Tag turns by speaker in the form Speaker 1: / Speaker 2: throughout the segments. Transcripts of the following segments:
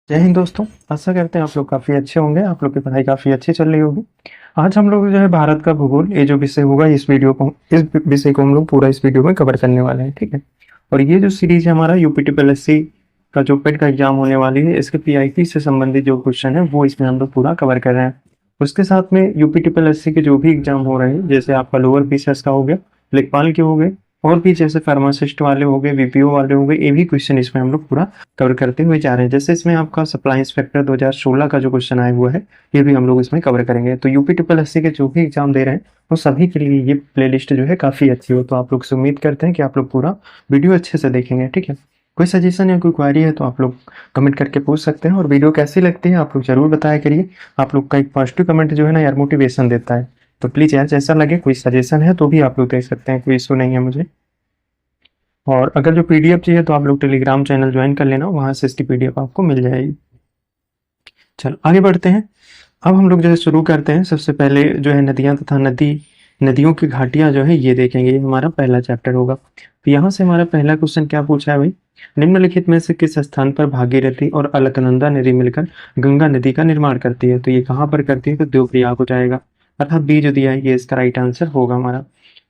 Speaker 1: जय हिंद दोस्तों। आशा करते हैं आप लोग काफ़ी अच्छे होंगे। आप लोग की पढ़ाई काफ़ी अच्छी चल रही होगी। आज हम लोग जो है भारत का भूगोल ये जो विषय होगा इस विषय को हम लोग पूरा इस वीडियो में कवर करने वाले हैं, ठीक है। और ये जो सीरीज है हमारा यूपीटी पीएससी का जो पेड का एग्जाम होने वाली है, इसके पीआईटी से संबंधित जो क्वेश्चन है वो इसमें हम लोग पूरा कवर कर रहे हैं। उसके साथ में यूपीटी पीएससी के जो भी एग्जाम हो रहे हैं, जैसे आपका लोअर पीसीएस का हो गया, लेखपाल के हो गए, और भी जैसे फार्मासिस्ट वाले हो गए, बीपीओ वाले हो गए, ये भी क्वेश्चन इसमें हम लोग पूरा कवर करते हुए जा रहे हैं। जैसे इसमें आपका सप्लाई इंस्पेक्टर 2016 का जो क्वेश्चन आया हुआ है, ये भी हम लोग इसमें कवर करेंगे। तो यूपी ट्रिपल एससी के जो भी एग्जाम दे रहे हैं वो सभी के लिए ये प्लेलिस्ट जो है काफ़ी अच्छी हो। तो आप लोग से उम्मीद करते हैं कि आप लोग पूरा वीडियो अच्छे से देखेंगे, ठीक है। कोई सजेशन या कोई क्वारी है तो आप लोग कमेंट करके पूछ सकते हैं। और वीडियो कैसी लगती है आप लोग जरूर बताया करिए। आप लोग का एक पॉजिटिव कमेंट जो है ना यार मोटिवेशन देता है। तो प्लीज़ यार जैसा लगे, कोई सजेशन है तो भी आप लोग दे सकते हैं, कोई इशू नहीं है मुझे। और अगर जो पीडीएफ चाहिए तो आप लोग टेलीग्राम चैनल ज्वाइन कर लेना, वहां से इसकी पीडीएफ आपको मिल जाएगी। चलो आगे बढ़ते हैं। अब हम लोग जो है शुरू करते हैं। सबसे पहले जो है नदियां तथा नदियों की घाटियां जो है ये देखेंगे। ये हमारा पहला चैप्टर होगा। तो यहाँ से हमारा पहला क्वेश्चन क्या पूछा है भाई, निम्नलिखित में से किस स्थान पर भागीरथी और अलकनंदा नदी मिलकर गंगा नदी का निर्माण करती है। तो ये कहाँ पर करती है, तो देवप्रयाग हो जाएगा। अर्थात बी जो दिया है ये इसका राइट आंसर होगा हमारा।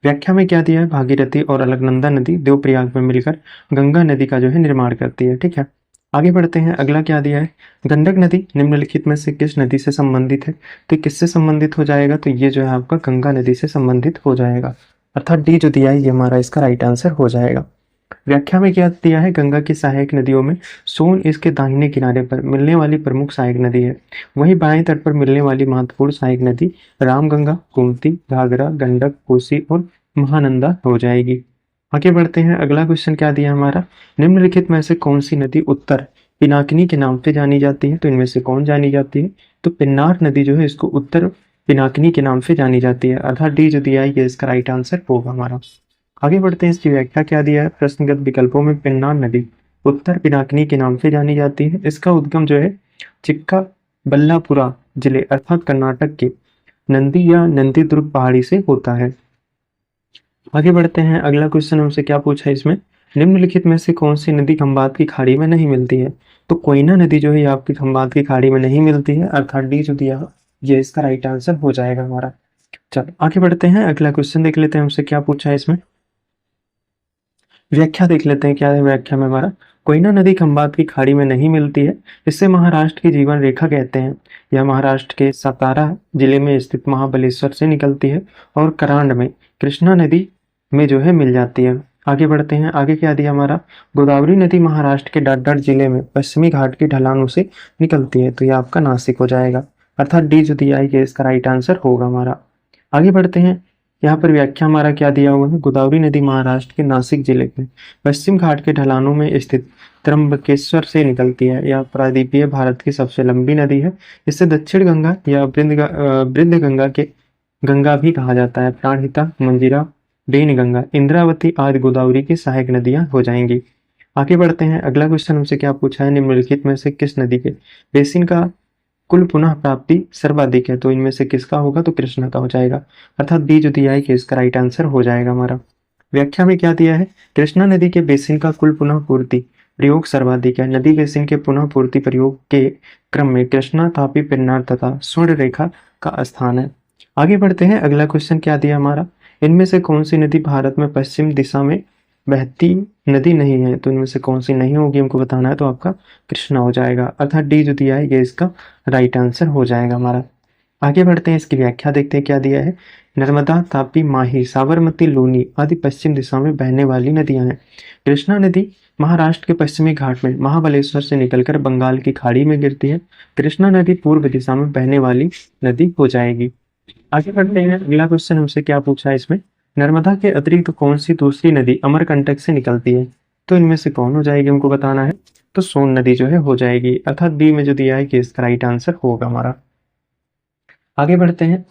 Speaker 1: व्याख्या में क्या दिया है, भागीरथी और अलकनंदा नदी देवप्रयाग में मिलकर गंगा नदी का जो है निर्माण करती है, ठीक है। आगे बढ़ते हैं। अगला क्या दिया है, गंडक नदी निम्नलिखित में से किस नदी से संबंधित है। तो किससे संबंधित हो जाएगा, तो ये जो है आपका गंगा नदी से संबंधित हो जाएगा। अर्थात डी जो दिया है ये हमारा इसका राइट आंसर हो जाएगा। व्याख्या में क्या दिया है, गंगा की सहायक नदियों में सोन इसके दाहिने किनारे पर मिलने वाली प्रमुख सहायक नदी है। वहीं बाएं तट पर मिलने वाली महत्वपूर्ण सहायक नदी रामगंगा, गोमती, घाघरा, गंडक, कोसी और महानंदा हो जाएगी। आगे बढ़ते हैं। अगला क्वेश्चन क्या दिया हमारा, निम्नलिखित में से कौन सी नदी उत्तर पिनाकिनी के नाम से जानी जाती है। तो इनमें से कौन जानी जाती है, तो पिन्नार नदी जो है इसको उत्तर पिनाकिनी के नाम से जानी जाती है। अर्थात डी जो दिया है ये इसका राइट आंसर होगा हमारा। आगे बढ़ते हैं। इसकी व्याख्या क्या दिया है, प्रश्नगत विकल्पों में पिन्नार नदी उत्तर पिनाकिनी के नाम से जानी जाती है। इसका उद्गम जो है चिक्का बल्लापुरा जिले अर्थात कर्नाटक के नंदी या नंदी दुर्ग पहाड़ी से होता है। आगे बढ़ते हैं। अगला क्वेश्चन हमसे क्या पूछा है इसमें, निम्नलिखित में से कौन सी नदी खंबात की खाड़ी में नहीं मिलती है। तो कोयना नदी जो है ये आपकी खंबात की खाड़ी में नहीं मिलती है। अर्थात डी जो दिया ये इसका राइट आंसर हो जाएगा हमारा। चलो आगे बढ़ते हैं। अगला क्वेश्चन देख लेते हैं हमसे क्या पूछा है इसमें। व्याख्या देख लेते हैं क्या है व्याख्या में हमारा, कोयना नदी खंबात की खाड़ी में नहीं मिलती है। इसे महाराष्ट्र की जीवन रेखा कहते हैं। यह महाराष्ट्र के सातारा जिले में स्थित महाबलेश्वर से निकलती है और करांड में कृष्णा नदी में जो है मिल जाती है। आगे बढ़ते हैं। आगे क्या दिया हमारा, गोदावरी नदी महाराष्ट्र के डाडर जिले में पश्चिमी घाट की ढलानों से निकलती है। तो यह आपका नासिक हो जाएगा। अर्थात डी जो दिया है ये इसका राइट आंसर होगा हमारा। आगे बढ़ते हैं। यहाँ पर व्याख्या हमारा क्या दिया हुआ है, गोदावरी नदी महाराष्ट्र के नासिक जिले के पश्चिम घाट के ढलानों में स्थित त्र्यंबकेश्वर से निकलती है। यह प्रायद्वीपीय भारत की सबसे लंबी नदी है। इसे दक्षिण गंगा या वृद्ध गंगा के गंगा भी कहा जाता है। प्राणहिता, मंजीरा, बेन गंगा, इंद्रावती आदि गोदावरी की सहायक नदियां हो जाएंगी। आगे बढ़ते हैं। अगला क्वेश्चन हमसे क्या पूछा है, निम्नलिखित में से किस नदी के बेसिन का कुल पुनः प्राप्ति सर्वाधिक है। तो इनमें से किसका होगा, तो कृष्णा का हो जाएगा। अर्थात बी जो दिया है कि इसका राइट आंसर हो जाएगा हमारा। व्याख्या में क्या दिया है, कृष्णा नदी के बेसिन का कुल पुनः पूर्ति प्रयोग सर्वाधिक है। नदी बेसिन के पुनः पूर्ति प्रयोग के क्रम में कृष्णा, तापी, पेन्नार तथा स्वर्ण रेखा का स्थान है। आगे बढ़ते हैं। अगला क्वेश्चन क्या दिया हमारा, इनमें से कौन सी नदी भारत में पश्चिम दिशा में बहती नदी नहीं है। तो इनमें से कौन सी नहीं होगी हमको बताना है। तो आपका कृष्णा हो जाएगा। अर्थात डी जो दिया है ये इसका राइट आंसर हो जाएगा हमारा। आगे बढ़ते हैं। इसकी व्याख्या देखते हैं क्या दिया है, नर्मदा, तापी, माही, साबरमती, लूनी आदि पश्चिम दिशा में बहने वाली नदियां हैं। कृष्णा नदी महाराष्ट्र के पश्चिमी घाट में महाबलेश्वर से निकलकर बंगाल की खाड़ी में गिरती है। कृष्णा नदी पूर्व दिशा में बहने वाली नदी हो जाएगी। आगे बढ़ते हैं। अगला क्वेश्चन हमसे क्या पूछा है इसमें, नर्मदा के अतिरिक्त कौन सी दूसरी नदी अमरकंटक से निकलती है। तो इनमें से कौन हो जाएगी हमको बताना है। तो सोन नदी जो है हो जाएगी। अर्थात बी में जो दिया है कि इसका राइट आंसर होगा हमारा। आगे बढ़ते हैं।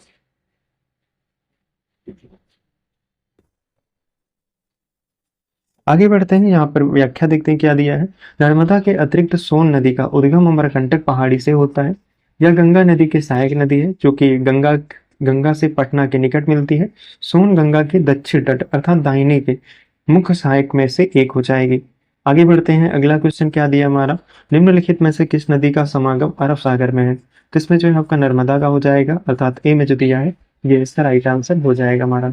Speaker 1: यहाँ पर व्याख्या देखते हैं क्या दिया है, नर्मदा के अतिरिक्त सोन नदी का उद्गम अमरकंटक पहाड़ी से होता है। यह गंगा नदी की सहायक नदी है जो कि गंगा से पटना के निकट मिलती है। सोन गंगा के दक्षिण तट अर्थात दाहिने के मुख्य सहायक में से एक हो जाएगी। आगे बढ़ते हैं, अगला क्वेश्चन क्या दिया हमारा, निम्नलिखित में से किस नदी का समागम अरब सागर में है। तो इसमें जो है आपका नर्मदा का हो जाएगा, अर्थात ए में जो दिया है ये इसका राइट आंसर हो जाएगा हमारा।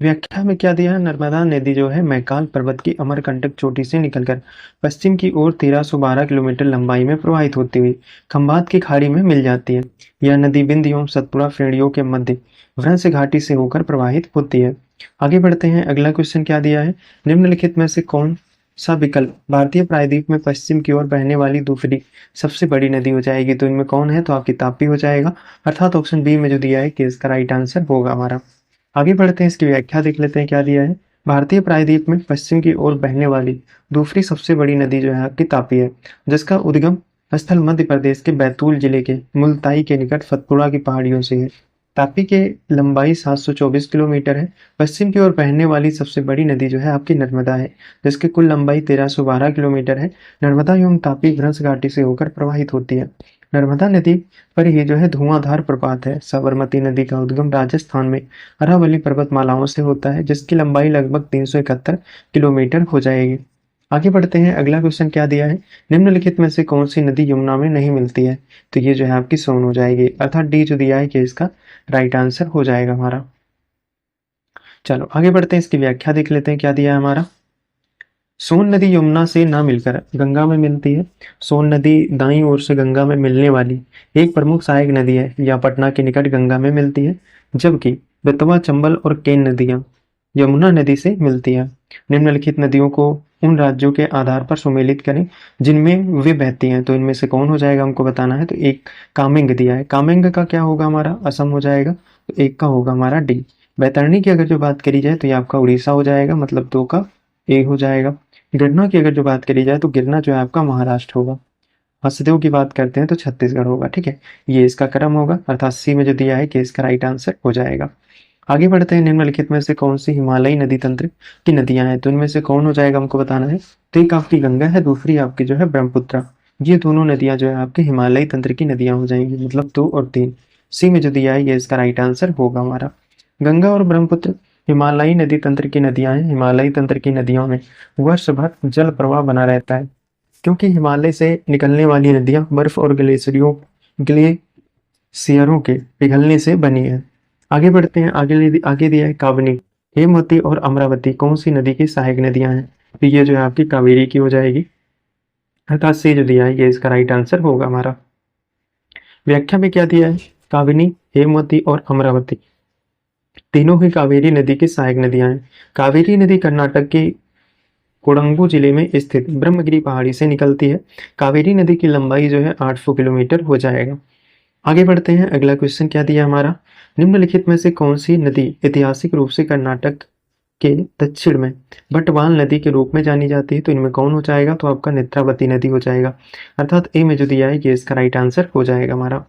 Speaker 1: व्याख्या में क्या दिया है, नर्मदा नदी जो है मैकाल पर्वत की अमरकंटक चोटी से निकलकर पश्चिम की ओर 1312 किलोमीटर लंबाई में प्रवाहित होती हुई खंभात की खाड़ी में मिल जाती है। यह नदी बिंद एवं सतपुड़ा श्रेणियों के मध्य भ्रंश घाटी से होकर प्रवाहित होती है। आगे बढ़ते हैं, अगला क्वेश्चन क्या दिया है, निम्नलिखित में से कौन सा विकल्प भारतीय प्रायद्वीप में पश्चिम की ओर बहने वाली दूसरी सबसे बड़ी नदी हो जाएगी। तो इनमें कौन है, तो आपकी तापी हो जाएगा, अर्थात ऑप्शन बी में जो दिया है कि इसका राइट आंसर होगा हमारा। आगे बढ़ते हैं, इसकी व्याख्या देख लेते हैं क्या दिया है। भारतीय प्रायद्वीप में पश्चिम की ओर बहने वाली दूसरी सबसे बड़ी नदी जो है आपकी तापी है, जिसका उद्गम स्थल मध्य प्रदेश के बैतूल जिले के मुल्ताई के निकट सतपुड़ा की पहाड़ियों से है। तापी की लंबाई 724 किलोमीटर है। पश्चिम की ओर बहने वाली सबसे बड़ी नदी जो है आपकी नर्मदा है, जिसकी कुल लंबाई 1312 किलोमीटर है। नर्मदा एवं तापी भ्रंश घाटी से होकर प्रवाहित होती है। नर्मदा नदी पर ही जो है धुआंधार प्रपात है। साबरमती नदी का उद्गम राजस्थान में अरावली पर्वतमालाओं से होता है, जिसकी लंबाई लगभग 371 किलोमीटर हो जाएगी। आगे बढ़ते हैं, अगला क्वेश्चन क्या दिया है, निम्नलिखित में से कौन सी नदी यमुना में नहीं मिलती है। तो ये जो है आपकी सोन हो जाएगी, अर्थात डी जो दिया है कि इसका राइट आंसर हो जाएगा हमारा। चलो आगे बढ़ते हैं, इसकी व्याख्या देख लेते हैं क्या दिया है हमारा। सोन नदी यमुना से ना मिलकर गंगा में मिलती है। सोन नदी दाईं ओर से गंगा में मिलने वाली एक प्रमुख सहायक नदी है, या पटना के निकट गंगा में मिलती है, जबकि बेतवा, चंबल और केन नदियां यमुना नदी से मिलती है। निम्नलिखित नदियों को उन राज्यों के आधार पर सुमेलित करें जिनमें वे बहती हैं। तो इनमें से कौन हो जाएगा हमको बताना है। तो एक कामेंग दिया है, कामेंग का क्या होगा हमारा, असम हो जाएगा, तो एक का होगा हमारा डी। बैतरणी की अगर जो बात करी जाए तो ये आपका उड़ीसा हो जाएगा, मतलब दो का ए हो जाएगा। गिरना की अगर जो बात करी जाए तो गिरना जो है आपका महाराष्ट्र होगा। हसदेव की बात करते हैं तो छत्तीसगढ़ होगा, ठीक है, ये इसका क्रम होगा, अर्थात सी में जो दिया है कि इसका राइट आंसर हो जाएगा। आगे बढ़ते हैं, निम्नलिखित में से कौन सी हिमालयी नदी तंत्र की नदियां हैं। तो इनमें से कौन हो जाएगा हमको बताना है। तो एक आपकी गंगा है, दूसरी आपकी जो है ब्रह्मपुत्र। ये दोनों नदियां जो है आपके हिमालयी तंत्र की नदियां हो जाएंगी, मतलब 2 और 3। सी में जो दिया है ये इसका राइट आंसर होगा हमारा। गंगा और ब्रह्मपुत्र हिमालयी नदी तंत्र की नदियां हैं। हिमालयी तंत्र की नदियों में वर्ष भर जल प्रवाह बना रहता है, क्योंकि हिमालय से निकलने वाली नदियां बर्फ और ग्लेशियरों के पिघलने से बनी है। आगे बढ़ते हैं, आगे दिया है काबनी, हेमवती और अमरावती कौन सी नदी की सहायक नदियां हैं। तो ये जो है आपकी कावेरी की हो जाएगी, अर्थात से जो दिया है ये इसका राइट आंसर होगा हमारा। व्याख्या में क्या दिया है, काबिनी, हेमवती और अमरावती तीनों ही कावेरी नदी की सहायक नदियां हैं। कावेरी नदी कर्नाटक के कोडंगू जिले में स्थित ब्रह्मगिरी पहाड़ी से निकलती है। कावेरी नदी की लंबाई जो है 800 किलोमीटर हो जाएगा। आगे बढ़ते हैं, अगला क्वेश्चन क्या दिया हमारा, निम्नलिखित में से कौन सी नदी ऐतिहासिक रूप से कर्नाटक के दक्षिण में बटवाल नदी के रूप में जानी जाती है। तो इनमें कौन हो जाएगा, तो आपका नेत्रावती नदी हो जाएगा, अर्थात ए में जो दिया है ये इसका राइट आंसर हो जाएगा हमारा।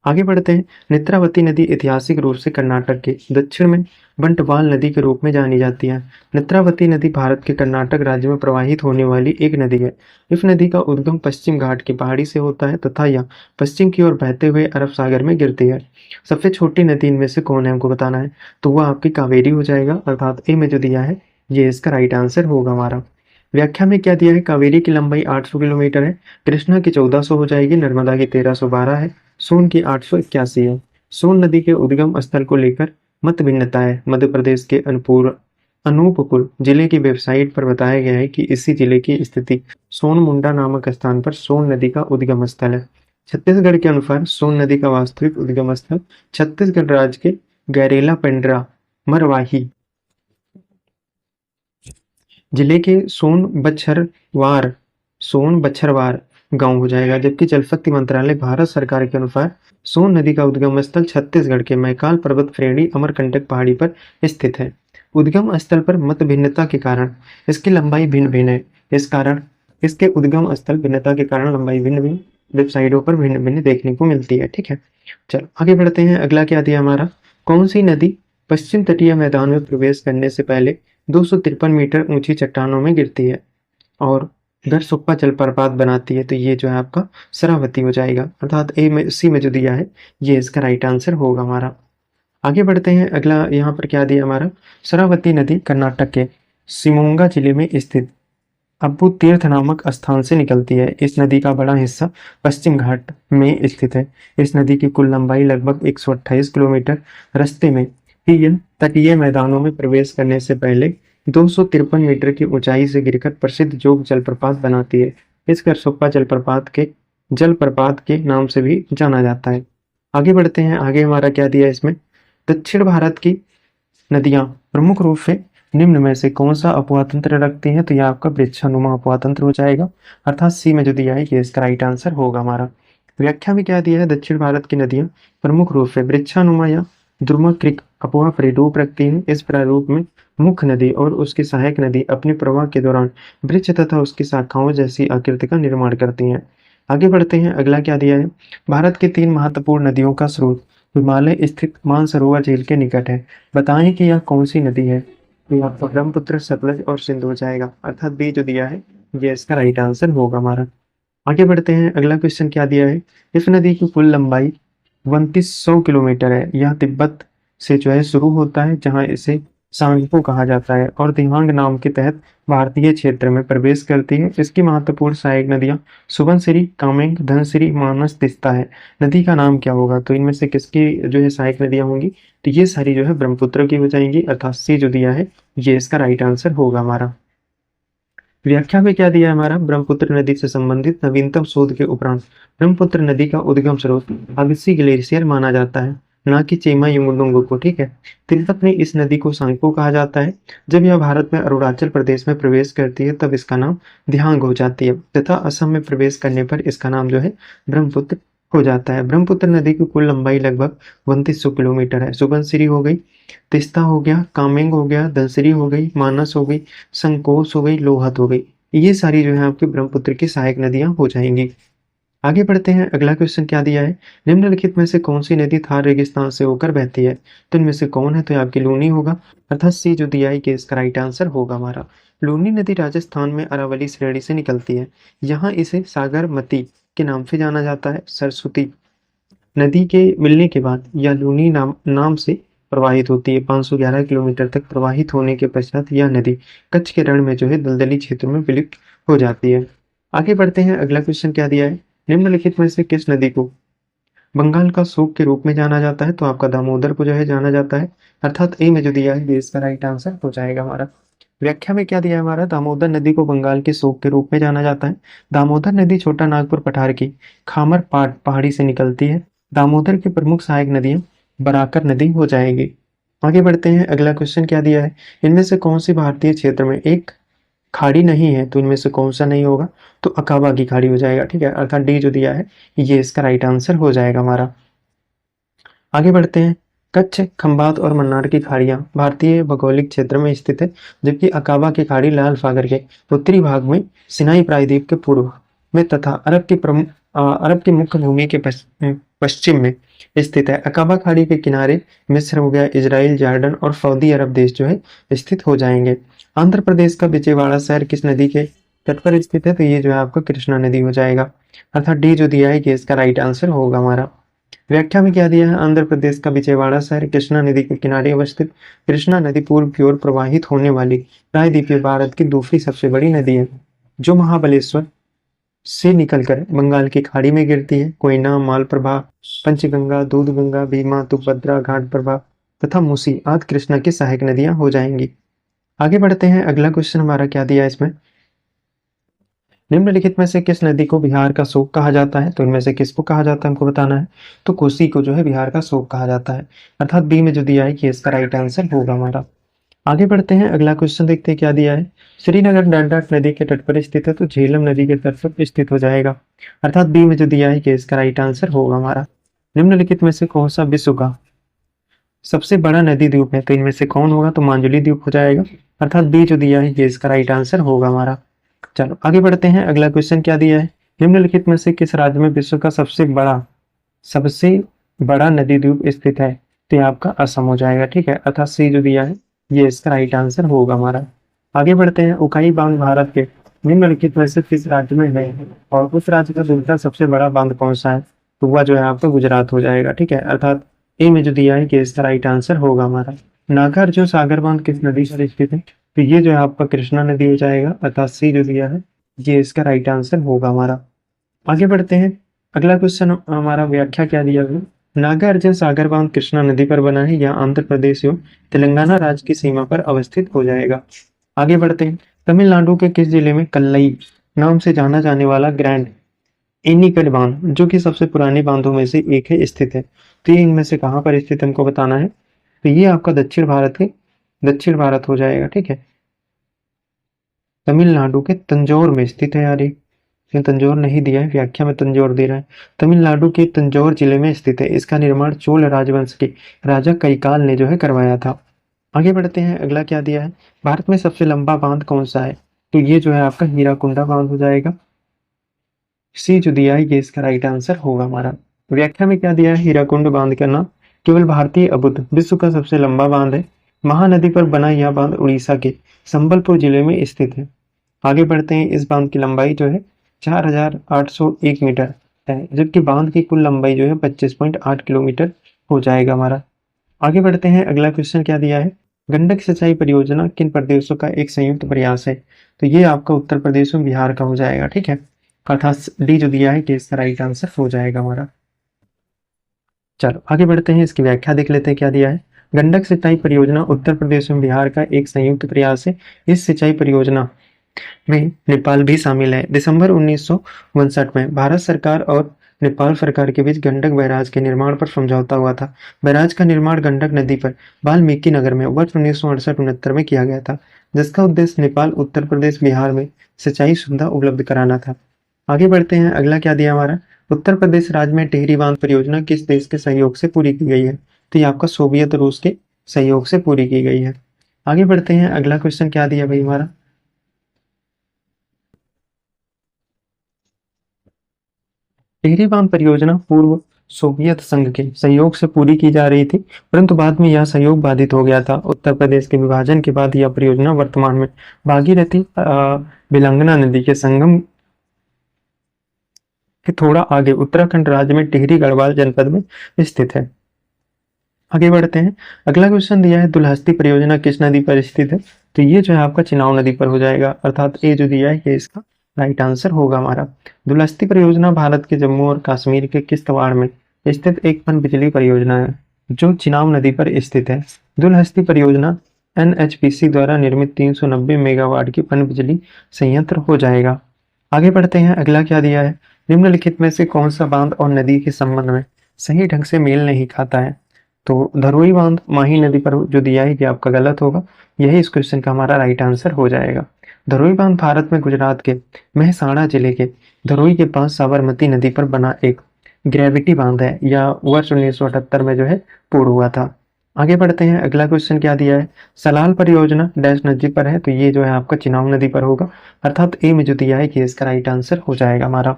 Speaker 1: आगे बढ़ते हैं, नेत्रावती नदी ऐतिहासिक रूप से कर्नाटक के दक्षिण में बंटवाल नदी के रूप में जानी जाती है। नेत्रावती नदी भारत के कर्नाटक राज्य में प्रवाहित होने वाली एक नदी है। इस नदी का उद्गम पश्चिम घाट की पहाड़ी से होता है तथा यह पश्चिम की ओर बहते हुए अरब सागर में गिरती है। सबसे छोटी नदी इनमें से कौन है हमको बताना है, तो वह आपकी कावेरी हो जाएगा, अर्थात ए में जो दिया है ये इसका राइट आंसर होगा हमारा। व्याख्या में क्या दिया है, कावेरी की लंबाई 800 किलोमीटर है, कृष्णा की 1400 हो जाएगी, नर्मदा की 1312 है, सोन की 881 है। सोन नदी के उद्गम स्थल को लेकर मत भिन्नता है। मध्य प्रदेश के अनूपपुर जिले की वेबसाइट पर बताया गया है कि इसी जिले की स्थिति सोन मुंडा नामक स्थान पर सोन नदी का उद्गम स्थल है। छत्तीसगढ़ के अनुसार सोन नदी का वास्तविक उद्गम स्थल छत्तीसगढ़ राज्य के गैरेला पेंड्रा मरवाही जिले के सोन बछरवार गांव हो जाएगा, जबकि जल शक्ति मंत्रालय भारत सरकार के अनुसार सोन नदी का उद्गम स्थल छत्तीसगढ़ के मैकाल पर्वत श्रेणी अमरकंटक पहाड़ी पर स्थित है। उद्गम स्थल पर मत भिन्नता के कारण इसकी लंबाई भिन्न भिन्न है। इस कारण इसके उद्गम स्थल भिन्नता के कारण लंबाई भिन्न भिन्न वेबसाइटों पर भिन्न भिन्न देखने को मिलती है, ठीक है। चलो आगे बढ़ते हैं, अगला क्या दिया हमारा, कौन सी नदी पश्चिम तटीय मैदान में प्रवेश करने से पहले 253 मीटर ऊंची चट्टानों में गिरती है और गरसुप्पा जलप्रपात बनाती है। तो ये जो है आपका शरावती हो जाएगा, अर्थात ए में सी में जो दिया है ये इसका राइट आंसर होगा हमारा। आगे बढ़ते हैं, अगला यहाँ पर क्या दिया हमारा, शरावती नदी कर्नाटक के शिमोगा जिले में स्थित अब्बू तीर्थ नामक स्थान से निकलती है। इस नदी का बड़ा हिस्सा पश्चिम घाट में स्थित है। इस नदी की कुल लंबाई लगभग 128 किलोमीटर। रास्ते में ही यह तटीय मैदानों में प्रवेश करने से पहले 253 मीटर की ऊंचाई से गिरकर प्रसिद्ध जोग जलप्रपात बनाती है। इस करसोप्पा जलप्रपात के नाम से भी जाना जाता है। आगे बढ़ते हैं। आगे हमारा क्या दिया है इसमें, दक्षिण भारत की नदियां प्रमुख रूप से निम्न में से कौन सा अपवाह तंत्र रखती हैं, तो यह आपका वृक्षानुमा अपवाह तंत्र हो जाएगा, अर्थात सी में जो दिया है ये इसका राइट आंसर होगा हमारा। व्याख्या में क्या दिया है, दक्षिण भारत की नदियां प्रमुख रूप से वृक्षानुमा या द्रुमक्रिक अपवाह प्रारूप रखती हैं। इस प्रारूप में मुख्य नदी और उसकी सहायक नदी अपने प्रवाह के दौरान वृक्ष तथा उसकी शाखाओं जैसी आकृति का निर्माण करती हैं। आगे बढ़ते हैं। अगला क्या दिया है, भारत की 3 महत्वपूर्ण नदियों का स्रोत हिमालय स्थित मानसरोवर झील के निकट है। बताएं कि यह कौन सी नदी है, तो आपका ब्रह्मपुत्र, सतलज और सिंधु हो जाएगा, अर्थात बी जो दिया है ये इसका राइट आंसर होगा हमारा। आगे बढ़ते हैं। अगला क्वेश्चन क्या दिया है, इस नदी की कुल लंबाई 3200 किलोमीटर है। यह तिब्बत से जो है शुरू होता है, जहां इसे सांगपो कहा जाता है और दिहांग नाम के तहत भारतीय क्षेत्र में प्रवेश करती है। इसकी महत्वपूर्ण सहायक नदियां सुबनसिरी, कामेंग, धनसिरी, मानस, तिस्ता है। नदी का नाम क्या होगा, तो इनमें से किसकी जो है सहायक नदियां होंगी, तो ये सारी जो है ब्रह्मपुत्र की हो जाएंगी, अर्थात सी जो दिया है ये इसका राइट आंसर होगा हमारा। व्याख्या में क्या दिया है हमारा, ब्रह्मपुत्र नदी से संबंधित नवीनतम शोध के उपरांत ब्रह्मपुत्र नदी का उद्गम स्रोत अगस्सी ग्लेशियर माना जाता है, ना कि चेमा युंगडुंग को। ठीक है, तिब्बत में इस नदी को सांगपो कहा जाता है। जब यह भारत में अरुणाचल प्रदेश में प्रवेश करती है तब इसका नाम दिहांग हो जाती है, तथा असम में प्रवेश करने पर इसका नाम जो है ब्रह्मपुत्र हो जाता है। ब्रह्मपुत्र नदी की कुल लंबाई लगभग 3200 किलोमीटर है। सुबनसिरी हो गई, तिस्ता हो गया, कामेंग हो गया, धनसिरी हो गई, मानस हो गई, संकोच हो गई, लोहत हो गई, ये सारी जो है आपकी ब्रह्मपुत्र की सहायक नदियां हो जाएंगी। आगे बढ़ते हैं। अगला क्वेश्चन क्या दिया है, निम्नलिखित में से कौन सी नदी थार रेगिस्तान से होकर बहती है, तो इनमें से कौन है, तो आपकी लूनी होगा, अर्थात सी जो दिया है कि इसका राइट आंसर होगा हमारा। लूनी नदी राजस्थान में अरावली श्रेणी से निकलती है। यहाँ इसे सागरमती के नाम से जाना जाता है। सरस्वती नदी के मिलने के बाद यह लूनी नाम से प्रवाहित होती है। 511 किलोमीटर तक प्रवाहित होने के पश्चात यह नदी कच्छ के रण में जो है दलदली क्षेत्र में विलुप्त हो जाती है। आगे बढ़ते हैं। अगला क्वेश्चन क्या दिया है, निम्नलिखित में से किस नदी को बंगाल का शोक के रूप में जाना जाता है, तो आपका दामोदर को जो है जाना जाता है, अर्थात ए में जो दिया है ये इसका राइट आंसर हो जाएगा हमारा। व्याख्या में क्या दिया है हमारा, दामोदर नदी को बंगाल के शोक के रूप में जाना जाता है। दामोदर नदी छोटा नागपुर पठार की खामर पहाड़ी से निकलती है। दामोदर की प्रमुख सहायक नदियां बराकर नदी हो जाएगी। आगे बढ़ते हैं। अगला क्वेश्चन क्या दिया है, इनमें से कौन सी भारतीय क्षेत्र में एक खाड़ी नहीं है, तो इनमें से कौन सा नहीं होगा, तो अकाबा की खाड़ी हो जाएगा। ठीक है, अर्थात डी जो दिया है ये इसका राइट आंसर हो जाएगा हमारा। आगे बढ़ते हैं। कच्छ, खंबात और मन्नार की खाड़ियां भारतीय भौगोलिक क्षेत्र में स्थित है, जबकि अकाबा की खाड़ी लाल सागर के उत्तरी भाग में सिनाई प्रायद्वीप के पूर्व में तथा अरब की मुख्य भूमि के पश्चिम में स्थित है। अकाबा खाड़ी के किनारे मिस्र हो गया, इजराइल, जॉर्डन और सऊदी अरब देश जो है स्थित हो जाएंगे। आंध्र प्रदेश का विजयवाड़ा शहर किस नदी के तट पर स्थित है, तो ये जो है आपका कृष्णा नदी हो जाएगा, अर्थात डी जो दिया है कि इसका राइट आंसर होगा हमारा। व्याख्या में क्या दिया है, आंध्र प्रदेश का विजयवाड़ा शहर कृष्णा नदी के किनारे अवस्थित। कृष्णा नदी पूर्व की ओर प्रवाहित होने वाली प्रायद्वीपीय भारत की दूसरी सबसे बड़ी नदी है, जो महाबलेश्वर से निकलकर बंगाल की खाड़ी में गिरती है। कोयना, मालप्रभा, पंचगंगा, दूधगंगा, भीमा, तुंगभद्रा, घाटप्रभा तथा मूसी आदि कृष्णा की सहायक नदियां हो जाएंगी। आगे बढ़ते हैं। अगला क्वेश्चन हमारा क्या दिया है इसमें, निम्नलिखित में से किस नदी को बिहार का शोक कहा जाता है, तो इनमें से किसको कहा जाता है हमको बताना है, तो कोसी को जो है बिहार का शोक कहा जाता है, अर्थात बी में जो दिया है कि इसका राइट आंसर होगा हमारा। आगे बढ़ते हैं। अगला क्वेश्चन देखते हैं क्या दिया है, श्रीनगर डंडक नदी के तट पर स्थित है, तो झेलम नदी के तट पर स्थित हो जाएगा, अर्थात बी में जो दिया है कि इसका राइट आंसर होगा हमारा। निम्नलिखित में से कौन सा विश्व का सबसे बड़ा नदी द्वीप है, तो इनमें से कौन होगा, तो मांजुली द्वीप हो जाएगा, अर्थात बी जो दिया है कि इसका राइट आंसर होगा हमारा। चलो आगे बढ़ते हैं। अगला क्वेश्चन क्या दिया है, निम्नलिखित में से किस राज्य में विश्व का सबसे बड़ा नदी द्वीप स्थित है, तो ये आपका असम हो जाएगा। ठीक है, अर्थात सी जो दिया है ये इसका राइट आंसर होगा हमारा। आगे बढ़ते हैं। उकाई बांध भारत के निम्नलिखित में से किस राज्य में है, और उस राज्य का दूसरा सबसे बड़ा बांध कौन सा है, तो वह जो है आपका गुजरात हो जाएगा। ठीक है, अर्थात ए में जो दिया है कि इसका राइट आंसर होगा हमारा। नागार्जुन सागर बांध किस नदी पर स्थित है? तो ये जो है आपका कृष्णा नदी हो जाएगा, अर्थात सी जो दिया है ये इसका राइट आंसर होगा हमारा। आगे बढ़ते हैं। अगला क्वेश्चन हमारा व्याख्या क्या दिया गया? नागार्जुन सागर बांध कृष्णा नदी पर बना है, यह आंध्र प्रदेश एवं तेलंगाना राज्य की सीमा पर अवस्थित हो जाएगा। आगे बढ़ते हैं। तमिलनाडु के किस जिले में कल्लई नाम से जाना जाने वाला ग्रैंड एनीकट बांध, जो कि सबसे पुराने बांधों में से एक है, स्थित है? तो ये इनमें से कहाँ पर स्थित हमको बताना है। तो ये आपका दक्षिण भारत हो जाएगा, ठीक है। तमिलनाडु के तंजौर में स्थित है यार ये तंजौर नहीं दिया है, व्याख्या में तंजौर दे रहा है। तमिलनाडु के तंजौर जिले में स्थित है। इसका निर्माण चोल राजवंश के राजा करिकाल ने जो है करवाया था। आगे बढ़ते हैं। अगला क्या दिया है? भारत में सबसे लंबा बांध कौन सा है? तो ये जो है आपका हीराकुंडा बांध हो जाएगा। सी जो दिया है ये इसका राइट आंसर होगा हमारा। व्याख्या में क्या दिया है? हीराकुंड बांध का नाम केवल भारतीय अबुध विश्व का सबसे लंबा बांध है। महानदी पर बना यह बांध उड़ीसा के संबलपुर जिले में स्थित है। आगे बढ़ते हैं। इस बांध की लंबाई जो है 4801 मीटर है, जबकि बांध की कुल लंबाई जो है 25.8 किलोमीटर हो जाएगा हमारा। आगे बढ़ते हैं। अगला क्वेश्चन क्या दिया है? गंडक सिंचाई परियोजना किन प्रदेशों का एक संयुक्त प्रयास है? तो ये आपका उत्तर प्रदेश और बिहार का हो जाएगा, ठीक है। अर्थात डी जो दिया है कि इसका राइट आंसर हो जाएगा हमारा। चलो आगे बढ़ते हैं। इसकी व्याख्या देख लेते हैं क्या दिया है। गंडक सिंचाई परियोजना उत्तर प्रदेश और बिहार का एक संयुक्त प्रयास है। इस सिंचाई परियोजना में नेपाल भी शामिल है। दिसंबर 1959 में भारत सरकार और नेपाल सरकार के बीच गंडक बैराज के निर्माण पर समझौता हुआ था। बैराज का निर्माण गंडक नदी पर वाल्मीकि नगर में वर्ष 1968-69 में किया गया था, जिसका उद्देश्य नेपाल, उत्तर प्रदेश, बिहार में सिंचाई सुविधा उपलब्ध कराना था। आगे बढ़ते हैं। अगला क्या दिया हमारा? उत्तर प्रदेश राज्य में टिहरी बांध परियोजना किस देश के सहयोग से पूरी की गई है? तो ये आपका सोवियत रूस के सहयोग से पूरी की गई है। आगे बढ़ते हैं। अगला क्वेश्चन क्या दिया भाई हमारा? टिहरी बांध परियोजना पूर्व सोवियत संघ के सहयोग से पूरी की जा रही थी, परंतु बाद में यह सहयोग बाधित हो गया था। उत्तर प्रदेश के विभाजन के बाद यह परियोजना वर्तमान में भागीरथी बिलंगना नदी के संगम के थोड़ा आगे उत्तराखंड राज्य में टिहरी गढ़वाल जनपद में स्थित है। आगे बढ़ते हैं। अगला क्वेश्चन दिया है दुलहस्ती परियोजना किस नदी पर स्थित है? तो ये जो है आपका चिनाव नदी पर हो जाएगा, अर्थात ए जो दिया है ये इसका राइट आंसर होगा हमारा। दुलहस्ती परियोजना भारत के जम्मू और कश्मीर के किश्तवाड़ में स्थित एक पन बिजली परियोजना है, जो चिनाव नदी पर स्थित है। दुलहस्ती परियोजना एनएचपीसी द्वारा निर्मित 390 मेगावाट की पन बिजली संयंत्र हो जाएगा। आगे बढ़ते हैं। अगला क्या दिया है? निम्नलिखित में से कौन सा बांध और नदी के संबंध में सही ढंग से मेल नहीं खाता है? तो धरोई बांध माही नदी पर जो दिया है ये आपका गलत होगा। यही इस क्वेश्चन का हमारा राइट आंसर हो जाएगा। धरोई बांध भारत में गुजरात के मेहसाणा जिले के धरोई के पास साबरमती नदी पर बना एक ग्रेविटी बांध है। यह वर्ष 1978 में जो है पूर्ण हुआ था। आगे बढ़ते हैं। अगला क्वेश्चन क्या दिया है? सलाल परियोजना डैश नदी पर है, तो ये जो है आपका चिनाब नदी पर होगा, अर्थात ए में जो दिया है कि इसका राइट आंसर हो जाएगा हमारा।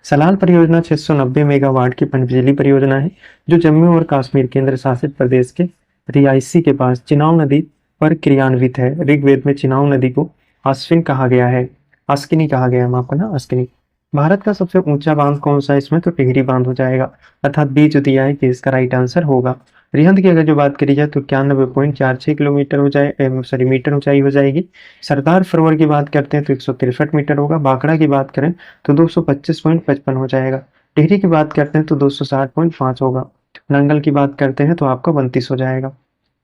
Speaker 1: सलाल परियोजना 690 मेगावाट की पनबिजली परियोजना है, जो जम्मू और कश्मीर केंद्र शासित प्रदेश के रियासी के पास चिनाब नदी पर क्रियान्वित है। ऋग्वेद में चिनाब नदी को अश्विन कहा गया है, अस्किनी कहा गया है, माफ करना, अस्किनी। भारत का सबसे ऊंचा बांध कौन सा है इसमें? तो टिहरी बांध हो जाएगा, अर्थात बी जो दिया है कि इसका राइट आंसर होगा। रिहंद की अगर जो बात करी जाए तो 91.46 किलोमीटर हो जाए, सॉरी मीटर ऊंचाई हो जाएगी। सरदार सरोवर की बात करते हैं तो 163 मीटर होगा। भाखड़ा की बात करें तो 225.55 हो जाएगा। टिहरी की बात करते हैं तो 260.5 होगा। नंगल की बात करते हैं तो आपका 32 हो जाएगा।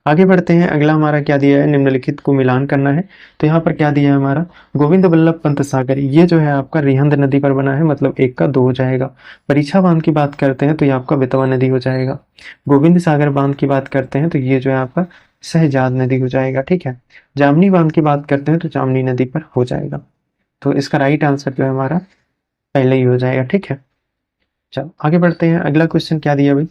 Speaker 1: आगे बढ़ते हैं। अगला हमारा क्या दिया है? निम्नलिखित को मिलान करना है। तो यहाँ पर क्या दिया है हमारा? गोविंद बल्लभ पंत सागर, ये जो है आपका रिहंद नदी पर बना है, मतलब एक का 2 हो जाएगा। परीक्षा बांध की बात करते हैं तो ये आपका बेतवा नदी हो जाएगा। गोविंद सागर बांध की बात करते हैं तो ये जो है आपका शहजाद नदी हो जाएगा, ठीक है। जामनी बांध की बात करते हैं तो जामनी नदी पर हो जाएगा। तो इसका राइट आंसर जो है हमारा पहले ही हो जाएगा, ठीक है। चलो आगे बढ़ते हैं। अगला क्वेश्चन क्या दिया भाई?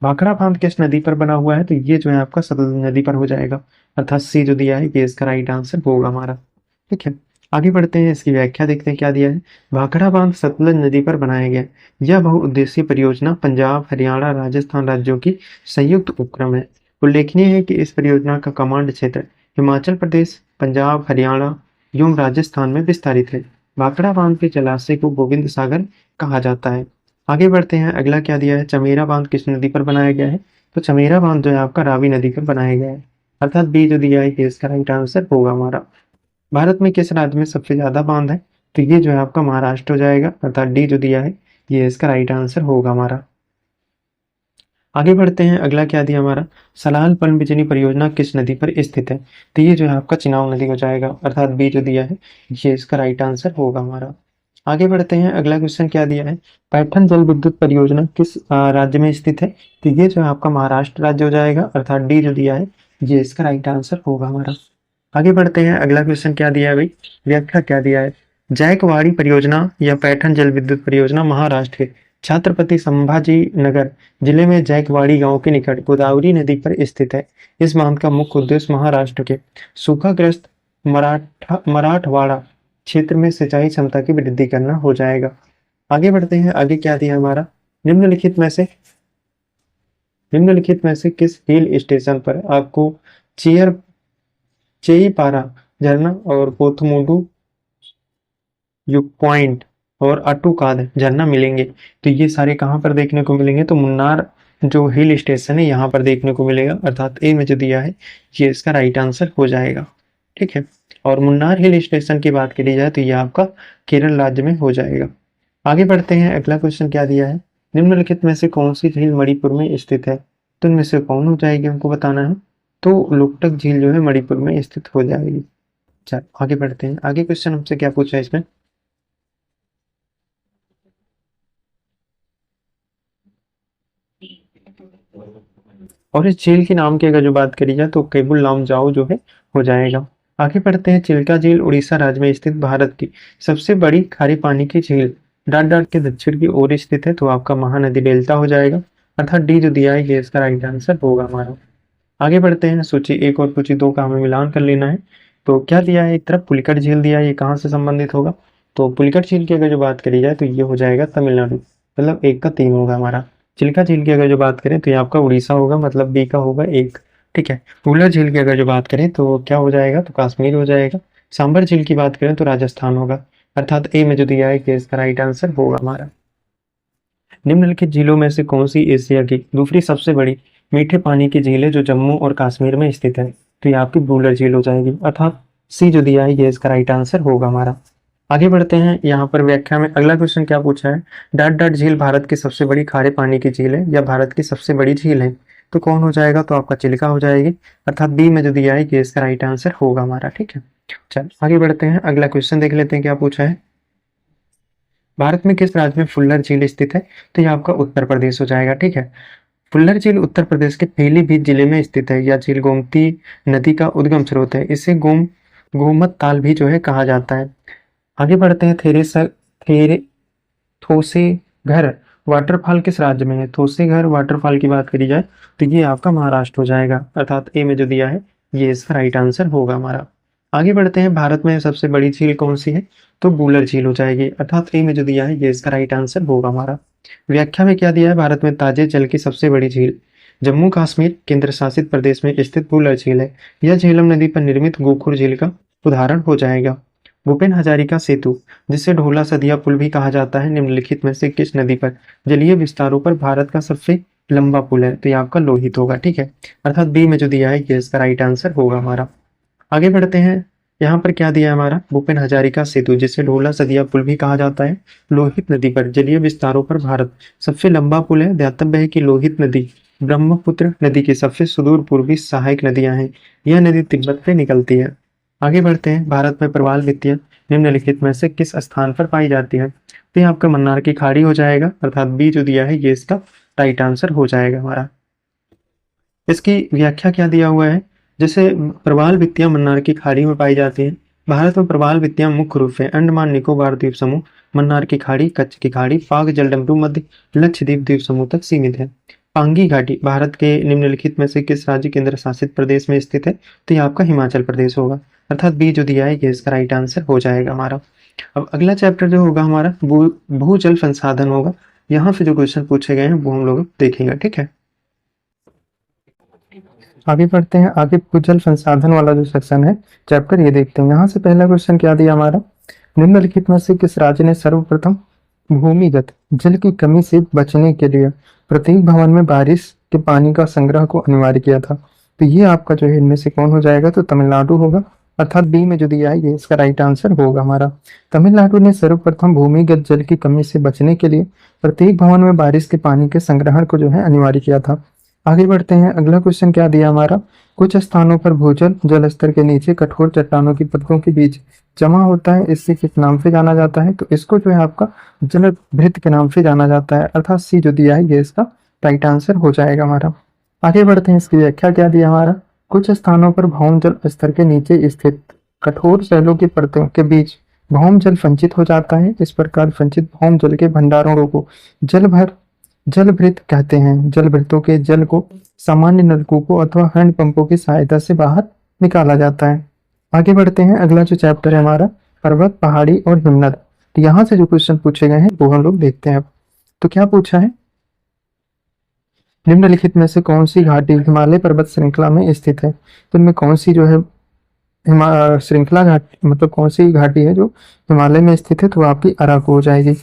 Speaker 1: भाखड़ा बांध किस नदी पर बना हुआ है? तो ये जो है आपका सतलुज नदी पर हो जाएगा, अर्थात सी जो दिया है ये इसका राइट आंसर होगा हमारा, ठीक है। आगे बढ़ते हैं। इसकी व्याख्या देखते हैं क्या दिया है। भाखड़ा बांध सतलुज नदी पर बनाया गया यह बहुउद्देशीय परियोजना पंजाब, हरियाणा, राजस्थान राज्यों की संयुक्त उपक्रम है। उल्लेखनीय है कि इस परियोजना का कमांड क्षेत्र हिमाचल प्रदेश, पंजाब, हरियाणा एवं राजस्थान में विस्तारित है। भाखड़ा बांध के जलाशय को गोविंद सागर कहा जाता है। आगे बढ़ते हैं। अगला क्या दिया है? चमेरा बांध किस नदी पर बनाया गया है? तो चमेरा बांध जो है आपका रावी नदी पर बनाया गया है, अर्थात बी जो दिया है ये इसका राइट आंसर होगा हमारा। भारत में किस राज्य में सबसे ज्यादा बांध है, तो ये जो है आपका महाराष्ट्र हो जाएगा, अर्थात डी जो दिया है ये इसका राइट आंसर होगा हमारा। आगे बढ़ते हैं, अगला क्या दिया हमारा, सलाल पनबिजली परियोजना किस नदी पर स्थित है, तो ये जो है आपका चिनाब नदी हो जाएगा, अर्थात बी जो दिया है ये इसका राइट आंसर होगा हमारा। आगे बढ़ते हैं, अगला क्वेश्चन क्या दिया है, पैठन जल विद्युत परियोजना किस राज्य में स्थित है, तो ये जो है आपका महाराष्ट्र राज्य हो जाएगा, अर्थात डी जो दिया है ये इसका राइट आंसर होगा हमारा। आगे बढ़ते हैं, अगला क्वेश्चन क्या दिया है भाई, व्याख्या क्या दिया है, जायकवाड़ी परियोजना या पैठन जल विद्युत परियोजना महाराष्ट्र के छत्रपति संभाजी नगर जिले में जैकवाड़ी गांव के निकट गोदावरी नदी पर स्थित है। इस बांध का मुख्य उद्देश्य महाराष्ट्र के सूखाग्रस्त मराठवाड़ा क्षेत्र में सिंचाई क्षमता की वृद्धि करना हो जाएगा। आगे बढ़ते हैं, आगे क्या दिया हमारा, निम्नलिखित में से किस हिल स्टेशन पर आपको चेईपारा झरना और पोथमुडू युग पॉइंट और अटूकाद झरना मिलेंगे, तो ये सारे कहाँ पर देखने को मिलेंगे, तो मुन्नार जो हिल स्टेशन है यहाँ पर देखने को मिलेगा, अर्थात ए में जो दिया है ये इसका राइट आंसर हो जाएगा। ठीक है, और मुन्नार हिल स्टेशन की बात करी जाए तो ये आपका केरल राज्य में हो जाएगा। आगे बढ़ते हैं, अगला क्वेश्चन क्या दिया है, निम्नलिखित में से कौन सी झील मणिपुर में स्थित है, तो इनमें से कौन हो जाएगी हमको बताना है, तो लोकटक झील जो है मणिपुर में स्थित हो जाएगी। चल आगे बढ़ते हैं, आगे क्वेश्चन हमसे क्या पूछा है इसमें, और इस झील के नाम की अगर जो बात करी जाए तो केबुल लामजाओ जो है हो जाएगा। आगे बढ़ते हैं, चिल्का झील उड़ीसा राज्य में स्थित भारत की सबसे बड़ी खारे पानी की झील डाट डाट के दक्षिण की ओर स्थित है, तो आपका महानदी डेल्टा हो जाएगा, अर्थात डी जो दिया है ये इसका राइट आंसर होगा हमारा। आगे बढ़ते हैं, सूची एक और सूची दो का हमें मिलान कर लेना है। तो क्या दिया है, एक तरफ पुलिकट झील दिया है, ये कहाँ से संबंधित होगा, तो पुलिकट झील की अगर जो बात करी जाए तो ये हो जाएगा तमिलनाडु, मतलब एक का तीन होगा हमारा। चिल्का झील की अगर जो बात करें तो ये आपका उड़ीसा होगा, मतलब बी का होगा एक। ठीक है, वुलर झील की अगर जो बात करें तो क्या हो जाएगा, तो कश्मीर हो जाएगा। सांबर झील की बात करें तो राजस्थान होगा, अर्थात ए में जो दिया है कि इसका राइट आंसर होगा हमारा। निम्नलिखित झीलों में से कौन सी एशिया की दूसरी सबसे बड़ी मीठे पानी की झील है जो जम्मू और कश्मीर में स्थित है, तो ये आपकी वुलर झील हो जाएगी, अर्थात सी जो दिया है ये इसका राइट आंसर होगा हमारा। आगे बढ़ते हैं, यहाँ पर व्याख्या में अगला क्वेश्चन क्या पूछा है, डाट डाट झील भारत की सबसे बड़ी खारे पानी की झील है या भारत की सबसे बड़ी झील है, तो कौन हो जाएगा, तो आपका चिल्का हो जाएगी, अर्थात बी में जो दिया है ये इसका राइट आंसर होगा हमारा। ठीक है, चल आगे बढ़ते हैं, अगला क्वेश्चन देख लेते हैं क्या पूछा है, भारत में किस राज्य में फुल्लर झील स्थित है, तो ये आपका उत्तर प्रदेश हो जाएगा। ठीक है, फुल्लर झील उत्तर प्रदेश के पीलीभीत जिले में स्थित है, यह झील गोमती नदी का उद्गम स्रोत है, इसे गोमत ताल भी जो है कहा जाता है। आगे बढ़ते हैं, थोसेघर वाटरफॉल किस राज्य में है, थोसेघर वाटरफॉल की बात करी जाए तो ये आपका महाराष्ट्र हो जाएगा, अर्थात ए में जो दिया है ये इसका राइट आंसर होगा हमारा। आगे बढ़ते हैं, भारत में सबसे बड़ी झील कौन सी है, तो वुलर झील हो जाएगी, अर्थात ए में जो दिया है ये इसका राइट आंसर होगा हमारा। व्याख्या में क्या दिया है, भारत में ताजे जल की सबसे बड़ी झील जम्मू कश्मीर केंद्र शासित प्रदेश में स्थित वुलर झील है, यह झेलम नदी पर निर्मित गोखुर झील का उदाहरण हो जाएगा। भूपेन हजारिका सेतु जिसे ढोला सदिया पुल भी कहा जाता है, निम्नलिखित में से किस नदी पर जलीय विस्तारों पर भारत का सबसे लंबा पुल है, तो ये आपका लोहित होगा। ठीक है, अर्थात बी में जो दिया है ये इसका राइट आंसर होगा हमारा। आगे बढ़ते हैं, यहाँ पर क्या दिया है हमारा, भूपेन हजारिका सेतु जिसे ढोला सदिया पुल भी कहा जाता है, लोहित नदी पर जलीय विस्तारों पर भारत सबसे लंबा पुल है। ध्यातव्य है कि लोहित नदी ब्रह्मपुत्र नदी की सबसे सुदूर पूर्वी सहायक नदियां हैं, यह नदी तिब्बत से निकलती है। आगे बढ़ते हैं, भारत में प्रवाल वित्तीय निम्नलिखित में से किस स्थान पर पाई जाती है, तो ये आपका मन्नार की खाड़ी हो जाएगा, अर्थात बी जो दिया है ये इसका राइट आंसर हो जाएगा हमारा। इसकी व्याख्या क्या दिया हुआ है, जैसे प्रवाल वित्तियां मन्नार की खाड़ी में पाई जाती है। भारत में प्रवाल वित्तियां मुख्य रूप से अंडमान निकोबार द्वीप समूह, मन्नार की खाड़ी, कच्छ की खाड़ी, पाक जलडमरू मध्य लक्षद्वीप द्वीप समूह तक सीमित है। पांगी घाटी भारत के निम्नलिखित में से किस राज्य केंद्र शासित प्रदेश में स्थित है, तो ये आपका हिमाचल प्रदेश होगा, अर्थात बी जो दिया है ये इसका राइट आंसर हो जाएगा हमारा। अब अगला चैप्टर जो होगा हमारा भूजल संसाधन होगा, यहाँ से जो क्वेश्चन पूछे गए हैं वो हम लोग देखेंगे। ठीक है, आगे बढ़ते हैं, आगे भूजल संसाधन वाला जो सेक्शन है चैप्टर ये देखते हैं। यहाँ से पहला क्वेश्चन क्या दिया हमारा, निम्नलिखित में से किस राज्य ने सर्वप्रथम भूमिगत जल की कमी से बचने के लिए प्रत्येक भवन में बारिश के पानी का संग्रह को अनिवार्य किया था। तो ये आपका जो है इनमें से कौन हो जाएगा, तो तमिलनाडु होगा, अर्थात बी में जो दिया है ये इसका राइट आंसर होगा हमारा। तमिलनाडु ने सर्वप्रथम भूमिगत जल की कमी से बचने के लिए प्रत्येक भवन में बारिश के पानी के संग्रहण को जो है अनिवार्य किया था। आगे बढ़ते हैं, अगला क्वेश्चन क्या दिया हमारा, कुछ स्थानों पर भूजल जल स्तर के नीचे कठोर चट्टानों की परतों के बीच जमा होता है, इससे किस नाम से जाना जाता है, तो इसको जो है आपका जलभृत के नाम से जाना जाता है, अर्थात सी जो दिया है ये इसका राइट आंसर हो जाएगा हमारा। आगे बढ़ते हैं, इसकी व्याख्या क्या दिया हमारा, कुछ स्थानों पर भौम जल स्तर के नीचे स्थित कठोर शैलों की परतों के बीच भौम जल संचित हो जाता है। इस प्रकार संचित भौम जल के भंडारणों को जलभृत कहते हैं। जलभृतों के जल को सामान्य नलकूपों अथवा हैंडपंपों की सहायता से बाहर निकाला जाता है। आगे बढ़ते हैं, अगला जो चैप्टर है हमारा पर्वत, पहाड़ी और हिमनद। तो यहाँ से जो क्वेश्चन पूछे गए हैं वो हम लोग देखते हैं अब। तो क्या पूछा है, निम्नलिखित में से कौन सी घाटी हिमालय पर्वत श्रृंखला में स्थित है, तो इनमें कौन सी जो है श्रृंखला घाटी, मतलब कौन सी घाटी है जो हिमालय में स्थित है, तो आपकी अराकू हो जाएगी,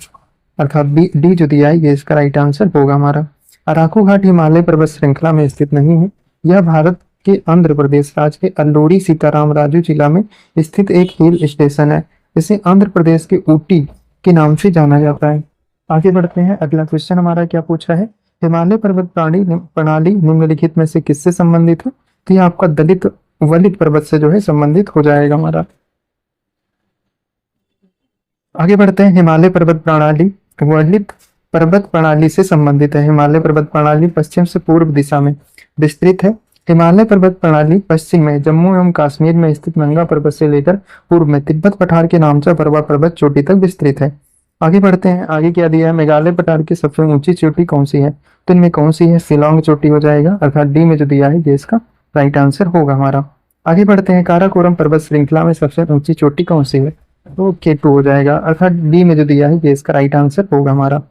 Speaker 1: अर्थात बी डी जो दिया है ये इसका राइट आंसर होगा हमारा। अराकू घाटी हिमालय पर्वत श्रृंखला में स्थित नहीं है, यह भारत के आंध्र प्रदेश राज्य के अल्लोड़ी सीताराम राजू जिला में स्थित एक हिल स्टेशन है। इसे आंध्र प्रदेश के ऊटी के नाम से जाना जाता है। आगे बढ़ते हैं, अगला क्वेश्चन हमारा क्या पूछा है, हिमालय पर्वत प्रणाली निम्नलिखित में से किससे संबंधित है, तो ये आपका दलित वलित पर्वत से जो है संबंधित हो जाएगा हमारा। आगे बढ़ते हैं, हिमालय पर्वत प्रणाली वलित पर्वत प्रणाली से संबंधित है। हिमालय पर्वत प्रणाली पश्चिम से पूर्व दिशा में विस्तृत है। हिमालय पर्वत प्रणाली पश्चिम में जम्मू एवं कश्मीर में स्थित नंगा पर्वत से लेकर पूर्व में तिब्बत पठार के नामचा परवा पर्वत चोटी तक विस्तृत है। आगे बढ़ते हैं, आगे क्या दिया है, मेघालय पठार की सबसे ऊंची चोटी कौन सी है, तो इनमें कौन सी है, शिलोंग चोटी हो जाएगा, अर्थात डी में जो दिया है ये इसका राइट आंसर होगा हमारा। आगे बढ़ते हैं, काराकोरम पर्वत श्रृंखला में सबसे ऊंची चोटी कौन सी है, तो K2 हो जाएगा, अर्थात डी में जो दिया है ये इसका राइट आंसर होगा हमारा।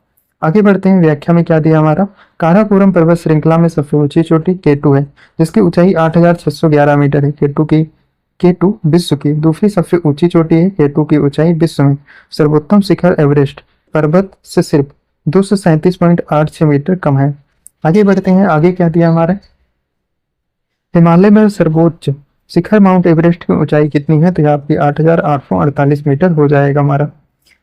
Speaker 1: आगे बढ़ते हैं, व्याख्या में क्या दिया हमारा, काराकोरम पर्वत श्रृंखला में सबसे ऊंची चोटी K2 है, जिसकी ऊंचाई 8611 मीटर है। K2 विश्व की दूसरी सबसे ऊंची चोटी है। K2 की ऊंचाई विश्व में सर्वोत्तम शिखर एवरेस्ट पर्वत से सिर्फ 237.86 मीटर कम है। आगे बढ़ते हैं, आगे क्या दिया हमारा, हिमालय में सर्वोच्च शिखर माउंट एवरेस्ट की ऊंचाई कितनी है, तो यहाँ आपकी 8848 मीटर हो जाएगा हमारा।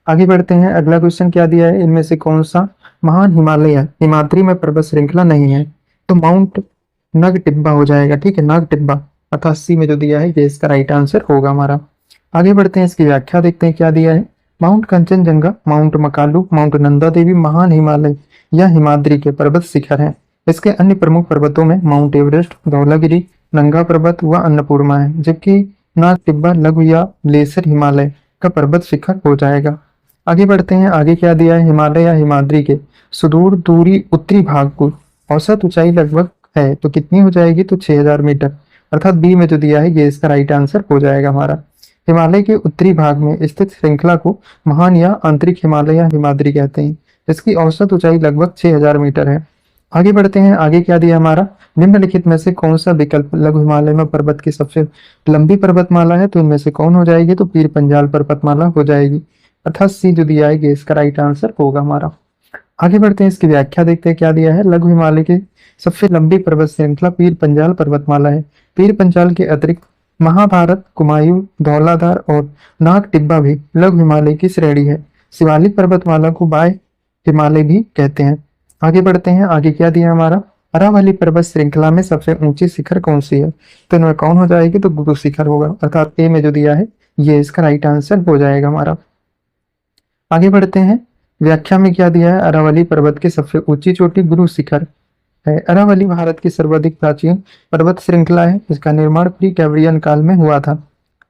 Speaker 1: आगे बढ़ते हैं, अगला क्वेश्चन क्या दिया है, इनमें से कौन सा महान हिमालय हिमाद्री में पर्वत श्रृंखला नहीं है, तो माउंट नग टिब्बा हो जाएगा, ठीक है, नाग टिब्बा, अर्थात सी में जो दिया है ये इसका राइट आंसर होगा हमारा। आगे बढ़ते हैं, इसकी व्याख्या देखते हैं क्या दिया है, mount Kanchenjunga, mount Makalu, mount Nanda Devi महान हिमालय या हिमाद्री के पर्वत शिखर हैं। इसके अन्य प्रमुख पर्वतों में माउंट एवरेस्ट, धौलागिरी, नंगा पर्वत व अन्नपूर्णा है, जबकि नाग टिब्बा लघु या लेसर हिमालय का पर्वत शिखर हो जाएगा। आगे बढ़ते हैं, आगे क्या दिया है, हिमालय या हिमाद्री के सुदूर दूरी उत्तरी भाग को औसत ऊंचाई लगभग है, तो कितनी हो जाएगी, तो 6000 मीटर, अर्थात बी में जो दिया है ये इसका राइट आंसर हो जाएगा हमारा। हिमालय के उत्तरी भाग में स्थित श्रृंखला को महान या आंतरिक हिमालय या हिमाद्री कहते हैं। इसकी औसत ऊंचाई लगभग 6000 मीटर है। आगे बढ़ते हैं, आगे क्या दिया हमारा, निम्नलिखित में से कौन सा विकल्प लघु हिमालय में पर्वत की सबसे लंबी पर्वतमाला है, तो इनमें से कौन हो जाएगी, तो पीर पंजाल पर्वतमाला हो जाएगी, अर्थात सी जो दिया है ये इसका राइट आंसर होगा हमारा। आगे बढ़ते हैं, इसकी व्याख्या देखते हैं क्या दिया है, लघु हिमालय की सबसे लंबी पर्वत श्रृंखला पीर पंजाल पर्वतमाला है। पीर पंजाल के अतिरिक्त महाभारत, कुमायूं, धौलाधार और नाग टिब्बा भी लघु हिमालय की श्रेणी है। शिवालिक पर्वतमाला को बाय हिमालय भी कहते हैं। आगे बढ़ते हैं, आगे क्या दिया हमारा, अरावली पर्वत श्रृंखला में सबसे ऊंची शिखर कौन सी है, तो इनमें कौन हो जाएगी, तो गुरु शिखर होगा, अर्थात ए में जो दिया है ये इसका राइट आंसर हो जाएगा हमारा। आगे बढ़ते हैं, व्याख्या में क्या दिया है, अरावली पर्वत की सबसे ऊंची चोटी गुरु शिखर है। अरावली भारत की सर्वाधिक प्राचीन पर्वत श्रृंखला है। इसका निर्माण प्री कैम्ब्रियन काल में हुआ था।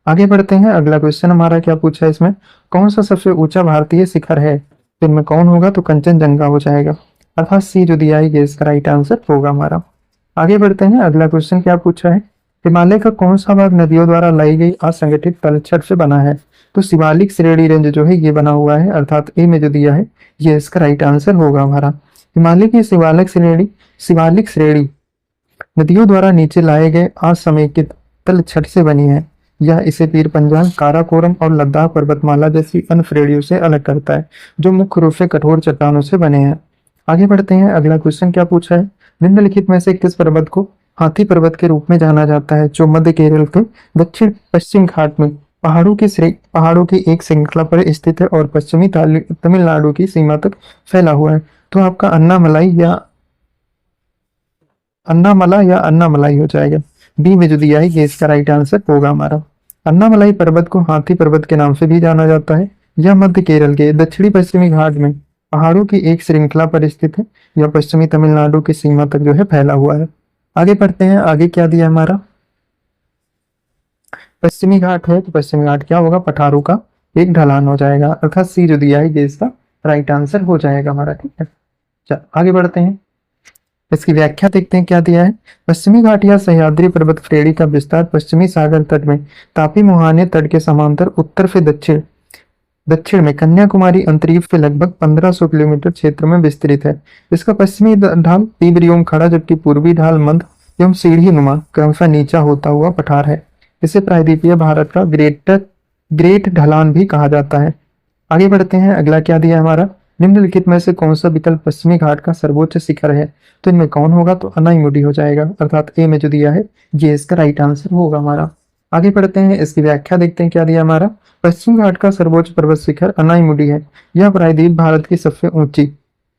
Speaker 1: आगे बढ़ते हैं, अगला क्वेश्चन हमारा क्या पूछा है, इसमें कौन सा सबसे ऊंचा भारतीय शिखर है, तो इनमें कौन होगा, तो कंचनजंगा हो जाएगा, अर्थात सी जो दिया है ये इसका राइट आंसर होगा हमारा। आगे बढ़ते हैं, अगला क्वेश्चन क्या पूछा है, हिमालय का कौन सा भाग नदियों द्वारा लाई गई असंगठित तलछट से बना है, तो शिवालिक श्रेणी रेंज जो है ये बना हुआ है, अर्थात ए में जो दिया है ये इसका राइट आंसर होगा हमारा। हिमालय की शिवालिक श्रेणी नदियों द्वारा नीचे लाए गए असमेकित तलछट से बनी है। यह इसे पीर पंजाल, काराकोरम और लद्दाख पर्वतमाला जैसी अन्य श्रेणियों से अलग करता है, जो मुख्य रूप से कठोर चट्टानों से बने हैं। आगे बढ़ते हैं, अगला क्वेश्चन क्या पूछा है, निम्नलिखित में से किस पर्वत को हाथी पर्वत के रूप में जाना जाता है, जो मध्य केरल के दक्षिण पश्चिम घाट में पहाड़ों की एक श्रृंखला पर स्थित है और पश्चिमी तमिलनाडु की सीमा तक फैला हुआ है? तो आपका अन्नामलाई हो जाएगा। बी में जो दिया है ये इसका राइट आंसर होगा हमारा। अन्नामलाई पर्वत को हाथी पर्वत के नाम से भी जाना जाता है। यह मध्य केरल के दक्षिणी पश्चिमी घाट में पहाड़ों की एक श्रृंखला पर स्थित है। यह पश्चिमी तमिलनाडु की सीमा तक जो है फैला हुआ है। आगे बढ़ते हैं, आगे क्या दिया हमारा? पश्चिमी घाट है तो पश्चिमी घाट क्या होगा? पठारों का एक ढलान हो जाएगा, अर्थात सी जो दिया है ये इसका राइट आंसर हो जाएगा हमारा। ठीक है, चल आगे बढ़ते हैं, इसकी व्याख्या देखते हैं क्या दिया है। पश्चिमी घाट या सह्याद्री पर्वत श्रेणी का विस्तार पश्चिमी सागर तट में तापी मुहाने तट के समांतर उत्तर से दक्षिण में कन्याकुमारी अंतरीप से लगभग 1500 किलोमीटर क्षेत्र में विस्तृत है। इसका पश्चिमी ढाल तीव्र एवं खड़ा, जबकि पूर्वी ढाल मंद एवं सीढ़ी नुमा क्रमशः नीचा होता हुआ पठार है। इसे प्रायद्वीपीय भारत का ग्रेट ढलान भी कहा जाता है। आगे बढ़ते हैं, अगला क्या दिया हमारा? निम्नलिखित में से कौन सा विकल्प पश्चिमी घाट का सर्वोच्च शिखर है? तो इनमें कौन होगा? तो अनाईमुडी हो जाएगा, अर्थात ए में जो दिया है ये इसका राइट आंसर होगा हमारा। आगे बढ़ते हैं, इसकी व्याख्या देखते हैं क्या दिया हमारा। पश्चिम घाट का सर्वोच्च पर्वत शिखर अनाईमुडी है। यह प्रायद्वीप भारत की सबसे ऊंची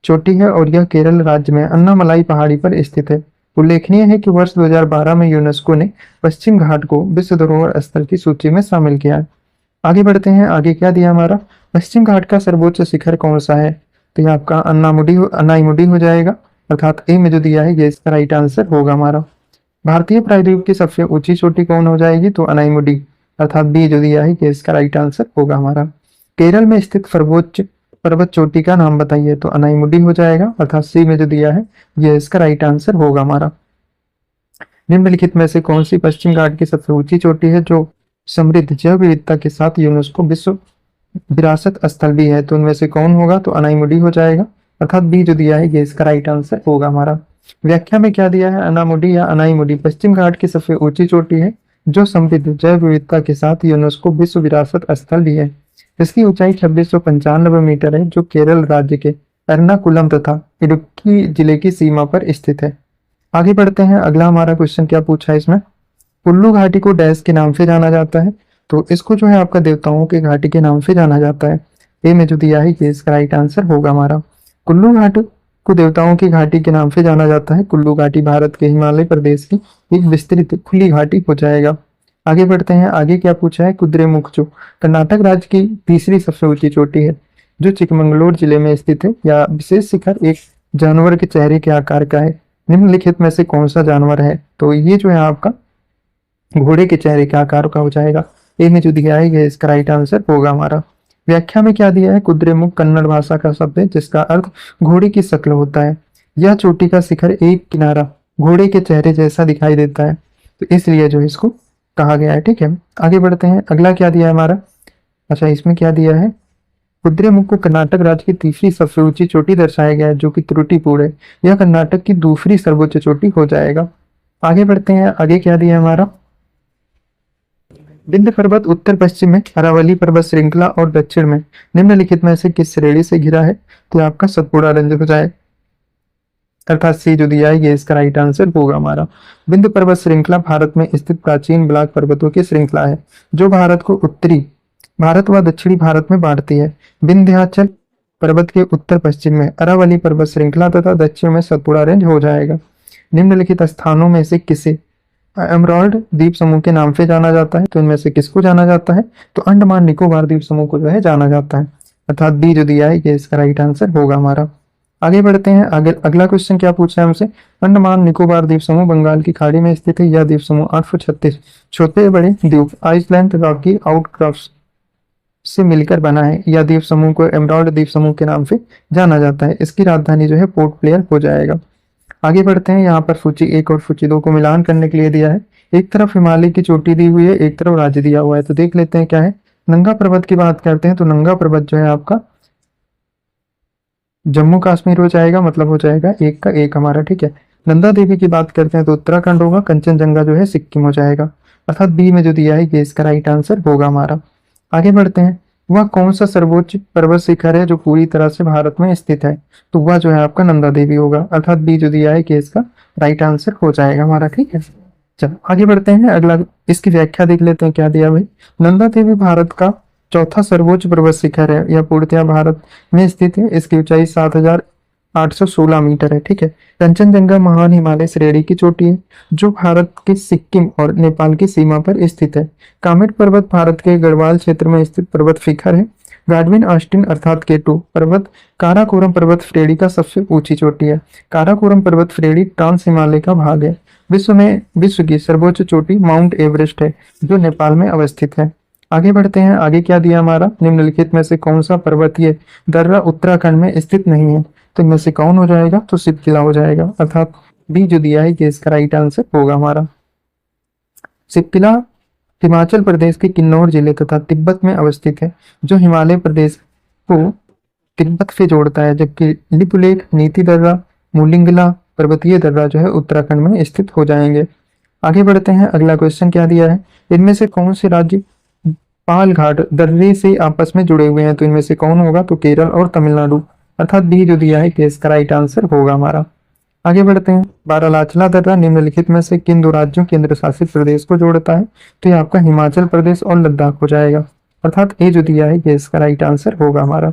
Speaker 1: चोटी है और यह केरल राज्य में अन्नामलाई पहाड़ी पर स्थित है। उल्लेखनीय है कि वर्ष 2012 में यूनेस्को ने पश्चिम घाट को विश्व धरोहर स्थल की सूची में शामिल किया है। आगे बढ़ते हैं, आगे क्या दिया हमारा? पश्चिम घाट का सर्वोच्च शिखर कौन सा है? तो ये आपका अनाईमुडी हो जाएगा, अर्थात ए में जो दिया है ये इसका राइट आंसर होगा हमारा। भारतीय प्रायद्वीप की सबसे ऊंची चोटी कौन हो जाएगी? तो अनाईमुडी, अर्थात बी जो दिया है ये इसका राइट आंसर होगा हमारा। केरल में स्थित सर्वोच्च पर्वत चोटी का नाम बताइए? तो अनाईमुडी हो जाएगा, अर्थात सी में जो दिया है ये इसका राइट आंसर होगा हमारा। निम्नलिखित में से कौन सी पश्चिम घाट की सबसे ऊंची चोटी है जो समृद्ध जैव विविधता के साथ यूनेस्को विश्व विरासत स्थल भी है? तो उनमें से कौन होगा? तो अनाईमुडी हो जाएगा, अर्थात बी जो दिया है ये इसका राइट आंसर होगा हमारा। व्याख्या में क्या दिया है? अनामुडी या अनाईमुडी पश्चिम घाट की सबसे ऊंची चोटी है जो समृद्ध जैव विविधता के साथ यूनेस्को विश्व विरासत स्थल भी है। इसकी ऊंचाई 2695 मीटर है, जो केरल राज्य के एर्नाकुलम तथा इडुक्की जिले की सीमा पर स्थित है। आगे बढ़ते हैं, अगला हमारा क्वेश्चन क्या पूछा है इसमें? कुल्लू घाटी को डैश के नाम से जाना जाता है? तो इसको जो है आपका देवताओं के घाटी के नाम से जाना जाता है। ए में जो दिया है ये इसका राइट आंसर होगा हमारा। कुल्लू घाटी को देवताओं की घाटी के नाम से जाना जाता है। कुल्लू घाटी भारत के हिमालय प्रदेश की एक विस्तृत खुली घाटी हो जाएगा। आगे बढ़ते हैं, आगे क्या पूछा है? कुद्रेमुख जो कर्नाटक राज्य की तीसरी सबसे ऊंची चोटी है, जो चिकमंगलूर जिले में स्थित है। या विशेष शिखर एक जानवर के चेहरे के आकार का है। निम्नलिखित में से कौन सा जानवर है? तो ये जो है आपका घोड़े के चेहरे के आकार का हो जाएगा। ए में जो दिया है ये इसका राइट आंसर होगा हमारा। व्याख्या में क्या दिया है? कुद्रेमुख कन्नड़ भाषा का शब्द है जिसका अर्थ घोड़े की शक्ल होता है। यह चोटी का शिखर एक किनारा घोड़े के चेहरे जैसा दिखाई देता है, तो इसलिए जो इसको कहा गया है। ठीक है, आगे बढ़ते हैं, अगला क्या दिया है हमारा? अच्छा, इसमें क्या दिया है? कुद्रेमुख को कर्नाटक राज्य की तीसरी सबसे ऊंची चोटी दर्शाया गया है, जो कि त्रुटिपूर्ण है। यह कर्नाटक की दूसरी सर्वोच्च चोटी हो जाएगा। आगे बढ़ते हैं, आगे क्या दिया है हमारा? विंध्य पर्वत उत्तर पश्चिम में अरावली पर्वत श्रृंखला और दक्षिण में निम्नलिखित में से किस श्रेणी से घिरा है? तो आपका सतपुड़ा रेंज हो जाए, अर्थात सी जो दिया है ये इसका राइट आंसर होगा हमारा। विंध्य पर्वत श्रृंखला भारत में स्थित प्राचीन ब्लॉक पर्वतों की श्रृंखला है, जो भारत को उत्तरी भारत व दक्षिणी भारत में बांटती है। विंध्याचल पर्वत के उत्तर पश्चिम में अरावली पर्वत श्रृंखला तथा दक्षिण में सतपुड़ा रेंज हो जाएगा। निम्नलिखित स्थानों में से किसे एमराल्ड द्वीप समूह के नाम से जाना जाता है? तो इनमें से किसको जाना जाता है? तो अंडमान निकोबार द्वीप समूह को जो है जाना जाता है, अर्थात बी जो दिया है ये इसका राइट आंसर होगा हमारा। आगे बढ़ते हैं, आगे अगला क्वेश्चन क्या पूछा है हमसे? अंडमान निकोबार द्वीप समूह बंगाल की खाड़ी में स्थित है। यह द्वीप समूह 836 छोटे बड़े द्वीप आइसलैंड रॉकी आउटक्रॉप्स से मिलकर बना है। यह द्वीप समूह को एमराल्ड द्वीप समूह के नाम से जाना जाता है। इसकी राजधानी जो है पोर्ट ब्लेयर हो जाएगा। आगे बढ़ते हैं, यहाँ पर सूची 1 और सूची 2 को मिलान करने के लिए दिया है। एक तरफ हिमालय की चोटी दी हुई है, एक तरफ राज्य दिया हुआ है। तो देख लेते हैं क्या है। नंगा पर्वत की बात करते हैं तो नंगा पर्वत जो है आपका जम्मू कश्मीर हो जाएगा, मतलब हो जाएगा 1 का 1 हमारा। ठीक है, नंदा देवी की बात करते हैं तो उत्तराखंड होगा। कंचनजंगा जो है सिक्किम हो जाएगा, अर्थात बी में जो दिया है ये इसका राइट आंसर होगा हमारा। आगे बढ़ते हैं, वह कौन सा सर्वोच्च पर्वत शिखर है जो पूरी तरह से भारत में स्थित है? तो वह जो है आपका नंदा देवी होगा, अर्थात बी जो दिया है कि इसका राइट आंसर हो जाएगा हमारा। ठीक है, चलो आगे बढ़ते हैं। अगला इसकी व्याख्या देख लेते हैं क्या दिया भाई। नंदा देवी भारत का चौथा सर्वोच्च पर्वत शिखर है। यह पूर्णतया भारत में स्थित है। इसकी ऊंचाई 7,816 मीटर है। ठीक है, कंचनजंगा महान हिमालय श्रेणी की चोटी है जो भारत के सिक्किम और नेपाल की सीमा पर स्थित है। कामेट पर्वत भारत के गढ़वाल क्षेत्र में स्थित पर्वत शिखर है। गाडविन ऑस्टिन अर्थात केटू पर्वत काराकोरम पर्वत श्रेणी का सबसे ऊंची चोटी है। काराकोरम पर्वत श्रेणी ट्रांस हिमालय का भाग है। विश्व की सर्वोच्च चोटी माउंट एवरेस्ट है जो नेपाल में अवस्थित है। आगे बढ़ते हैं। आगे क्या दिया हमारा, निम्नलिखित में से कौन सा पर्वतीय दर्रा उत्तराखंड में स्थित नहीं है? तो इनमें से कौन हो जाएगा? तो सिपकिला हो जाएगा, अर्थात बी जो दिया है कि इसका राइट आंसर होगा हमारा। सिपकिला हिमाचल प्रदेश के किन्नौर जिले तथा तिब्बत में अवस्थित है जो हिमालय प्रदेश को तिब्बत से जोड़ता है, जबकि लिपुलेख, नीति दर्रा, मुलिंगला पर्वतीय दर्रा जो है उत्तराखंड में स्थित हो जाएंगे। आगे बढ़ते हैं। अगला क्वेश्चन क्या दिया है, इनमें से कौन से राज्य पाल घाट दर्रे से आपस में जुड़े हुए हैं? तो इनमें से कौन होगा? तो केरल और तमिलनाडु, अर्थात बी जो दिया है कि इसका राइट आंसर होगा हमारा। आगे बढ़ते हैं। बारालाचला दर्रा निम्नलिखित में से किन दो राज्यों केंद्र शासित प्रदेश को जोड़ता है? तो ये आपका हिमाचल प्रदेश और लद्दाख हो जाएगा, अर्थात ए जो दिया है कि इसका राइट आंसर होगा हमारा।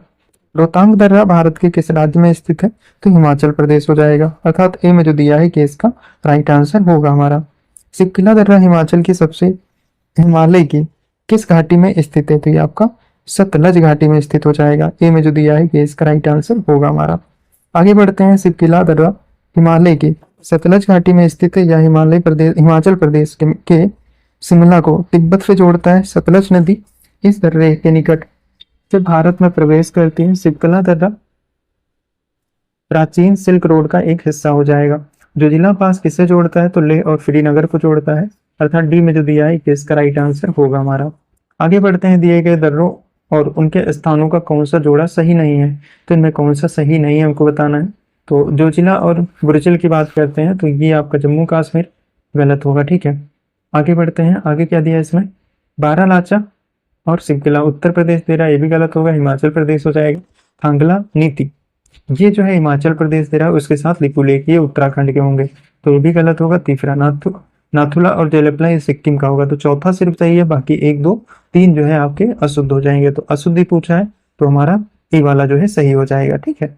Speaker 1: रोहतांग दर्रा भारत के किस राज्य में स्थित है? तो हिमाचल प्रदेश हो जाएगा, अर्थात ए में जो दिया है कि इसका राइट आंसर होगा हमारा। सिपकिला दर्रा हिमाचल की सबसे हिमालय की किस घाटी में स्थित है? तो ये आपका सतलज घाटी में स्थित हो जाएगा। ए में जो दिया है कि इसका राइट आंसर होगा हमारा। आगे बढ़ते हैं। सिपकिला दर्रा हिमालय के सतलज घाटी में स्थित है या हिमाचल प्रदेश के शिमला को तिब्बत से जोड़ता है। सतलज नदी इस दर्रे के निकट से भारत में प्रवेश करती है। सिपकिला दर्रा प्राचीन सिल्क रोड का एक हिस्सा हो जाएगा। जो जिला पास किसे जोड़ता है? तो लेह और श्रीनगर को जोड़ता है, अर्थात डी में जो दिया है कि इसका राइट आंसर होगा हमारा। आगे बढ़ते हैं। दिए गए दर्रों और उनके स्थानों का कौन सा जोड़ा सही नहीं है? तो इनमें कौन सा सही नहीं है हमको बताना है। तो जो जिला और बुरचिल की बात करते हैं तो ये आपका जम्मू कश्मीर गलत होगा। ठीक है, आगे बढ़ते हैं। आगे क्या दिया है इसमें, बारालाचा और सिपकिला उत्तर प्रदेश दे रहा है, ये भी गलत होगा, हिमाचल प्रदेश हो जाएगा। थांगला नीति ये जो है हिमाचल प्रदेश दे रहा है, उसके साथ लिपुलेख ये उत्तराखंड के होंगे, तो ये भी गलत होगा। तीसरा नाथुला और जेलेपला ये सिक्किम का होगा। तो चौथा सिर्फ सही है, बाकी 1, 2, 3 जो है आपके अशुद्ध हो जाएंगे। तो अशुद्ध ही पूछा है तो हमारा ए वाला जो है सही हो जाएगा। ठीक है,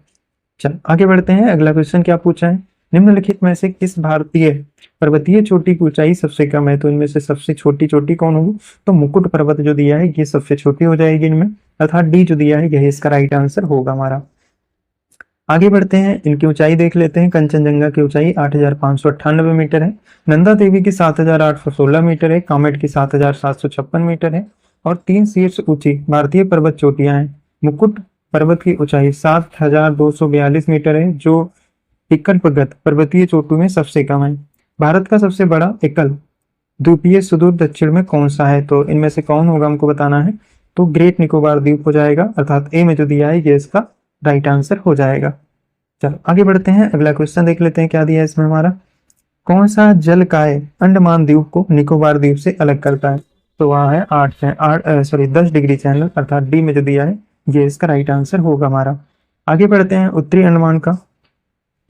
Speaker 1: चल आगे बढ़ते हैं। अगला क्वेश्चन क्या पूछा है, निम्नलिखित में से किस भारतीय पर्वतीय चोटी की ऊंचाई सबसे कम है? तो इनमें से सबसे छोटी चोटी कौन होगी? तो मुकुट पर्वत जो दिया है ये सबसे छोटी हो जाएगी इनमें, अर्थात डी जो दिया है यही इसका राइट आंसर होगा हमारा। आगे बढ़ते हैं। इनकी ऊंचाई देख लेते हैं। कंचनजंगा की ऊंचाई 8,598 मीटर है। नंदा देवी की 7,816 मीटर है। कामेट की 7,756 मीटर है। और 3 शीर्ष ऊंची भारतीय पर्वत चोटियां हैं। मुकुट पर्वत की ऊंचाई 7,242 मीटर है जो एकल प्रगत पर्वतीय चोटों में सबसे कम है। भारत का सबसे बड़ा एकल द्वीपीय सुदूर दक्षिण में कौन सा है? तो इनमें से कौन होगा हमको बताना है। तो ग्रेट निकोबार द्वीप हो जाएगा, अर्थात ए में जो दिया है ये इसका राइट आंसर हो जाएगा। चलो आगे बढ़ते हैं। अगला क्वेश्चन देख लेते हैं क्या दिया है इसमें हमारा, कौन सा जलकाय अंडमान द्वीप को निकोबार द्वीप से अलग करता है? तो वह है 10 डिग्री चैनल, अर्थात डी में जो दिया है ये इसका राइट आंसर होगा हमारा। आगे बढ़ते हैं। उत्तरी अंडमान का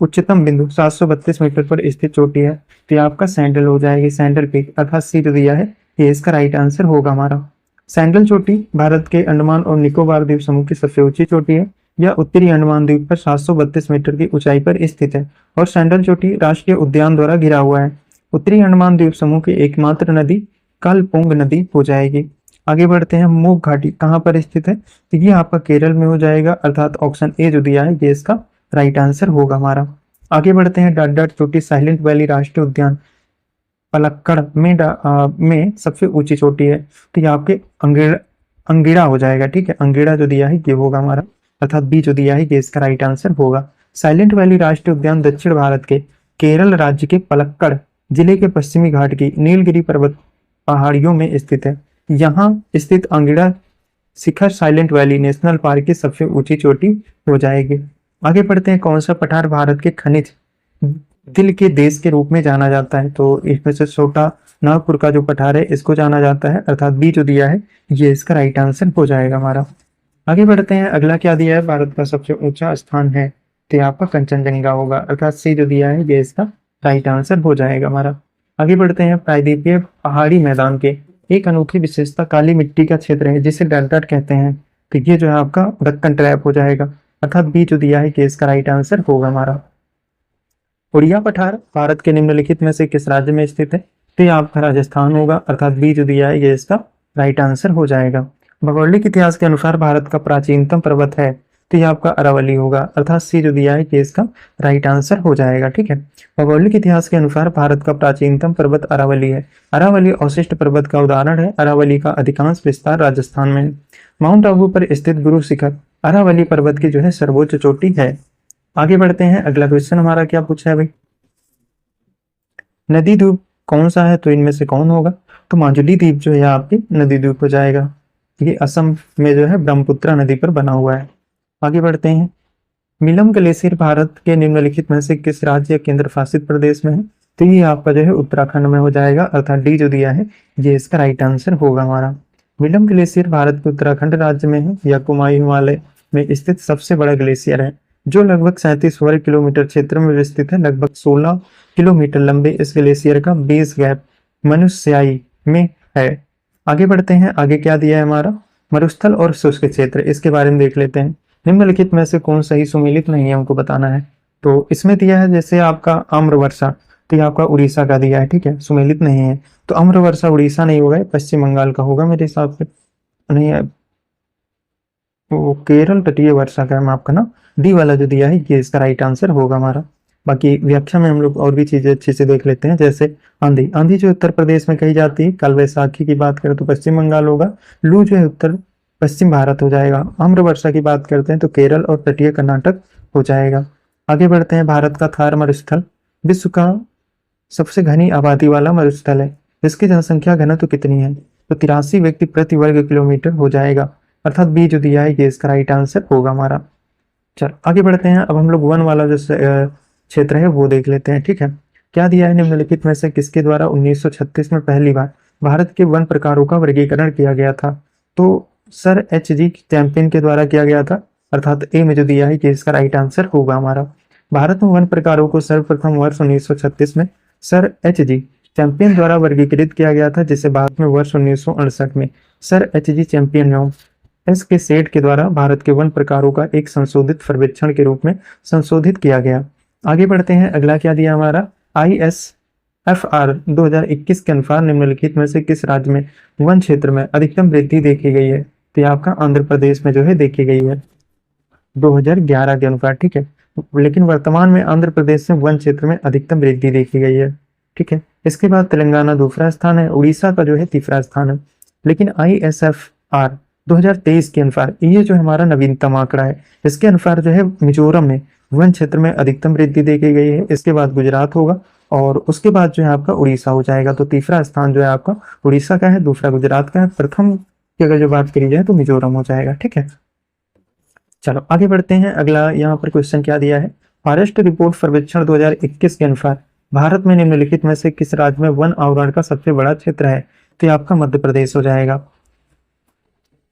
Speaker 1: उच्चतम बिंदु 732 मीटर पर स्थित चोटी है, तो आपका सैंडल हो जाएगी, सैंडल पीक, अर्थात सी जो दिया है ये इसका राइट आंसर होगा हमारा। सैंडल चोटी भारत के अंडमान और निकोबार द्वीप समूह की सबसे ऊंची चोटी है। यह उत्तरी अंडमान द्वीप पर 732 मीटर की ऊंचाई पर स्थित है और सैंडल चोटी राष्ट्रीय उद्यान द्वारा घिरा हुआ है। उत्तरी अंडमान द्वीप समूह की एकमात्र नदी कालपोंग नदी हो जाएगी। आगे बढ़ते हैं। मूक घाटी कहाँ पर स्थित है? तो ये आपका केरल में हो जाएगा, अर्थात ऑप्शन ए जो दिया है ये इसका राइट आंसर होगा हमारा। आगे बढ़ते हैं। डाडा चोटी साइलेंट वैली राष्ट्रीय उद्यान पलक्कड़ में सबसे ऊंची चोटी है, तो ये आपके अंगीड़ा हो जाएगा। ठीक है, अंगीड़ा जो दिया है ये होगा हमारा, अर्थात बी जो दिया है ये इसका राइट आंसर होगा। साइलेंट वैली राष्ट्रीय उद्यान दक्षिण भारत के केरल राज्य के पलक्कड़ जिले के पश्चिमी घाट की नीलगिरी पर्वत पहाड़ियों में स्थित है। यहाँ स्थित अंगीड़ा शिखर साइलेंट वैली नेशनल पार्क की सबसे ऊंची चोटी हो जाएगी। आगे बढ़ते हैं। कौन सा पठार भारत के खनिज दिल के देश के रूप में जाना जाता है। तो इसमें से छोटा नागपुर का जो पठार है इसको जाना जाता है, अर्थात बी जो दिया है ये इसका राइट आंसर हो जाएगा हमारा। आगे बढ़ते हैं, अगला क्या दिया है, भारत का सबसे ऊंचा स्थान है, तो ये आपका कंचनजंगा होगा, अर्थात सी जो दिया है ये इसका राइट आंसर हो जाएगा हमारा। आगे बढ़ते हैं, प्रायद्वीपीय पहाड़ी मैदान के एक अनोखी विशेषता काली मिट्टी का क्षेत्र है जिसे डेल्टाट कहते हैं, तो ये जो है आपका दक्कन ट्रैप हो जाएगा, अर्थात बी जो दिया है कि इसका राइट आंसर होगा हमारा। उड़िया पठार भारत के निम्नलिखित में से किस राज्य में स्थित है, तो ये आपका राजस्थान होगा, अर्थात बी जो दिया है ये इसका राइट आंसर हो जाएगा। भौगोलिक इतिहास के अनुसार भारत का प्राचीनतम पर्वत है, तो ये आपका अरावली होगा, अर्थात सी जो दिया है कि इसका राइट आंसर हो जाएगा। ठीक है, भौगोलिक इतिहास के अनुसार भारत का प्राचीनतम पर्वत अरावली है। अरावली अवशिष्ट पर्वत का उदाहरण है। अरावली का अधिकांश विस्तार राजस्थान में है। माउंट आबू पर स्थित गुरु शिखर अरावली पर्वत की जो है सर्वोच्च चोटी है। आगे बढ़ते हैं, अगला क्वेश्चन हमारा क्या पूछा है भाई, नदी द्वीप कौन सा है, तो इनमें से कौन होगा, तो माजुली द्वीप जो है आपकी नदी द्वीप हो जाएगा। ये असम में जो है ब्रह्मपुत्र नदी पर बना हुआ है। आगे बढ़ते हैं, मिलम ग्लेशियर भारत के निम्नलिखित में से किस राज्य या केंद्र शासित प्रदेश में है, तो ये आपका जो है उत्तराखंड में हो जाएगा, अर्थात डी जो दिया है ये इसका राइट आंसर होगा हमारा। मिलम ग्लेशियर भारत के उत्तराखंड राज्य में है। यह कुमायूं हिमालय में स्थित सबसे बड़ा ग्लेशियर है जो लगभग 37 वर्ग किलोमीटर क्षेत्र में विस्तृत है। लगभग 16 किलोमीटर लंबे इस ग्लेशियर का बेस गैप मनुष्याई में है। आगे बढ़ते हैं, आगे क्या दिया है हमारा, मरुस्थल और शुष्क क्षेत्र, इसके बारे में देख लेते हैं। निम्नलिखित में से कौन सही सुमेलित नहीं है हमको बताना है। तो इसमें दिया है जैसे आपका आम्रवर्षा, तो ये आपका उड़ीसा का दिया है, ठीक है, सुमेलित नहीं है। तो आम्रवर्षा उड़ीसा नहीं होगा, पश्चिम बंगाल का होगा मेरे हिसाब से, नहीं है वो केरल तटीय वर्षा का है आपका ना, डी वाला जो दिया है ये इसका राइट आंसर होगा हमारा। बाकी व्याख्या में हम लोग और भी चीजें अच्छे से देख लेते हैं, जैसे आंधी, आंधी जो उत्तर प्रदेश में कही जाती है, काल वैसाखी की बात करें तो पश्चिम बंगाल होगा, लू जो है उत्तर पश्चिम भारत हो जाएगा, आम्र वर्षा की बात करते हैं तो केरल और तटीय कर्नाटक हो जाएगा। आगे बढ़ते हैं, भारत का थार मरुस्थल विश्व का सबसे घनी आबादी वाला मरुस्थल है। इसकी जनसंख्या घनत्व कितनी है, तो 83 व्यक्ति प्रति वर्ग किलोमीटर हो जाएगा, अर्थात बी जो दिया है ये इसका राइट आंसर होगा हमारा। चलो आगे बढ़ते हैं, अब हम लोग वन वाला जो क्षेत्र है वो देख लेते हैं। ठीक है, क्या दिया है, निम्नलिखित में से किसके द्वारा 1936 में पहली बार भारत के वन प्रकारों का वर्गीकरण किया गया था, तो सर एच.जी. चैंपियन के द्वारा किया गया था, अर्थात ए में जो दिया है कि इसका राइट आंसर होगा हमारा। भारत में वन प्रकारों को सर्वप्रथम वर्ष 1936 में सर एच.जी. चैंपियन द्वारा वर्गीकृत किया गया था, जिसे बाद में वर्ष 1968 में सर एच.जी. चैंपियन एस के सेठ के द्वारा भारत के वन प्रकारों का एक संशोधित सर्वेक्षण के रूप में संशोधित किया गया। आगे बढ़ते हैं, अगला क्या दिया हमारा, ISFR 2021 के अनुसार निम्नलिखित में से किस राज्य में वन क्षेत्र में अधिकतम वृद्धि देखी गई है, तो ये आपका आंध्र प्रदेश में जो है देखी गई है 2011 के अनुसार। ठीक है, लेकिन वर्तमान में आंध्र प्रदेश में वन क्षेत्र में अधिकतम वृद्धि देखी गई है। ठीक है, इसके बाद तेलंगाना दूसरा स्थान है, उड़ीसा का जो है तीसरा स्थान है। लेकिन ISFR 2023 के अनुसार ये जो हमारा नवीनतम आंकड़ा है, इसके अनुसार जो है मिजोरम में वन क्षेत्र में अधिकतम वृद्धि देखी गई है। इसके बाद गुजरात होगा और उसके बाद जो है आपका उड़ीसा हो जाएगा। तो तीसरा स्थान जो है आपका उड़ीसा का है, दूसरा गुजरात का है, प्रथम की अगर जो बात करी जाए तो मिजोरम हो जाएगा। ठीक है, चलो आगे बढ़ते हैं, अगला यहाँ पर क्वेश्चन क्या दिया है, फॉरेस्ट रिपोर्ट सर्वेक्षण 2021 के अनुसार भारत में निम्नलिखित में से किस राज्य में वन आवरण का सबसे बड़ा क्षेत्र है, तो आपका मध्य प्रदेश हो जाएगा।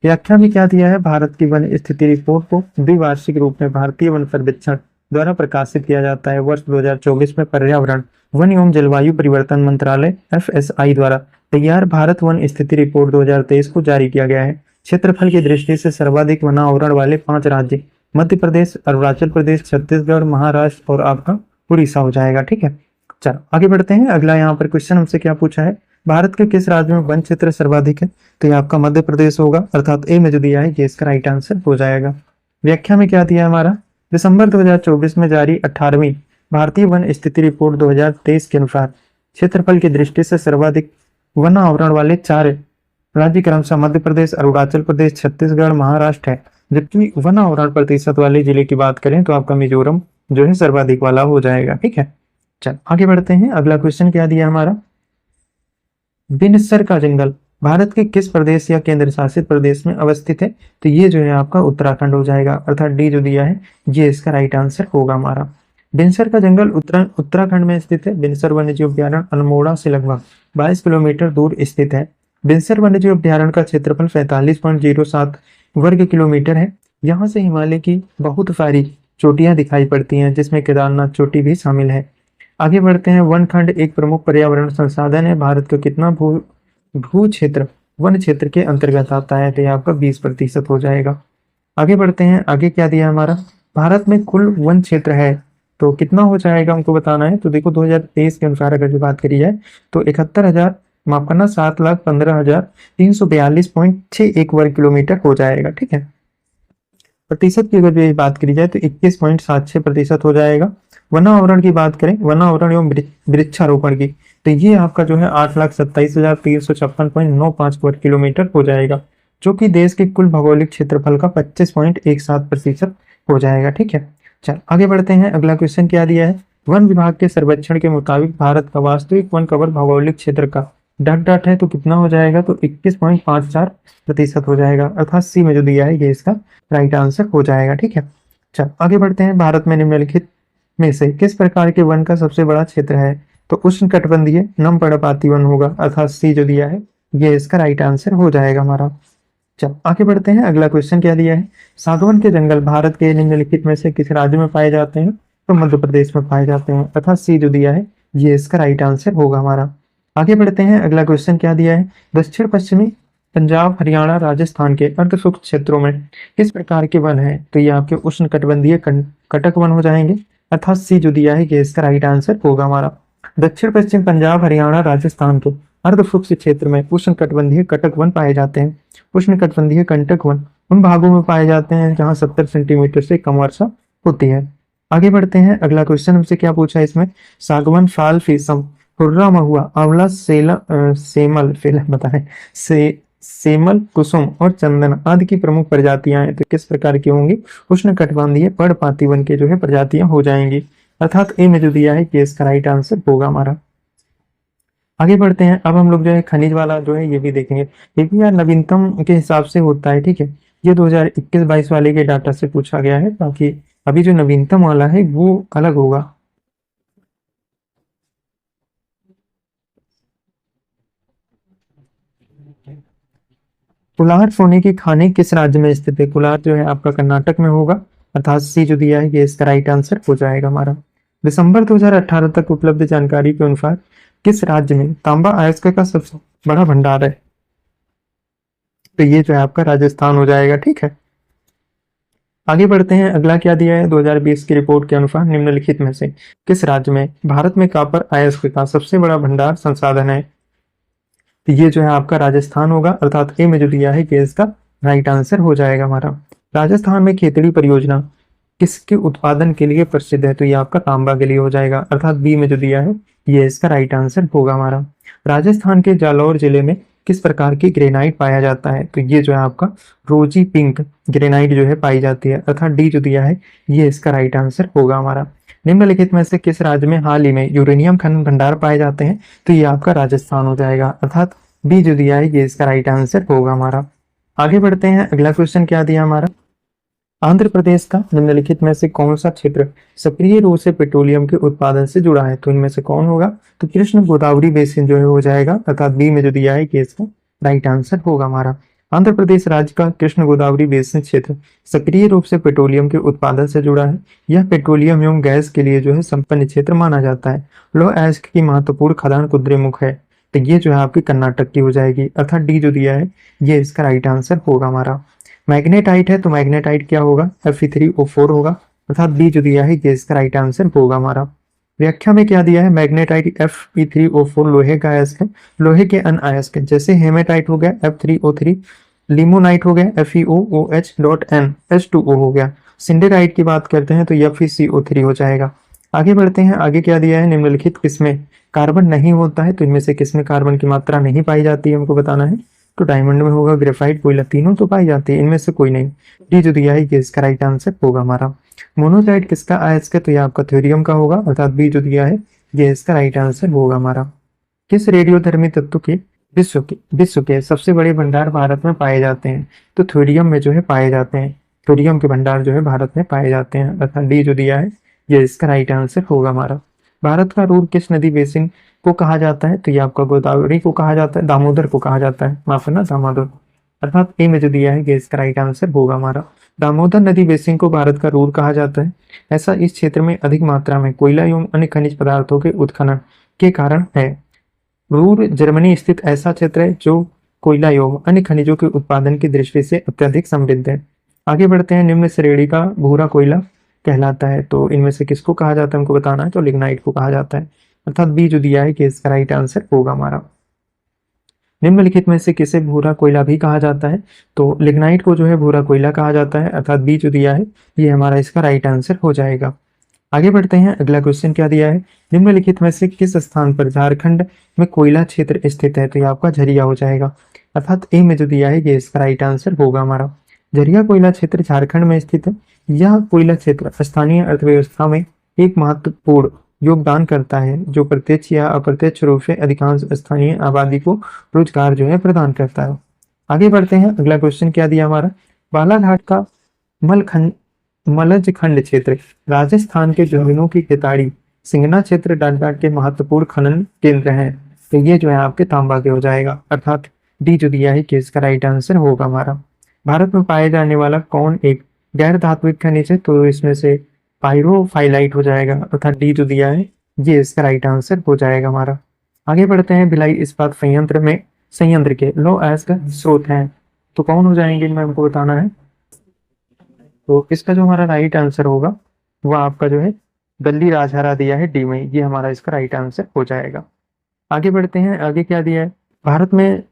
Speaker 1: व्याख्या में क्या दिया है, भारत की वन स्थिति रिपोर्ट को द्विवार्षिक रूप में भारतीय वन सर्वेक्षण द्वारा प्रकाशित किया जाता है। वर्ष 2024 में पर्यावरण वन एवं जलवायु परिवर्तन मंत्रालय FSI द्वारा तैयार भारत वन स्थिति रिपोर्ट 2023 को जारी किया गया है। क्षेत्रफल की दृष्टि से सर्वाधिक वन आवरण वाले 5 राज्य मध्य प्रदेश, अरुणाचल प्रदेश, छत्तीसगढ़, महाराष्ट्र और आपका उड़ीसा हो जाएगा। ठीक है, चलो आगे बढ़ते हैं, अगला यहाँ पर क्वेश्चन हमसे क्या पूछा है, भारत के किस राज्य में वन क्षेत्र सर्वाधिक है, तो ये आपका मध्य प्रदेश होगा, अर्थात ए में जो दिया है ये इसका राइट आंसर हो जाएगा। व्याख्या में क्या दिया है हमारा, दिसंबर 2024 में जारी 18वीं भारतीय वन स्थिति रिपोर्ट 2023 के अनुसार क्षेत्रफल की दृष्टि से सर्वाधिक वन आवरण वाले 4 राज्य क्रमशः मध्य प्रदेश, अरुणाचल प्रदेश, छत्तीसगढ़, महाराष्ट्र है। जबकि वन आवरण प्रतिशत वाले जिले की बात करें तो आपका मिजोरम जो है सर्वाधिक वाला हो जाएगा। ठीक है, चल आगे बढ़ते हैं, अगला क्वेश्चन क्या दिया हमारा, बिनसर का जंगल भारत के किस प्रदेश या केंद्र शासित प्रदेश में अवस्थित है, तो ये जो है आपका उत्तराखंड हो जाएगा, अर्थात डी जो दिया है ये इसका राइट आंसर होगा हमारा। बिनसर का जंगल उत्तराखंड में स्थित है। बिनसर वन्यजीव अभ्यारण्य अल्मोड़ा से लगभग 22 किलोमीटर दूर स्थित है। बिनसर वन्यजीव अभ्यारण्य का क्षेत्रफल 45.07 वर्ग किलोमीटर है। यहाँ से हिमालय की बहुत सारी चोटियां दिखाई पड़ती हैं, जिसमें केदारनाथ चोटी भी शामिल है। आगे बढ़ते हैं। वन खंड एक प्रमुख पर्यावरण संसाधन है। भारत का कितना भू क्षेत्र वन क्षेत्र के अंतर्गत आता है? तो ये आपका 20% हो जाएगा। आगे बढ़ते हैं। आगे क्या दिया है हमारा? भारत में कुल वन क्षेत्र है तो कितना हो जाएगा हमको बताना है। तो देखो 2023 के अनुसार अगर जो बात करी जाए तो 71,000 माफ करना 7,15,342.61 वर्ग किलोमीटर हो जाएगा। ठीक है। प्रतिशत की अगर ये बात करी जाए तो 21.76% हो जाएगा। वन आवरण की बात करें, वन आवरण एवं वृक्षारोपण की, तो ये आपका जो है 8,27,356.95 वर्ग किलोमीटर हो जाएगा, जो कि देश के कुल भौगोलिक क्षेत्रफल का 25.17% हो जाएगा। ठीक है। चल आगे बढ़ते हैं। अगला क्वेश्चन क्या दिया है? वन विभाग के सर्वेक्षण के मुताबिक भारत का वास्तविक वन कवर भौगोलिक क्षेत्र का डॉट है तो कितना हो जाएगा? तो 21.54% हो जाएगा, अर्थात सी में जो दिया है ये इसका राइट आंसर हो जाएगा। ठीक है। चल आगे बढ़ते हैं। भारत में निम्नलिखित में से किस प्रकार के वन का सबसे बड़ा क्षेत्र है? तो उष्णकटिबंधीय नम पर्णपाती वन होगा, अर्थात सी जो दिया है ये इसका राइट आंसर हो जाएगा हमारा। चल आगे बढ़ते हैं। अगला क्वेश्चन क्या दिया है? सागवान के जंगल भारत के निम्नलिखित में से किस राज्य में पाए जाते हैं? तो मध्य प्रदेश में पाए जाते हैं, अर्थात सी जो दिया है ये इसका राइट आंसर होगा हमारा। आगे बढ़ते हैं। अगला क्वेश्चन क्या दिया है? दक्षिण पश्चिमी पंजाब, हरियाणा, राजस्थान के अर्धशुष्क क्षेत्रों में किस प्रकार के वन है? तो ये आपके उष्णकटिबंधीय कटक वन हो जाएंगे, अर्थात सी जो दिया है ये इसका राइट आंसर होगा हमारा। दक्षिण पश्चिम पंजाब, हरियाणा, राजस्थान के अर्धशुष्क क्षेत्र में उष्णकटिबंधीय कटक वन पाए जाते हैं। उष्णकटिबंधीय कंटक वन उन भागों में पाए जाते हैं जहां 70 सेंटीमीटर से कम वर्षा होती है। आगे बढ़ते हैं। अगला क्वेश्चन हमसे क्या पूछा है इसमें? सागवान, साल, शीशम, हुर्रा, महुआ, आंवला, सेमल बताएं सेमल, कुसुम और चंदन आदि की प्रमुख प्रजातियां हैं तो किस प्रकार की होंगी? उष्णकटिबंधीय पर्णपाती वन के जो है प्रजातियां हो जाएंगी, अर्थात ए में जो दिया है कि इसका राइट आंसर होगा हमारा। आगे बढ़ते हैं। अब हम लोग जो है खनिज वाला जो है ये भी देखेंगे। ये भी यार नवीनतम के हिसाब से होता है। ठीक है। ये 2021-22 वाले के डाटा से पूछा गया है, बाकी अभी जो नवीनतम वाला है वो अलग होगा। कोलार सोने की खानी किस राज्य में स्थित है? कोलार जो है आपका कर्नाटक में होगा, अर्थात सी जो दिया है ये इसका राइट आंसर हो जाएगा हमारा। दिसंबर 2018 तक उपलब्ध जानकारी के अनुसार किस राज्य में तांबा अयस्क का सबसे बड़ा भंडार है? तो ये जो है आपका राजस्थान हो जाएगा। ठीक है। आगे बढ़ते हैं। अगला क्या दिया है? 2020 की रिपोर्ट के अनुसार निम्नलिखित में से किस राज्य में भारत में कॉपर अयस्क का सबसे बड़ा भंडार संसाधन है? तो ये जो है आपका राजस्थान होगा, अर्थात ए में जो दिया है ये इसका राइट आंसर हो जाएगा हमारा। राजस्थान में खेतड़ी परियोजना किसके उत्पादन के लिए प्रसिद्ध है? तो ये आपका तांबा के लिए हो जाएगा, अर्थात बी में जो दिया है ये इसका राइट आंसर होगा हमारा। राजस्थान के जालौर जिले में किस प्रकार की ग्रेनाइट पाया जाता है? तो ये जो है आपका रोजी पिंक ग्रेनाइट जो है पाई जाती है, अर्थात डी जो दिया है ये इसका राइट आंसर होगा हमारा। निम्नलिखित में से किस राज्य में हाल ही में यूरेनियम खनन भंडार पाए जाते हैं? तो ये आपका राजस्थान हो जाएगा, अर्थात बी जो दिया है ये इसका राइट आंसर होगा हमारा। आगे बढ़ते हैं। अगला क्वेश्चन क्या दिया हमारा? आंध्र प्रदेश का निम्नलिखित में से कौन सा क्षेत्र सक्रिय रूप से पेट्रोलियम के उत्पादन से जुड़ा है? तो इनमें से कौन होगा? तो कृष्ण गोदावरी बेसिन जो है हो जाएगा, अर्थात बी में जो दिया है कि इसका राइट आंसर होगा हमारा। आंध्र प्रदेश राज्य का कृष्ण गोदावरी बेसिन क्षेत्र सक्रिय रूप से पेट्रोलियम के उत्पादन से जुड़ा है। यह पेट्रोलियम एवं गैस के लिए जो है संपन्न क्षेत्र माना जाता है। लौह अयस्क की महत्वपूर्ण खदान कुद्रेमुख है, तो ये जो है आपकी कर्नाटक की हो जाएगी, अर्थात डी जो दिया है ये इसका राइट आंसर होगा हमारा। मैग्नेटाइट है तो मैग्नेटाइट क्या होगा? Fe3O4 होगा, अर्थात बी जो दिया है ये इसका राइट आंसर होगा हमारा। व्याख्या में क्या दिया है? मैग्नेटाइट Fe3O4 लोहे का अयस्क है, लोहे के अन्य अयस्क है, जैसे हेमेटाइट हो गया F3O3, लिमोनाइट हो गया FeOOH.N H2O हो गया। सिंडेराइट की बात करते हैं तो FeCO3 हो जाएगा। आगे बढ़ते हैं। आगे क्या दिया है? निम्नलिखित किसमें कार्बन नहीं होता है? तो इनमें से किसमें कार्बन की मात्रा नहीं पाई जाती है हमको बताना है। तो डायमंड में होगा, ग्रेफाइट, कोयला, तीनों तो पाई जाती है, इनमें से कोई नहीं। डी जो दिया है ये इसका राइट आंसर होगा हमारा। मोनोसाइट किसका अयस्क है? तो ये आपका थ्योरियम का होगा, अर्थात बी जो दिया है ये इसका राइट आंसर होगा हमारा। किस रेडियोधर्मी तत्व के विश्व के सबसे बड़े भंडार भारत में पाए जाते हैं? तो थ्योरियम में जो है पाए जाते हैं। थ्योरियम के भंडार जो है भारत में पाए जाते हैं, अर्थात डी जो दिया है ये इसका राइट आंसर होगा हमारा। भारत का रूर किस नदी बेसिन को कहा जाता है? तो ये आपका गोदावरी को कहा जाता है, दामोदर को कहा जाता है, माफ करना दामोदर, अर्थात ए में जो दिया है ये इसका राइट आंसर होगा हमारा। दामोदर नदी बेसिन को भारत का रूर कहा जाता है। ऐसा इस क्षेत्र में अधिक मात्रा में कोयला एवं अन्य खनिज पदार्थों के उत्खनन के कारण है। रूर जर्मनी स्थित ऐसा क्षेत्र है जो कोयला एवं अन्य खनिजों के उत्पादन की दृष्टि से अत्यधिक समृद्ध है। आगे बढ़ते हैं, निम्न श्रेणी का भूरा कोयला कहलाता है। तो इनमें से किसको कहा जाता है हमको बताना है, तो लिग्नाइट को कहा जाता है, अर्थात बी जो दिया है कि इसका राइट आंसर होगा हमारा। निम्नलिखित में से किसे भूरा कोयला भी कहा जाता है? तो लिग्नाइट को जो है भूरा कोयला कहा जाता है, अर्थात बी जो दिया है ये हमारा इसका राइट आंसर हो जाएगा। आगे बढ़ते हैं, अगला क्वेश्चन क्या दिया है, निम्नलिखित में से किस स्थान पर झारखंड में कोयला क्षेत्र स्थित है? तो ये आपका झरिया हो जाएगा, अर्थात ए में जो दिया है ये इसका राइट आंसर होगा हमारा। झरिया कोयला क्षेत्र झारखंड में स्थित है। यह कोयला क्षेत्र स्थानीय अर्थव्यवस्था में एक महत्वपूर्ण योगदान करता है, जो प्रत्यक्ष या अप्रत्यक्ष रूप से अधिकांश स्थानीय आबादी को रोजगार जो है प्रदान करता है। आगे बढ़ते हैं, अगला क्वेश्चन क्या दिया हमारा, बालाघाट का मलखंड मलज खंड क्षेत्र राजस्थान के जमीनों की केताड़ी सिंगना क्षेत्र डाट डाट के महत्वपूर्ण खनन केंद्र है। तो ये जो है आपके तांबा के हो जाएगा, अर्थात डी जो दिया है कि इसका राइट आंसर होगा हमारा। भारत में पाया जाने वाला कौन एक गैर धात्विक खनिज है? तो इसमें से पायरोफाइलाइट हो जाएगा, अर्थात डी जो दिया है ये इसका राइट आंसर हो जाएगा हमारा। आगे बढ़ते हैं, भिलाई इस्पात संयंत्र के लौह अयस्क स्रोत हैं, तो कौन हो जाएंगे इनमें हमको बताना है। तो इसका जो हमारा राइट आंसर होगा वह आपका जो है गल्ली राजहरा दिया है डी में, ये हमारा इसका राइट आंसर हो जाएगा। आगे बढ़ते हैं, आगे क्या दिया है, भारत में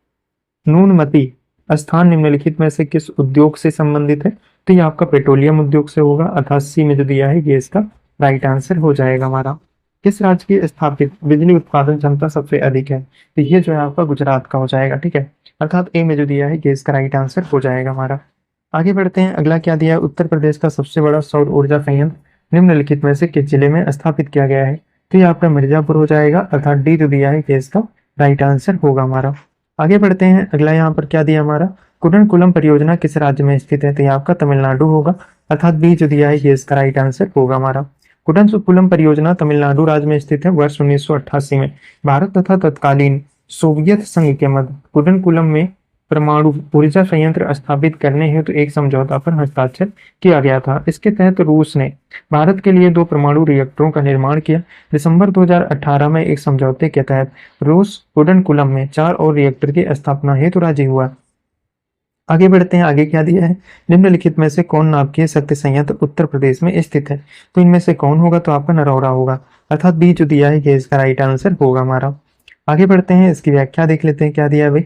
Speaker 1: न्यूनमती स्थान निम्नलिखित में से किस उद्योग से संबंधित है? तो ये आपका पेट्रोलियम उद्योग से होगा, अर्थात सी में जो दिया है ये इसका राइट आंसर हो जाएगा हमारा। किस राज्य की स्थापित बिजली उत्पादन क्षमता सबसे अधिक है? तो ये जो है आपका गुजरात का हो जाएगा, ठीक है, अर्थात ए में जो दिया है ये इसका राइट आंसर हो जाएगा हमारा। आगे बढ़ते हैं, अगला क्या दिया है, उत्तर प्रदेश का सबसे बड़ा सौर ऊर्जा संयंत्र निम्नलिखित में से किस जिले में स्थापित किया गया है? तो ये आपका मिर्जापुर हो जाएगा, अर्थात डी जो दिया है ये इसका राइट आंसर होगा हमारा। आगे बढ़ते हैं, अगला यहाँ पर क्या दिया हमारा, कुडनकुलम परियोजना किस राज्य में स्थित है? तो ये आपका तमिलनाडु होगा, अर्थात बी जो दिया है ये इसका राइट आंसर होगा हमारा। कुडनकुलम परियोजना तमिलनाडु राज्य में स्थित है। वर्ष 1988 में भारत तथा तत्कालीन सोवियत संघ के मध्य कुडनकुलम में परमाणु ऊर्जा संयंत्र स्थापित करने हेतु एक समझौता पर हस्ताक्षर किया गया था। इसके तहत रूस ने भारत के लिए 2 परमाणु रिएक्टरों का निर्माण किया। दिसंबर 2018 में एक समझौते के तहत रूस कुडनकुलम में 4 और रिएक्टर की स्थापना हेतु राजी हुआ। आगे बढ़ते हैं, आगे क्या दिया है, निम्नलिखित में से कौन नाभिकीय शक्ति संयंत्र उत्तर प्रदेश में स्थित है? तो इनमें से कौन होगा? तो आपका नरौरा होगा, अर्थात बी जो दिया है ये इसका राइट आंसर होगा हमारा। आगे बढ़ते हैं, इसकी व्याख्या देख लेते हैं क्या दिया है भाई।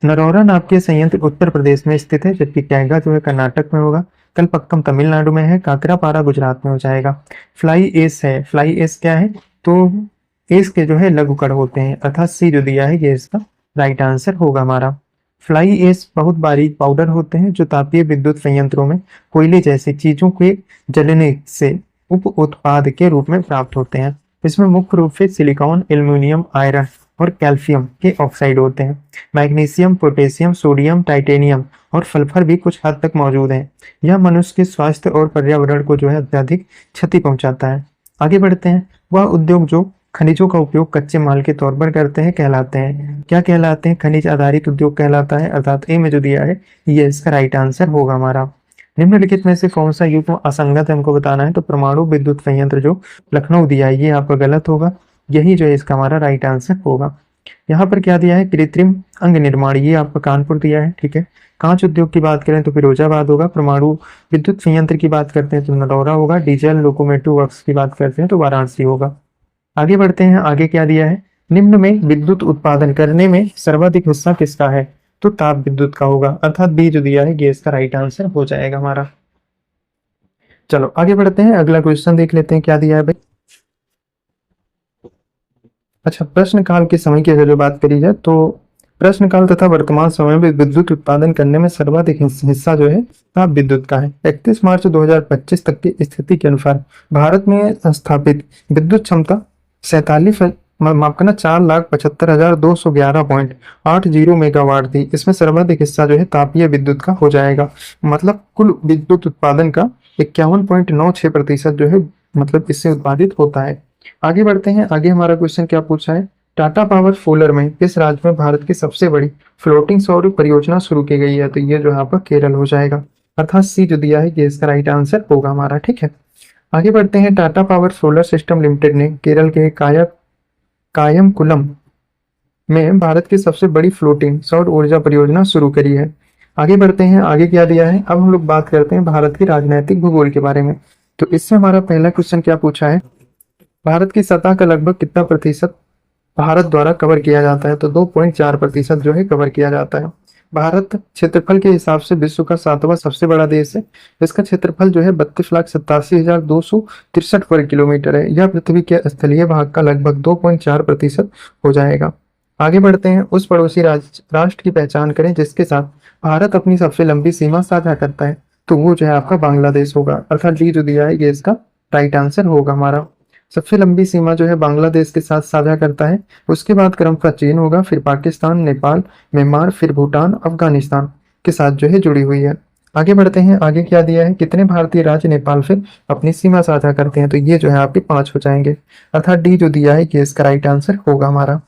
Speaker 1: नरौरा नाभिकीय संयंत्र उत्तर प्रदेश में स्थित है, जबकि कैगा जो है कर्नाटक में होगा, कलपक्कम तमिलनाडु में है, काकरापारा गुजरात में हो जाएगा। फ्लाई एस है, फ्लाई एस क्या है? तो एस के जो है लघु कण होते हैं, अर्थात सी जो दिया है ये इसका राइट आंसर होगा हमारा। फ्लाई एस बहुत बारीक पाउडर होते हैं जो तापीय विद्युत संयंत्रों में कोयले जैसी चीजों के जलने से उप उत्पाद के रूप में प्राप्त होते हैं। इसमें मुख्य रूप से सिलिकॉन, एल्यूमिनियम, आयरन और कैल्शियम के ऑक्साइड होते हैं। मैग्नीशियम, पोटेशियम, सोडियम, टाइटेनियम और सल्फर भी कुछ हद तक मौजूद हैं। यह मनुष्य के स्वास्थ्य और पर्यावरण को जो है अत्यधिक क्षति पहुंचाता है। आगे बढ़ते हैं, वह उद्योग जो खनिजों का उपयोग कच्चे माल के तौर पर करते हैं कहलाते हैं, क्या कहलाते हैं? खनिज आधारित उद्योग कहलाता है, अर्थात ए में जो दिया है ये इसका राइट आंसर होगा हमारा। निम्नलिखित में से कौन सा युग्म असंगत है हमको बताना है। तो परमाणु विद्युत संयंत्र जो लखनऊ दिया है ये आपका गलत होगा, यही जो है इसका हमारा राइट आंसर होगा। यहाँ पर क्या दिया है, कृत्रिम अंग निर्माण, ये आपका कानपुर दिया है, ठीक है। कांच उद्योग की बात करें तो फिरोजाबाद होगा। परमाणु विद्युत संयंत्र की बात करते हैं तो नरौरा होगा। डीजल लोकोमोटिव वर्क्स की बात करते हैं तो वाराणसी होगा। आगे बढ़ते हैं, आगे क्या दिया है, निम्न में विद्युत उत्पादन करने में सर्वाधिक हिस्सा किसका है? तो ताप विद्युत का होगा, अर्थात बी जो दिया है ये इसका राइट आंसर हो जाएगा हमारा। चलो आगे बढ़ते हैं, अगला क्वेश्चन देख लेते हैं क्या दिया है भाई। अच्छा, प्रश्न काल के समय की अगर जो बात करी जाए तो प्रश्न काल तथा वर्तमान समय में विद्युत उत्पादन करने में सर्वाधिक हिस्सा जो है ताप विद्युत का है। 31 मार्च 2025 तक की स्थिति के अनुसार भारत में स्थापित विद्युत क्षमता 4,75,211.80 मेगावाट थी। इसमें सर्वाधिक हिस्सा जो है तापीय विद्युत का हो जाएगा, मतलब कुल विद्युत उत्पादन का 51.96% जो है मतलब इससे उत्पादित होता है। आगे बढ़ते हैं। आगे हमारा क्वेश्चन क्या पूछा है, टाटा पावर सोलर में किस राज्य में भारत की सबसे बड़ी फ्लोटिंग सौर परियोजना शुरू की गई है? तो ये जो है आपका केरल हो जाएगा, अर्थात सी जो दिया है ये इसका राइट आंसर होगा हमारा। ठीक है, आगे बढ़ते हैं। Tata power solar system limited ने केरल के कायमकुलम में भारत की सबसे बड़ी फ्लोटिंग सौर ऊर्जा परियोजना शुरू करी है। आगे बढ़ते हैं। आगे क्या दिया है, अब हम लोग बात करते हैं भारत की राजनीतिक भूगोल के बारे में। तो इससे हमारा पहला क्वेश्चन क्या पूछा है, भारत की सतह का लगभग कितना प्रतिशत भारत द्वारा कवर किया जाता है? तो 2.4% जो है कवर किया जाता है। भारत क्षेत्रफल के हिसाब से विश्व का 7वां सबसे बड़ा देश है। इसका क्षेत्रफल जो है 32,87,263 वर्ग किलोमीटर है। यह पृथ्वी के स्थलीय भाग का लगभग 2.4% हो जाएगा। आगे बढ़ते हैं। उस पड़ोसी राष्ट्र की पहचान करें जिसके साथ भारत अपनी सबसे लंबी सीमा साझा करता है। तो वो जो है आपका बांग्लादेश होगा, अर्थात डी जो दिया है ये इसका राइट आंसर होगा हमारा। सबसे लंबी सीमा जो है बांग्लादेश के साथ साझा करता है। उसके बाद क्रमशः चीन होगा, फिर पाकिस्तान, नेपाल, म्यांमार, फिर भूटान, अफगानिस्तान के साथ जो है जुड़ी हुई है। आगे बढ़ते हैं। आगे क्या दिया है, कितने भारतीय राज्य नेपाल से अपनी सीमा साझा करते हैं? तो ये जो है आपके 5 हो जाएंगे, अर्थात डी जो दिया है ये इसका राइट आंसर होगा हमारा।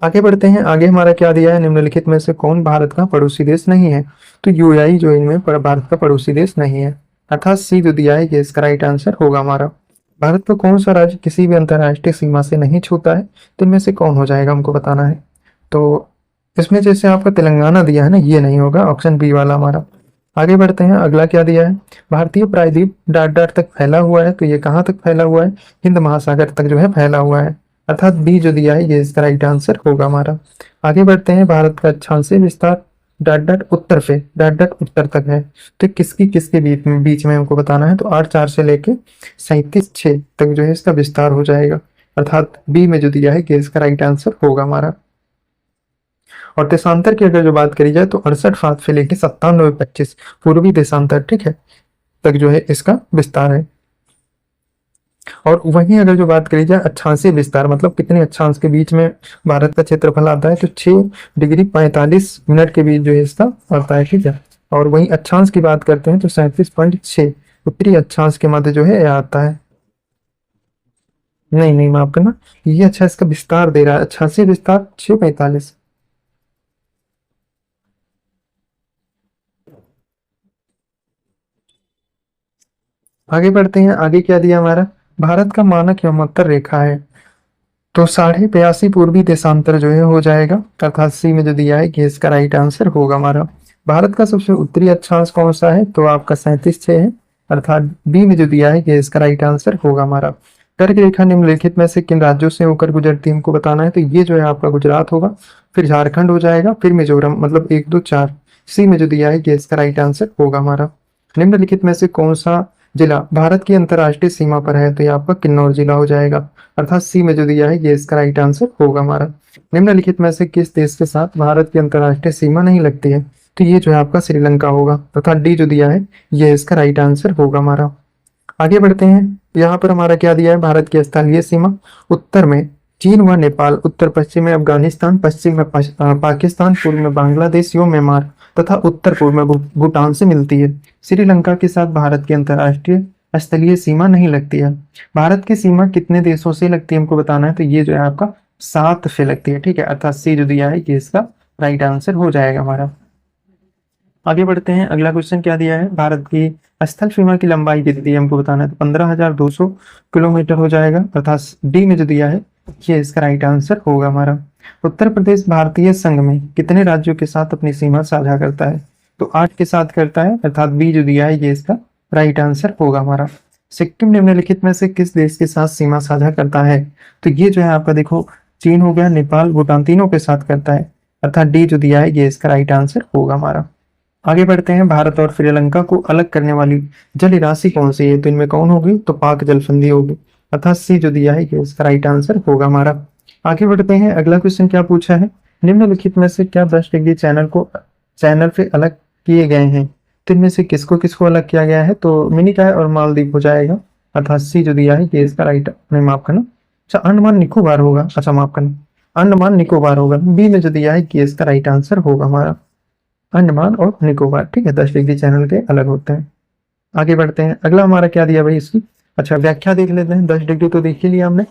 Speaker 1: आगे बढ़ते हैं। आगे हमारा क्या दिया है, निम्नलिखित में से कौन भारत का पड़ोसी देश नहीं है? तो यूएई जो इनमें भारत का पड़ोसी देश नहीं है, अर्थात सी जो दिया है ये इसका राइट आंसर होगा हमारा। भारत का कौन सा राज्य किसी भी अंतर्राष्ट्रीय सीमा से नहीं छूता है? तो इनमें से कौन हो जाएगा, हमको बताना है। तो इसमें जैसे आपका तेलंगाना दिया है ना, ये नहीं होगा, ऑप्शन बी वाला हमारा। आगे बढ़ते हैं। अगला क्या दिया है, भारतीय प्रायद्वीप डाट डाट तक फैला हुआ है। तो ये कहाँ तक फैला हुआ है, हिंद महासागर तक जो है फैला हुआ है, अर्थात बी जो दिया है ये इसका राइट आंसर होगा हमारा। आगे बढ़ते हैं। भारत का अक्षांशीय विस्तार डाट डाट उत्तर तक है। तो किसकी किसके बीच में हमको बताना है। तो 8,4 से लेके 37,6 तक जो है इसका विस्तार हो जाएगा, अर्थात बी में जो दिया है ये इसका राइट आंसर होगा हमारा। और देशांतर की अगर जो बात करी जाए तो 68 से लेके 97,25 पूर्वी देशांतर, ठीक है, तक जो है इसका विस्तार है। और वहीं अगर जो बात करी जाए अक्षांशीय विस्तार, मतलब कितने अक्षांश के बीच में भारत का क्षेत्रफल आता है, तो 6 डिग्री 45 मिनट के बीच जो है इसका आता है, ठीक है। और वहीं अक्षांश की बात करते हैं तो 37.6 उत्तरी अक्षांश के मध्य जो है यह आता है। नहीं नहीं, माफ करना, ये अच्छा इसका विस्तार दे रहा है, अक्षांशीय विस्तार 6:45। आगे बढ़ते हैं। आगे क्या दिया हमारा, भारत का मानक यमोत्तर रेखा है। तो 82.5 पूर्वी देशांतर जो है हो जाएगा, अर्थात सी में जो दिया है कि इसका राइट आंसर होगा हमारा। भारत का सबसे उत्तरी अक्षांश कौन सा है, तो आपका 37.6 है, अर्थात बी में जो दिया है कि इसका राइट आंसर होगा हमारा। कर्क रेखा निम्नलिखित में से किन राज्यों से होकर गुजरती है, हमको बताना है। तो ये जो है आपका गुजरात होगा, फिर झारखंड हो जाएगा, फिर मिजोरम, मतलब 1 2 4, सी में जो दिया है कि इसका राइट आंसर होगा हमारा। निम्नलिखित में से कौन सा जिला भारत की अंतर्राष्ट्रीय सीमा पर है, तो ये आपका किन्नौर जिला हो जाएगा, अर्थात सी में जो दिया है ये इसका राइट आंसर होगा हमारा। निम्नलिखित में से किस देश के साथ भारत की अंतर्राष्ट्रीय सीमा नहीं लगती है, तो ये जो है आपका श्रीलंका होगा, अर्थात डी जो दिया है ये इसका राइट आंसर होगा हमारा। आगे बढ़ते हैं। यहाँ पर हमारा क्या दिया है, भारत की स्थलीय सीमा उत्तर में चीन व नेपाल, उत्तर पश्चिम में अफगानिस्तान, पश्चिम में पाकिस्तान, पूर्व में बांग्लादेश व म्यांमार तथा उत्तर पूर्व में भूटान से मिलती है। श्रीलंका के साथ भारत की अंतर्राष्ट्रीय स्थलीय सीमा नहीं लगती है। भारत की सीमा कितने देशों से लगती है, हमको बताना है। तो ये जो है आपका 7 से लगती है, ठीक है, अर्थात सी जो दिया है ये इसका राइट आंसर हो जाएगा हमारा। आगे बढ़ते हैं। अगला क्वेश्चन क्या दिया है, भारत की स्थल सीमा की लंबाई कितनी है, हमको बताना है। तो 15,200 किलोमीटर हो जाएगा, अर्थात डी में जो दिया है ये इसका राइट आंसर होगा हमारा। उत्तर प्रदेश भारतीय संघ में कितने राज्यों के साथ अपनी सीमा साझा करता है, तो 8 के साथ करता है, अर्थात बी जो दिया है ये इसका राइट आंसर होगा हमारा। सिक्किम निम्नलिखित में से किस देश के साथ सीमा साझा करता है, तो ये जो है आपका देखो चीन हो गया, नेपाल, भूटान, तीनों के साथ करता है, अर्थात डी जो दिया है ये इसका राइट आंसर होगा हमारा। आगे बढ़ते हैं। भारत और श्रीलंका को अलग करने वाली जल राशि कौन सी है, तो इनमें कौन होगी, तो पाक जल संधि होगी, अर्थात सी जो दिया है ये इसका राइट आंसर होगा हमारा। आगे बढ़ते हैं। अगला क्वेश्चन क्या पूछा है, निम्नलिखित में से क्या 10 डिग्री चैनल से अलग किए गए हैं, तो इनमें से किसको किसको अलग किया गया है, तो मिनिकॉय और मालदीव हो जाएगा, अर्थात सी जो दिया है ये इसका राइट, माफ करना, अच्छा अंडमान निकोबार होगा, अच्छा माफ करना, अंडमान निकोबार होगा, बी में जो दिया है कि इसका राइट आंसर होगा हमारा, अंडमान और निकोबार, ठीक है, 10 डिग्री चैनल के अलग होते हैं। आगे बढ़ते हैं। अगला हमारा क्या दिया भाई, इसकी अच्छा, व्याख्या देख लेते हैं। 10 डिग्री तो देख ही लिया हमने।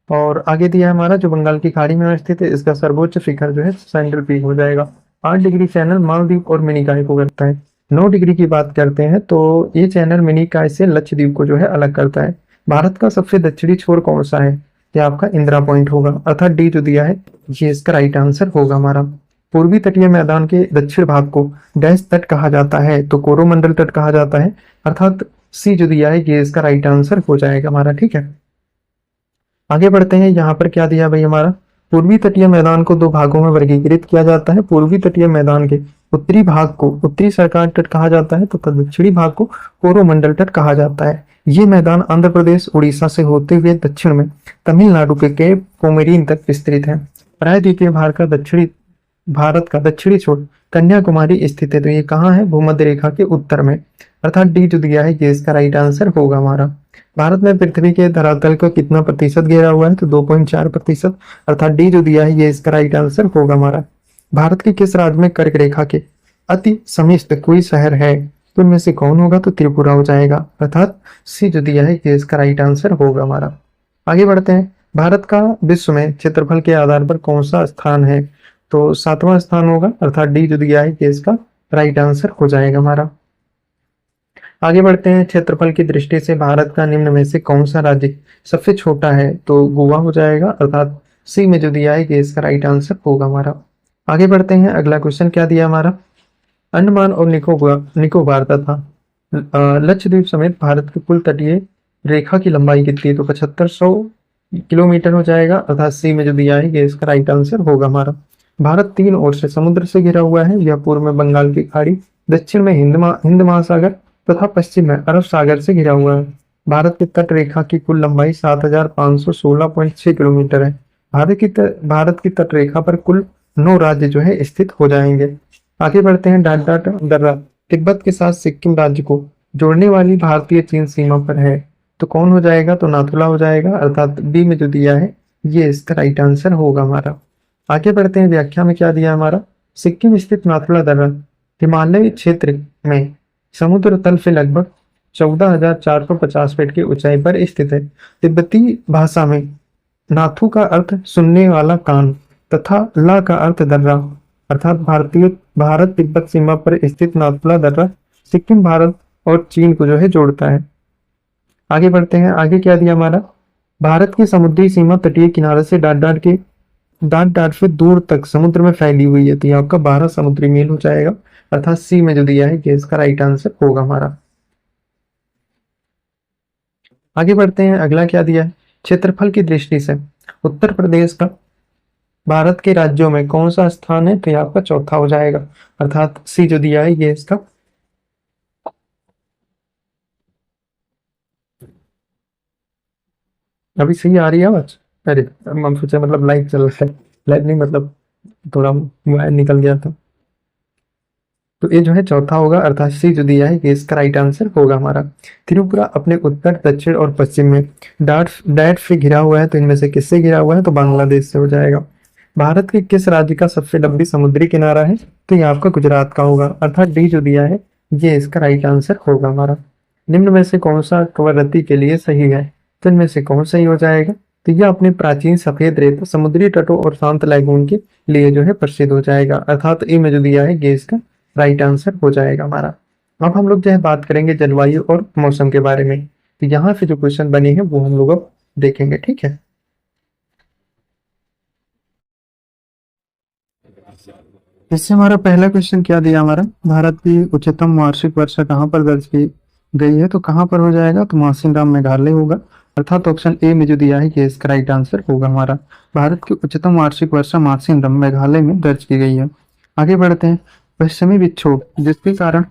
Speaker 1: और आगे दिया है हमारा जो बंगाल की खाड़ी में स्थित है, इसका सर्वोच्च शिखर जो है सेंट्रल पीक हो जाएगा। 8 डिग्री चैनल मालदीव और मिनिकॉय को करता है। 9 डिग्री की बात करते हैं तो ये चैनल मिनिकॉय से लक्षद्वीप को जो है अलग करता है। भारत का सबसे दक्षिणी छोर कौन सा है? ये आपका इंदिरा पॉइंट होगा, अर्थात डी जो दिया है ये इसका राइट आंसर होगा हमारा। पूर्वी तटीय मैदान के दक्षिण भाग को डैश तट कहा जाता है, तो कोरोमंडल तट कहा जाता है, अर्थात सी जो दिया है ये इसका राइट आंसर हो जाएगा हमारा। ठीक है, आगे बढ़ते हैं। यहाँ पर क्या दिया भाई हमारा? पूर्वी तटीय मैदान को दो भागों में वर्गीकृत किया जाता है। पूर्वी तटीय मैदान के उत्तरी भाग को उत्तरी सरकार तट कहा जाता है, तथा दक्षिणी भाग को कोरोमंडल तट कहा जाता है। ये मैदान आंध्र प्रदेश उड़ीसा से होते हुए दक्षिण में तमिलनाडु के केप कोमेरीन तक विस्तृत है। प्रायद्वीपीय भारत का दक्षिणी छोर कन्याकुमारी स्थित है, तो ये कहाँ है? भूमध्य रेखा के उत्तर में, अर्थात डी जो दिया है ये इसका राइट आंसर होगा हमारा। भारत में पृथ्वी के धरातल को कितना प्रतिशत घेरा हुआ है? तो 2.4%, अर्थात डी जो दिया है ये इसका राइट आंसर होगा हमारा। भारत के किस राज्य में कर्क रेखा के अति समीप कोई शहर है? तो इनमें से कौन होगा? तो त्रिपुरा हो जाएगा, अर्थात सी जो दिया है ये इसका राइट आंसर होगा हमारा। आगे बढ़ते हैं। भारत का विश्व में क्षेत्रफल के आधार पर कौन सा स्थान है? तो 7वां स्थान होगा, अर्थात डी जो दिया है ये इसका राइट आंसर हो जाएगा हमारा। आगे बढ़ते हैं। क्षेत्रफल की दृष्टि से भारत का निम्न में से कौन सा राज्य सबसे छोटा है? तो गोवा हो जाएगा, अर्थात सी में जो दिया है ये इसका राइट आंसर होगा हमारा। आगे बढ़ते हैं। अगला क्वेश्चन क्या दिया हमारा? अंडमान और निकोबार तथा लक्षद्वीप समेत भारत की कुल तटीय रेखा की लंबाई कितनी है? तो 7500 किलोमीटर हो जाएगा, अर्थात सी में जो दिया है ये इसका राइट आंसर होगा हमारा। भारत 3 ओर से समुद्र से घिरा हुआ है। यह पूर्व में बंगाल की खाड़ी, दक्षिण में हिंद महासागर तथा पश्चिम में अरब सागर से घिरा हुआ है। भारत की तट रेखा की कुल लंबाई 7516.6 किलोमीटर है। भारत की तट रेखा पर कुल 9 राज्य जो है स्थित हो जाएंगे। आगे बढ़ते हैं। डाट डाट दर्रा तिब्बत के साथ सिक्किम राज्य को जोड़ने वाली भारतीय चीन सीमा पर है, तो कौन हो जाएगा? तो नाथुला हो जाएगा, अर्थात बी में जो दिया है ये इसका राइट आंसर होगा हमारा। आगे बढ़ते हैं। व्याख्या में क्या दिया हमारा? सिक्किम स्थित नाथुला दर्रा हिमालय क्षेत्र में समुद्र तल से लगभग 14,450 फीट की ऊंचाई पर स्थित है। तिब्बती भाषा में नाथु का अर्थ सुनने वाला कान तथा ला का अर्थ दर्रा, अर्थात भारत तिब्बत सीमा पर स्थित नाथुला दर्रा सिक्किम, भारत और चीन को जो है जोड़ता है। आगे बढ़ते हैं। आगे क्या दिया हमारा? भारत की समुद्री सीमा तटीय किनारे से डाट डाट से दूर तक समुद्र में फैली हुई है, तो ये आपका 12 समुद्री मील हो जाएगा, अर्थात सी में जो दिया है ये इसका राइट आंसर होगा हमारा। आगे बढ़ते हैं। अगला क्या दिया है? क्षेत्रफल की दृष्टि से उत्तर प्रदेश का भारत के राज्यों में कौन सा स्थान है? तो ये आपका चौथा हो जाएगा, अर्थात सी जो दिया है ये इसका। अभी सही आ रही है आवाज? अरे हम सोचा मतलब लाइव चल रहा है, लाइव नहीं मतलब थोड़ा वायर निकल गया था। तो ये जो है चौथा होगा, अर्थात सी जो दिया है ये इसका राइट आंसर होगा हमारा। त्रिपुरा अपने उत्तर, दक्षिण और पश्चिम में डाट से घिरा हुआ है, तो इनमें से किससे घिरा हुआ है? तो बांग्लादेश से हो जाएगा। भारत के किस राज्य का सबसे लंबी समुद्री किनारा है? तो ये आपका गुजरात का होगा, अर्थात डी जो दिया है ये इसका राइट आंसर होगा हमारा। निम्न में से कौन सा कवरत्ती के लिए सही है? तो इनमें से कौन सही हो जाएगा? तो यह अपने प्राचीन सफेद रेत, समुद्री तटों और शांत लैगून के लिए जो है प्रसिद्ध हो जाएगा, अर्थात ई में जो दिया है ये इसका राइट आंसर हो जाएगा हमारा। अब हम लोग जो है बात करेंगे जलवायु और मौसम के बारे में। तो यहाँ से जो क्वेश्चन बने हैं वो हम लोग अब देखेंगे, ठीक है। इससे हमारा पहला क्वेश्चन क्या दिया हमारा? भारत की उच्चतम वार्षिक वर्षा कहाँ पर दर्ज की गई है? तो कहाँ पर हो जाएगा? तो मासिनराम मेघालय होगा, अर्थात ऑप्शन ए में जो दिया है ये इसका राइट आंसर होगा हमारा। भारत की उच्चतम वार्षिक वर्षा मासिनराम मेघालय में दर्ज की गई है। आगे बढ़ते हैं। पश्चिमी विक्षोभ जिसके कारण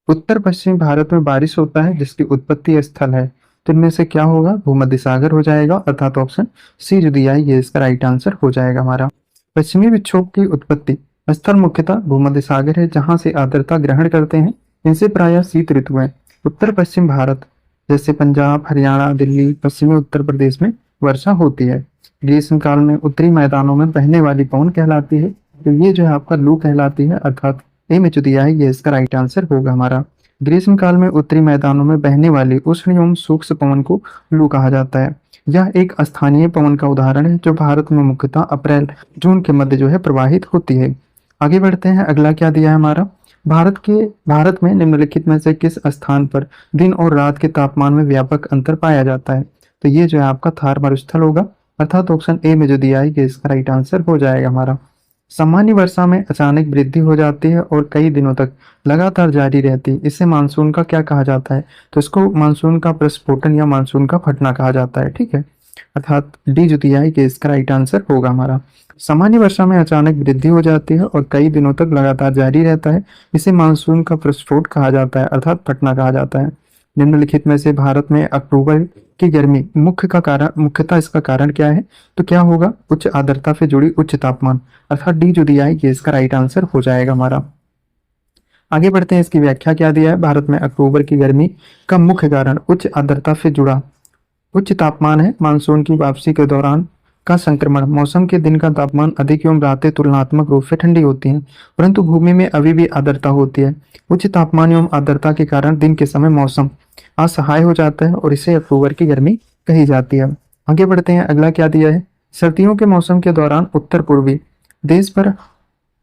Speaker 1: उत्तर पश्चिमी भारत में बारिश होता है, जिसकी उत्पत्ति स्थल है, तो इनमें से क्या होगा? भूमध्य सागर हो जाएगा, अर्थात ऑप्शन सी जो दिया है ये इसका राइट आंसर हो जाएगा हमारा। पश्चिमी विक्षोभ की उत्पत्ति स्थल मुख्यतः भूमध्य सागर है, जहां से आर्द्रता ग्रहण करते हैं। इनसे प्रायः शीत ऋतु है। उत्तर पश्चिम भारत जैसे पंजाब, हरियाणा, दिल्ली, पश्चिमी उत्तर प्रदेश में वर्षा होती है। ग्रीष्म काल में उत्तरी मैदानों में बहने वाली पवन कहलाती है, तो ये जो है आपका लू कहलाती है, अर्थात ए में जो दिया है ये इसका राइट आंसर होगा हमारा। ग्रीष्म काल में उत्तरी मैदानों में बहने वाली उष्ण एवं सूक्ष्म पवन को लू कहा जाता है। यह एक स्थानीय पवन का उदाहरण है जो भारत में मुख्यतः अप्रैल जून के मध्य जो है प्रवाहित होती है। आगे बढ़ते हैं, अगला क्या दिया है हमारा, भारत में निम्नलिखित में से किस स्थान पर दिन और रात के तापमान में व्यापक अंतर पाया जाता है। तो ये जो है आपका थार मरुस्थल होगा, अर्थात ऑप्शन ए में जो दिया है ये इसका राइट आंसर हो जाएगा हमारा। सामान्य वर्षा में अचानक वृद्धि हो जाती है और कई दिनों तक लगातार जारी रहती है, इसे मानसून का क्या कहा जाता है। तो इसको मानसून का प्रस्फोटन या मानसून का फटना कहा जाता है, ठीक है। अर्थात डी जो दिया है कि इसका राइट आंसर होगा हमारा। सामान्य वर्षा में अचानक वृद्धि हो जाती है और कई दिनों तक लगातार जारी रहता है, इसे मानसून का प्रस्फोट कहा जाता है, अर्थात फटना कहा जाता है। निम्नलिखित में से भारत में अक्टूबर की गर्मी मुख्यतः इसका कारण क्या है। तो क्या होगा, उच्च आर्द्रता से जुड़ी उच्च तापमान, अर्थात डी जो दिया है ये इसका राइट आंसर हो जाएगा हमारा। आगे बढ़ते हैं, इसकी व्याख्या क्या दिया है। भारत में अक्टूबर की गर्मी का मुख्य कारण उच्च आर्द्रता से जुड़ा उच्च तापमान है। मानसून की वापसी के दौरान का संक्रमण, मौसम के दिन का तापमान अधिक एवं रातें तुलनात्मक रूप से ठंडी होती हैं, परंतु भूमि में अभी भी आर्द्रता होती है। उच्च तापमान एवं आर्द्रता के कारण दिन के समय मौसम असहाय हो जाता है और इसे अक्टूबर की गर्मी कही जाती है। आगे बढ़ते हैं, अगला क्या दिया है। सर्दियों के मौसम के दौरान उत्तर पूर्वी देश पर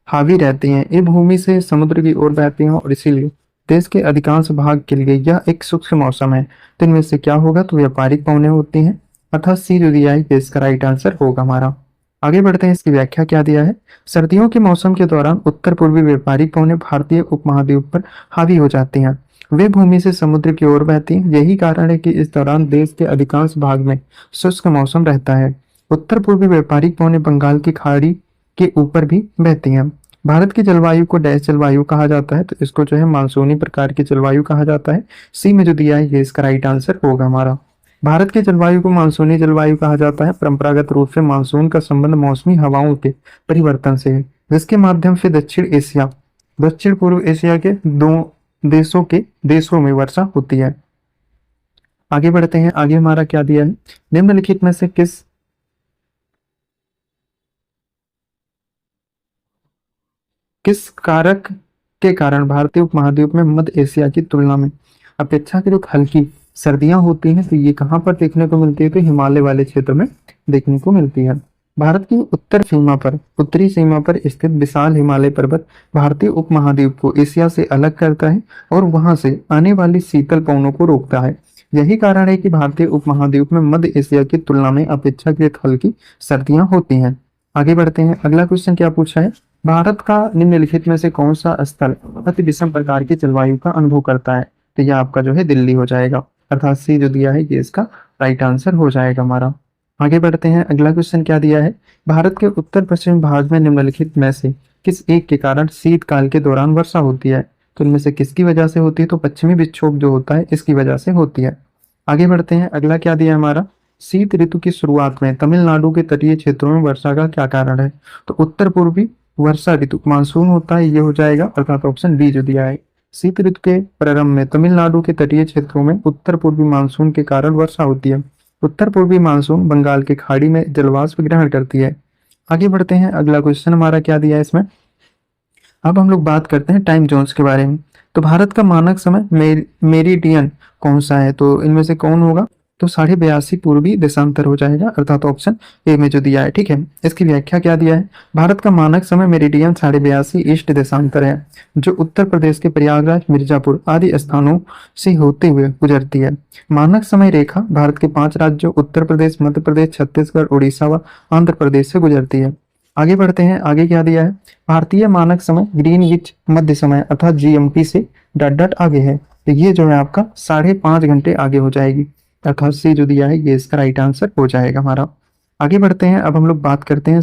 Speaker 1: हावी रहती हैं, ये भूमि से समुद्र की ओर बहती हैं और इसीलिए देश के अधिकांश भाग के लिए यह एक शुष्क मौसम है। तो इनमें से क्या होगा, तो व्यापारिक पवनें होती हैं, अर्थात सी जो दिया है ये इसका राइट आंसर होगा हमारा। आगे बढ़ते हैं, इसकी व्याख्या क्या दिया है। सर्दियों के मौसम के दौरान उत्तर पूर्वी व्यापारिक पवनें भारतीय उपमहाद्वीप पर हावी हो जाती हैं, वे भूमि से समुद्र की ओर बहती हैं। यही कारण है कि इस दौरान देश के अधिकांश भाग में शुष्क मौसम रहता है। उत्तर पूर्वी व्यापारिक पवनें बंगाल की खाड़ी के ऊपर भी बहती हैं। भारत की जलवायु को डैश जलवायु कहा जाता है, तो इसको जो है मानसूनी प्रकार की जलवायु कहा जाता है। सी में जो दिया है ये इसका राइट आंसर होगा हमारा। भारत की जलवायु को मानसूनी जलवायु कहा जाता है। परंपरागत रूप से मानसून का संबंध मौसमी हवाओं के परिवर्तन से है, जिसके माध्यम से दक्षिण पूर्व एशिया के देशों में वर्षा होती है। आगे बढ़ते हैं, आगे हमारा क्या दिया है। निम्नलिखित में से किस कारक के कारण भारतीय उपमहाद्वीप में मध्य एशिया की तुलना में अपेक्षाकृत हल्की सर्दियां होती हैं। तो ये कहाँ पर देखने को मिलती है, तो हिमालय वाले क्षेत्र में देखने को मिलती है। भारत की उत्तरी सीमा पर स्थित विशाल हिमालय पर्वत भारतीय उपमहाद्वीप को एशिया से अलग करता है और वहां से आने वाली शीतल पवनों को रोकता है। यही कारण है कि भारतीय उपमहाद्वीप में मध्य एशिया की तुलना में अपेक्षाकृत हल्की सर्दियां होती हैं। आगे बढ़ते हैं, अगला क्वेश्चन क्या पूछा है। भारत का निम्नलिखित में से कौन सा स्थल अति विषम प्रकार की जलवायु का अनुभव करता है। तो यह आपका जो है दिल्ली हो जाएगा, अर्थात सी जो दिया है ये इसका राइट आंसर हो जाएगा हमारा। आगे बढ़ते हैं, अगला क्वेश्चन क्या दिया है। भारत के उत्तर पश्चिम भाग में निम्नलिखित में से किस एक के कारण शीतकाल के दौरान वर्षा होती है। तो इनमें से किसकी वजह से होती है, तो पश्चिमी विक्षोभ जो होता है इसकी वजह से होती है। आगे बढ़ते हैं, अगला क्या दिया है हमारा। शीत ऋतु की शुरुआत में तमिलनाडु के तटीय क्षेत्रों में वर्षा का क्या कारण है। तो उत्तर पूर्वी वर्षा ऋतु मानसून होता है, ये हो जाएगा, अर्थात ऑप्शन बी जो दिया है। शीत ऋतु के प्रारंभ में तमिलनाडु के तटीय क्षेत्रों में उत्तर पूर्वी मानसून के कारण वर्षा होती है। उत्तर पूर्वी मानसून बंगाल की खाड़ी में जलवाष्प ग्रहण करती है। आगे बढ़ते हैं, अगला क्वेश्चन हमारा क्या दिया है इसमें। अब हम लोग बात करते हैं टाइम जोन्स के बारे में। तो भारत का मानक समय मेरिडियन कौन सा है, तो इनमें से कौन होगा। तो 82.5 पूर्वी देशांतर हो जाएगा, अर्थात ऑप्शन ए में जो दिया है, ठीक है। इसकी व्याख्या क्या दिया है। भारत का मानक समय मेरिडियन 82.5 ईस्ट देशांतर है, जो उत्तर प्रदेश के प्रयागराज, मिर्जापुर आदि स्थानों से होते हुए गुजरती है। मानक समय रेखा भारत के 5 राज्यों उत्तर प्रदेश, मध्य प्रदेश, छत्तीसगढ़, उड़ीसा व आंध्र प्रदेश से गुजरती है। आगे बढ़ते हैं, आगे क्या दिया है। भारतीय मानक समय ग्रीनविच मध्य समय अर्थात जीएमटी से डॉट आगे है, तो ये जो है आपका 5.5 घंटे आगे हो जाएगी, अर्थात सी जो दिया है ये इसका राइट आंसर हो जाएगा हमारा। आगे बढ़ते हैं, अब हम लोग बात करते हैं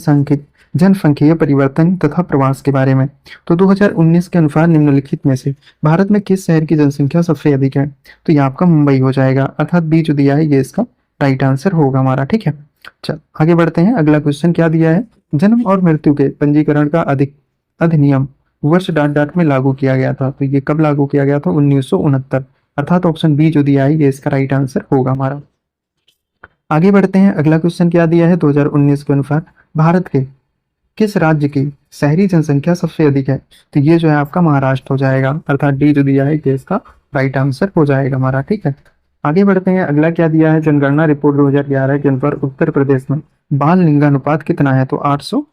Speaker 1: जनसंख्यीय परिवर्तन तथा प्रवास के बारे में। तो 2019 के अनुसार निम्नलिखित में से भारत में किस शहर की जनसंख्या सबसे अधिक है। तो ये आपका मुंबई हो जाएगा, अर्थात बी जो दिया है ये इसका राइट आंसर होगा हमारा, ठीक है। चल आगे बढ़ते हैं, अगला क्वेश्चन क्या दिया है। जन्म और मृत्यु के पंजीकरण का अधिनियम वर्ष डॉट में लागू किया गया था। तो ये कब लागू किया गया था, 1969, अर्थात ऑप्शन बी जो दिया है ये इसका राइट आंसर होगा हमारा। आगे बढ़ते हैं, अगला क्वेश्चन क्या दिया है। 2019 के अनुसार भारत के किस राज्य की शहरी जनसंख्या सबसे अधिक है। तो ये जो है आपका महाराष्ट्र हो जाएगा, अर्थात डी जो दिया है ये इसका राइट आंसर हो जाएगा हमारा। ठीक है, आगे बढ़ते हैं। अगला क्या दिया है, जनगणना रिपोर्ट 2011 के अनुसार उत्तर प्रदेश में बाल लिंगानुपात कितना है? तो 800,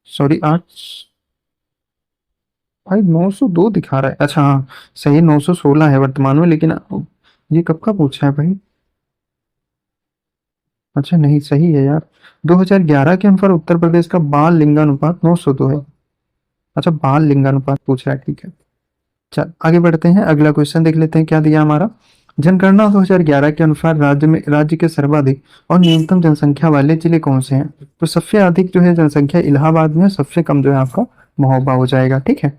Speaker 1: सॉरी 8, भाई 902 दिखा रहा है। अच्छा हाँ सही, 916 है वर्तमान में, लेकिन ये कब का पूछा है भाई? अच्छा नहीं सही है यार, 2011 के अनुसार उत्तर प्रदेश का बाल लिंगानुपात 902 है। अच्छा बाल लिंगानुपात पूछ रहा है, ठीक है। चल आगे बढ़ते हैं, अगला क्वेश्चन देख लेते हैं क्या दिया हमारा। जनगणना 2011 के अनुसार राज्य के सर्वाधिक और न्यूनतम जनसंख्या वाले जिले कौन से हैं? तो सबसे अधिक जो है जनसंख्या इलाहाबाद में, सबसे कम जो है आपका महोबा हो जाएगा। ठीक है,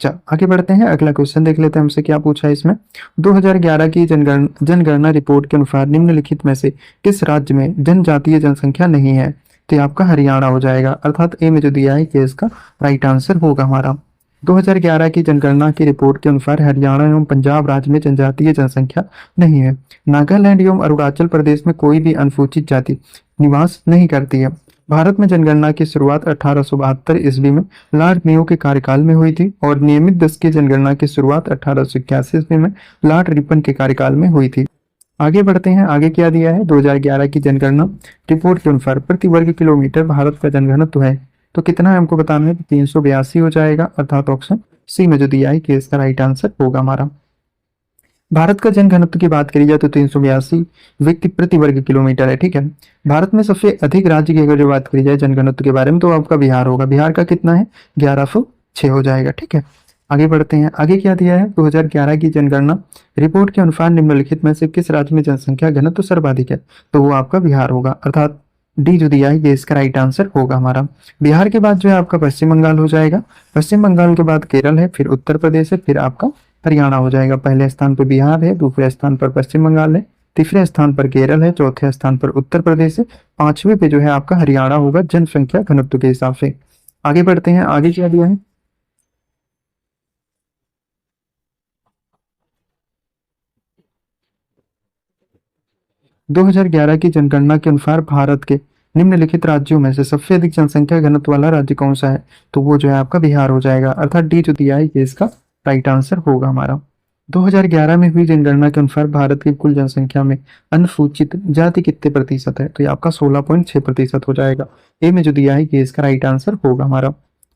Speaker 1: चल आगे बढ़ते हैं, अगला क्वेश्चन देख लेते हैं हमसे क्या पूछा है इसमें। 2011 की जनगणना रिपोर्ट के अनुसार निम्नलिखित में से किस राज्य में जनजातीय जनसंख्या नहीं है? तो ये आपका हरियाणा हो जाएगा, अर्थात ए में जो दिया है ये इसका राइट आंसर होगा हमारा। 2011 की जनगणना की रिपोर्ट के अनुसार हरियाणा एवं पंजाब राज्य में जनजातीय जनसंख्या नहीं है। नागालैंड एवं अरुणाचल प्रदेश में कोई भी अनुसूचित जाति निवास नहीं करती है। भारत में जनगणना की शुरुआत 1872 ईस्वी में लॉर्ड मेयो के कार्यकाल में हुई थी और नियमित दशकीय जनगणना की शुरुआत 1881 ईस्वी में लॉर्ड रिपन के कार्यकाल में हुई थी। आगे बढ़ते हैं, आगे क्या दिया है, 2011 की जनगणना रिपोर्ट के अनुसार प्रति वर्ग किलोमीटर भारत का जनघनत्व है। तो कितना है हमको बताना है, 382 हो जाएगा, अर्थात ऑप्शन सी में जो दिया है कि इसका राइट आंसर होगा हमारा। भारत का जनघनत्व की बात करी जाए तो 382 व्यक्ति प्रति वर्ग किलोमीटर है। ठीक है, भारत में सबसे अधिक राज्य की अगर जो बात करी जाए जनघनत्व के बारे में तो आपका बिहार होगा। बिहार का कितना है, 1106 हो जाएगा। ठीक है, आगे बढ़ते हैं, आगे क्या दिया है, 2011 की जनगणना रिपोर्ट के अनुसार निम्नलिखित में से किस राज्य में जनसंख्या घनत्व सर्वाधिक है? तो वो आपका बिहार होगा, अर्थात डी जो दिया है ये इसका राइट आंसर होगा हमारा। बिहार के बाद जो है आपका पश्चिम बंगाल हो जाएगा, पश्चिम बंगाल के बाद केरल है, फिर उत्तर प्रदेश है, फिर आपका हरियाणा हो जाएगा। पहले स्थान पर बिहार है, दूसरे स्थान पर पश्चिम बंगाल है, तीसरे स्थान पर केरल है, चौथे स्थान पर उत्तर प्रदेश है, पांचवें पे जो है आपका हरियाणा होगा जनसंख्या घनत्व के हिसाब से। आगे बढ़ते हैं, आगे क्या दिया है, 2011 की जनगणना के अनुसार भारत के निम्नलिखित राज्यों में से सबसे अधिक जनसंख्या घनत्व वाला राज्य कौन सा है? तो वो जो है आपका बिहार हो जाएगा, अर्थात डी जो दिया है ये इसका राइट आंसर होगा हमारा। 2011 में हुई जनगणना के अनुसार भारत की कुल जनसंख्या में अनुसूचित जाति कितने प्रतिशत है? तो ये आपका 16.6% हो जाएगा। ए में जो दिया है ये इसका राइट आंसर होगा हमारा।